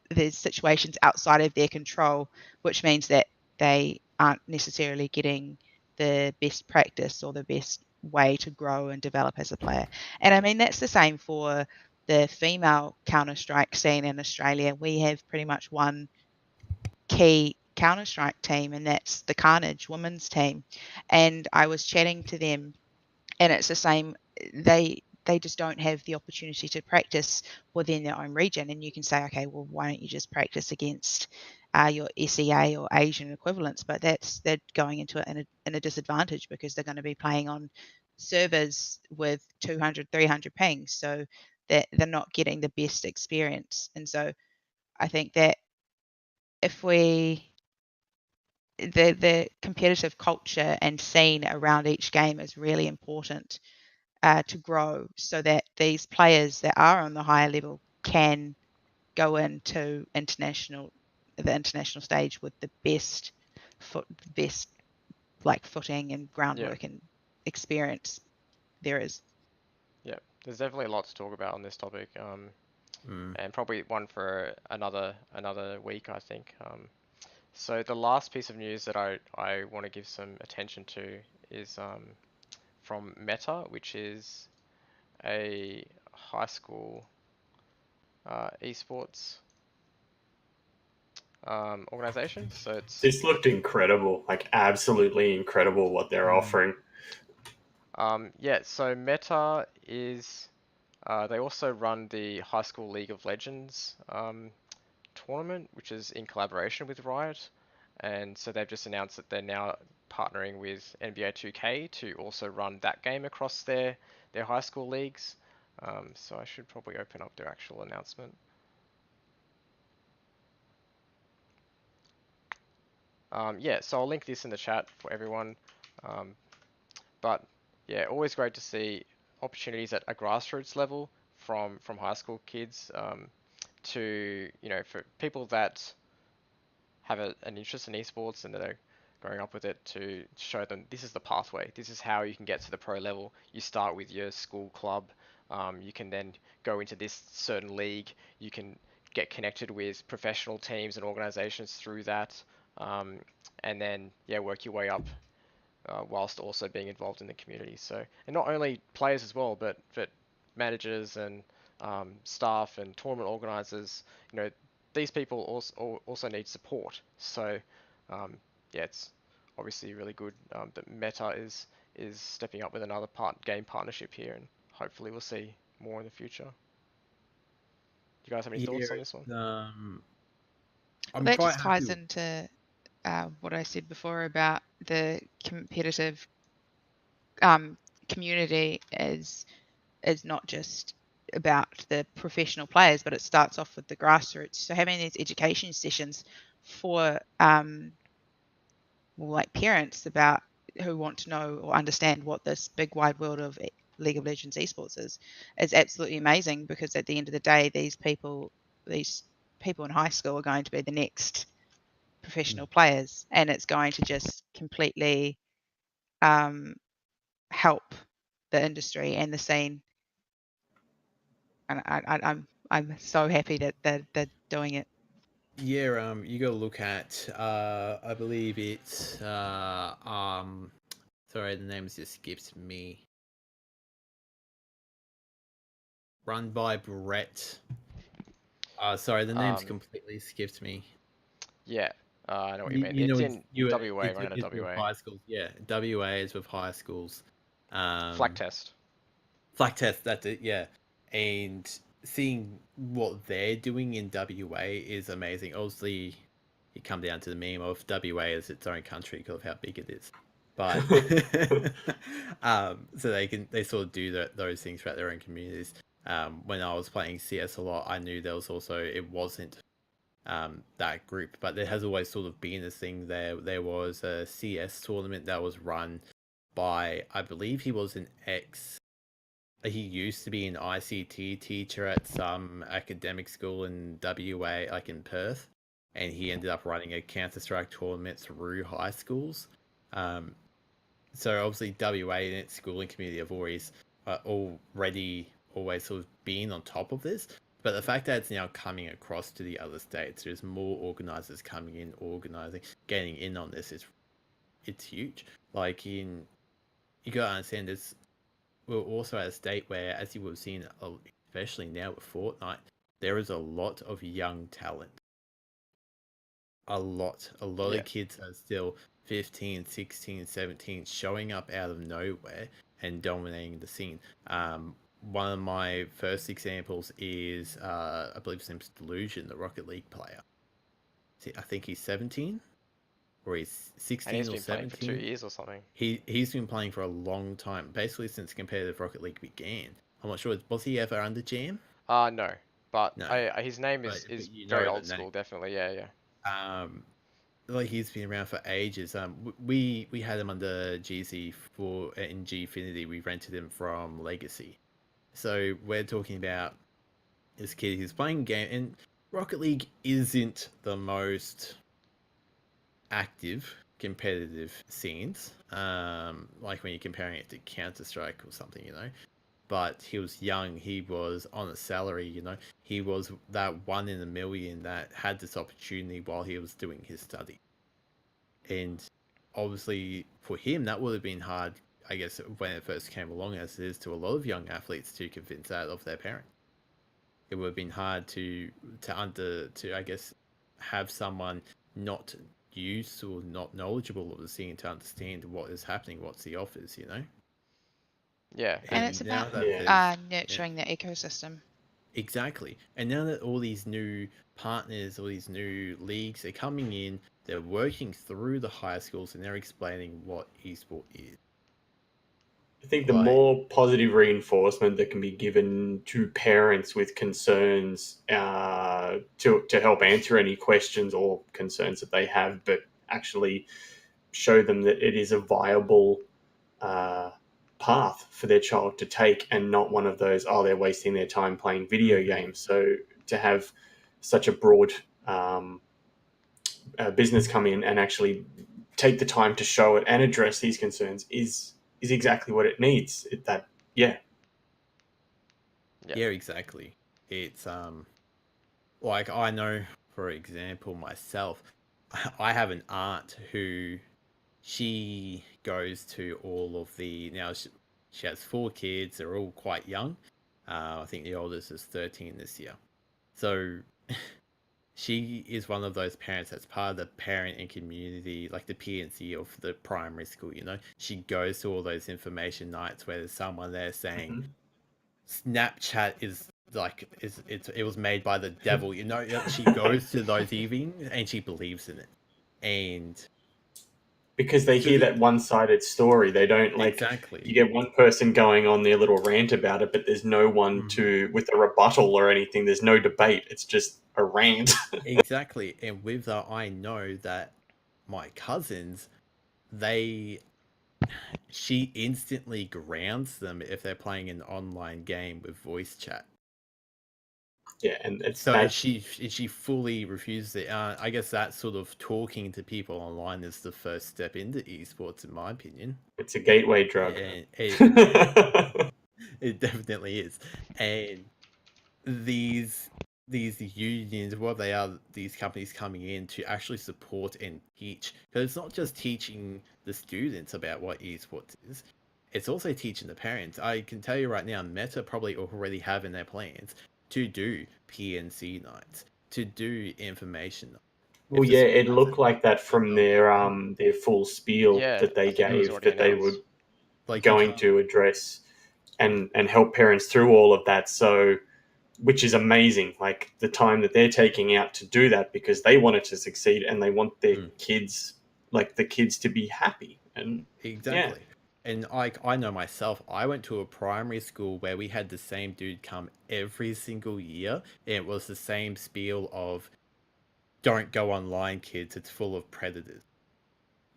[SPEAKER 2] there's situations outside of their control, which means that they aren't necessarily getting the best practice or the best way to grow and develop as a player. And I mean, that's the same for the female Counter-Strike scene in Australia. We have pretty much one key Counter-Strike team, and that's the Carnage women's team. And I was chatting to them, and it's the same. They just don't have the opportunity to practice within their own region. And you can say, okay, well, why don't you just practice against your SEA or Asian equivalents? But they're going into it in a disadvantage, because they're going to be playing on servers with 200, 300 pings. So they're not getting the best experience. And so I think that if the competitive culture and scene around each game is really important to grow, so that these players that are on the higher level can go into the international stage with the best like footing and groundwork and experience there is.
[SPEAKER 1] Yeah, there's definitely a lot to talk about on this topic, and probably one for another week, I think. So the last piece of news that I want to give some attention to is from Meta, which is a high school esports organization. So it's
[SPEAKER 4] This looked incredible, like absolutely incredible what they're offering.
[SPEAKER 1] yeah. So Meta is they also run the High School League of Legends tournament, which is in collaboration with Riot, and so they've just announced that they're now partnering with NBA 2K to also run that game across their high school leagues. So I should probably open up their actual announcement. Yeah, so I'll link this in the chat for everyone. But yeah, always great to see opportunities at a grassroots level from high school kids to, you know, for people that have an interest in esports and that are growing up with it, to show them this is the pathway. This is how you can get to the pro level. You start with your school club. You can then go into this certain league. You can get connected with professional teams and organizations through that. And then, yeah, work your way up whilst also being involved in the community. So, and not only players as well, but managers and staff and tournament organizers. You know, these people also need support. So, yeah, it's obviously really good that Meta is stepping up with another game partnership here, and hopefully we'll see more in the future. Do you guys have any thoughts on this one?
[SPEAKER 2] That just ties into what I said before about the competitive community is not just about the professional players, but it starts off with the grassroots. So having these education sessions for like parents about who want to know or understand what this big wide world of League of Legends esports is absolutely amazing, because at the end of the day, these people in high school are going to be the next professional players, and it's going to just completely help the industry and the scene. And I'm so happy that they're doing it.
[SPEAKER 3] Yeah, you got to look at I believe it's sorry, the name's just skipped me. Run by Brett. Sorry, the name's completely skipped me.
[SPEAKER 1] Yeah, I know what you mean. It's in WA, running at WA.
[SPEAKER 3] High schools, yeah. WA is with high schools.
[SPEAKER 1] Flag test.
[SPEAKER 3] Flag test, that's it, yeah. And seeing what they're doing in WA is amazing. Obviously, you come down to the meme of WA as its own country because of how big it is. But so they sort of do those things throughout their own communities. When I was playing CS a lot, I knew there was also, it wasn't that group, but there has always sort of been a thing there. There was a CS tournament that was run by, I believe he was he used to be an ICT teacher at some academic school in WA, like in Perth, and he ended up running a Counter-Strike tournament through high schools. So obviously WA and its schooling community have always sort of been on top of this. But the fact that it's now coming across to the other states, there's more organizers coming in, getting in on this, it's huge. Like you gotta understand this. We're also at a state where, as you would have seen, especially now with Fortnite, there is a lot of young talent. A lot of kids are still 15, 16, 17, showing up out of nowhere and dominating the scene. One of my first examples is, I believe his name's Delusion, the Rocket League player. I think he's 17, or he's 16
[SPEAKER 1] and
[SPEAKER 3] or 17.
[SPEAKER 1] He's been playing for 2 years or something.
[SPEAKER 3] He's been playing for a long time, basically since competitive Rocket League began. I'm not sure, was he ever under Jam?
[SPEAKER 1] No, but
[SPEAKER 3] No.
[SPEAKER 1] his name is very old school, definitely. Yeah.
[SPEAKER 3] Like he's been around for ages. We had him under GZ in Gfinity. We rented him from Legacy. So we're talking about this kid who's playing game, and Rocket League isn't the most active competitive scenes. Like when you're comparing it to Counter-Strike or something, but he was young. He was on a salary, you know. He was that 1 in a million that had this opportunity while he was doing his study. And obviously for him, that would have been hard, I guess, when it first came along, as it is to a lot of young athletes, to convince that of their parents. It would have been hard to I guess, have someone not used or not knowledgeable of the scene to understand what is happening, what's the offers, you know?
[SPEAKER 1] Yeah.
[SPEAKER 2] And it's
[SPEAKER 3] now
[SPEAKER 2] about
[SPEAKER 3] that
[SPEAKER 2] nurturing the ecosystem.
[SPEAKER 3] Exactly. And now that all these new partners, all these new leagues are coming in, they're working through the high schools and they're explaining what esport is.
[SPEAKER 4] I think the more positive reinforcement that can be given to parents with concerns to help answer any questions or concerns that they have, but actually show them that it is a viable path for their child to take, and not one of those, oh, they're wasting their time playing video games. So to have such a broad business come in and actually take the time to show it and address these concerns is exactly what it needs. Yeah,
[SPEAKER 3] exactly. It's like, I know, for example, myself, I have an aunt who, she goes to all of the, now she has 4 kids, they're all quite young. I think the oldest is 13 this year. So she is one of those parents that's part of the parent and community, like the PNC of the primary school, you know. She goes to all those information nights where there's someone there saying Snapchat is like, it was made by the devil, you know. She goes to those evenings and she believes in it. And
[SPEAKER 4] because they hear that one-sided story. They don't, like,
[SPEAKER 3] exactly.
[SPEAKER 4] You get one person going on their little rant about it, but there's no one with a rebuttal or anything. There's no debate. It's just a rant.
[SPEAKER 3] Exactly. And with that, I know that my cousins, she instantly grounds them if they're playing an online game with voice chat.
[SPEAKER 4] Yeah, and
[SPEAKER 3] she fully refuses it. I guess that sort of talking to people online is the first step into esports, in my opinion.
[SPEAKER 4] It's a gateway drug.
[SPEAKER 3] It definitely is. And these unions, what they are, these companies coming in to actually support and teach, because it's not just teaching the students about what esports is, it's also teaching the parents. I can tell you right now, Meta probably already have in their plans to do PNC nights, to do information nights.
[SPEAKER 4] Well, yeah, it looked like that from their full spiel that they gave, that they were going to address and help parents through all of that. So, which is amazing, like the time that they're taking out to do that, because they want it to succeed and they want their kids, like the kids, to be happy. And
[SPEAKER 3] exactly. Yeah. And I know myself, I went to a primary school where we had the same dude come every single year. And it was the same spiel of, don't go online, kids, it's full of predators.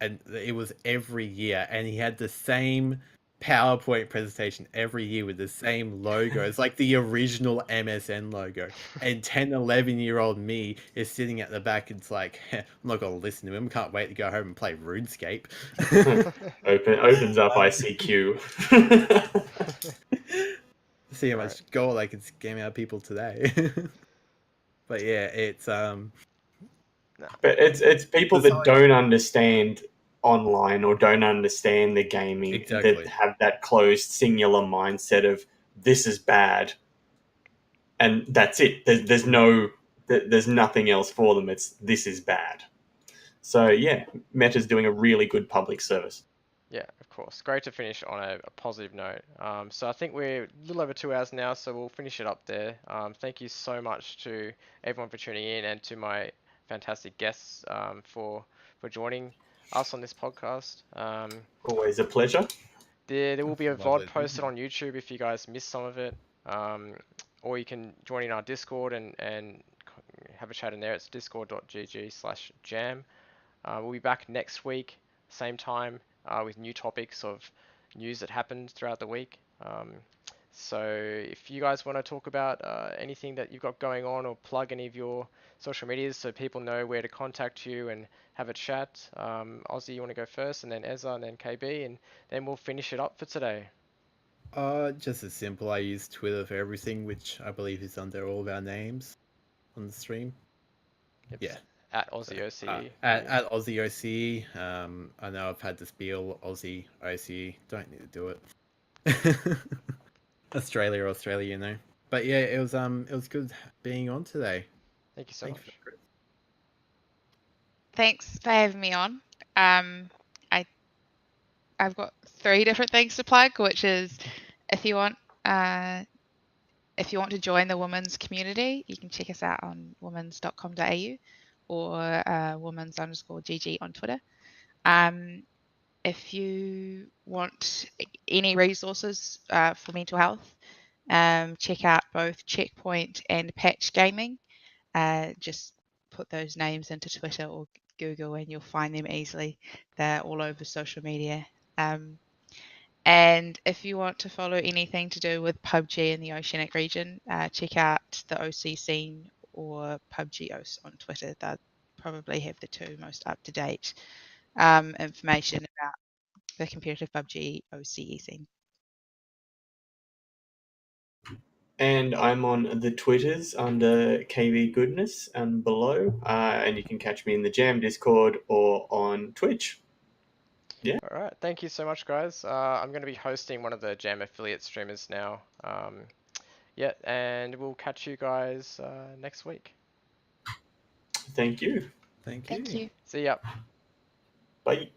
[SPEAKER 3] And it was every year. And he had the same PowerPoint presentation every year with the same logo. It's like the original MSN logo. And 10, 11-year-old me is sitting at the back and it's like, I'm not going to listen to him. Can't wait to go home and play RuneScape.
[SPEAKER 4] Opens up ICQ.
[SPEAKER 3] See how much gold I can scam out of people today. But yeah, it's
[SPEAKER 4] but it's people that don't understand online or don't understand the gaming, that have that closed singular mindset of, this is bad and that's it. There's nothing else for them. It's, this is bad. So yeah, Meta's doing a really good public service.
[SPEAKER 1] Yeah, of course. Great to finish on a positive note. So I think we're a little over 2 hours now, so we'll finish it up there. Thank you so much to everyone for tuning in, and to my fantastic guests for joining us on this podcast.
[SPEAKER 4] Always a pleasure.
[SPEAKER 1] There will be a VOD posted on YouTube if you guys missed some of it, or you can join in our Discord and have a chat in there. It's discord.gg/jam. We'll be back next week, same time, with new topics of news that happened throughout the week. So if you guys want to talk about anything that you've got going on, or plug any of your social medias so people know where to contact you and have a chat, Ozzy, you want to go first, and then Ezra, and then KB, and then we'll finish it up for today.
[SPEAKER 3] Just as simple. I use Twitter for everything, which I believe is under all of our names on the stream.
[SPEAKER 1] Yep.
[SPEAKER 3] Yeah.
[SPEAKER 1] At Aussie OCE.
[SPEAKER 3] At Aussie OCE. I know I've had to spiel Aussie OCE. Don't need to do it. Australia, you know. But yeah, it was good being on today.
[SPEAKER 1] Thank you so much.
[SPEAKER 2] Thanks for having me on. I've got 3 different things to plug, which is if you want to join the WomANZ community, you can check us out on womanz.com.au or womanz_GG on Twitter. If you want any resources for mental health, check out both Checkpoint and Patch Gaming. Just put those names into Twitter or Google and you'll find them easily. They're all over social media. And if you want to follow anything to do with PUBG in the Oceanic region, check out the OC scene or PUBG OS on Twitter. They'll probably have the 2 most up-to-date information about the competitive PUBG OCE scene.
[SPEAKER 4] And I'm on the Twitters under KV Goodness and below. And you can catch me in the Jam Discord or on Twitch. Yeah.
[SPEAKER 1] All right. Thank you so much, guys. I'm going to be hosting one of the Jam affiliate streamers now. Yeah, and we'll catch you guys next week.
[SPEAKER 4] Thank you.
[SPEAKER 3] Thank you.
[SPEAKER 2] Thank you.
[SPEAKER 1] See ya.
[SPEAKER 4] Bye.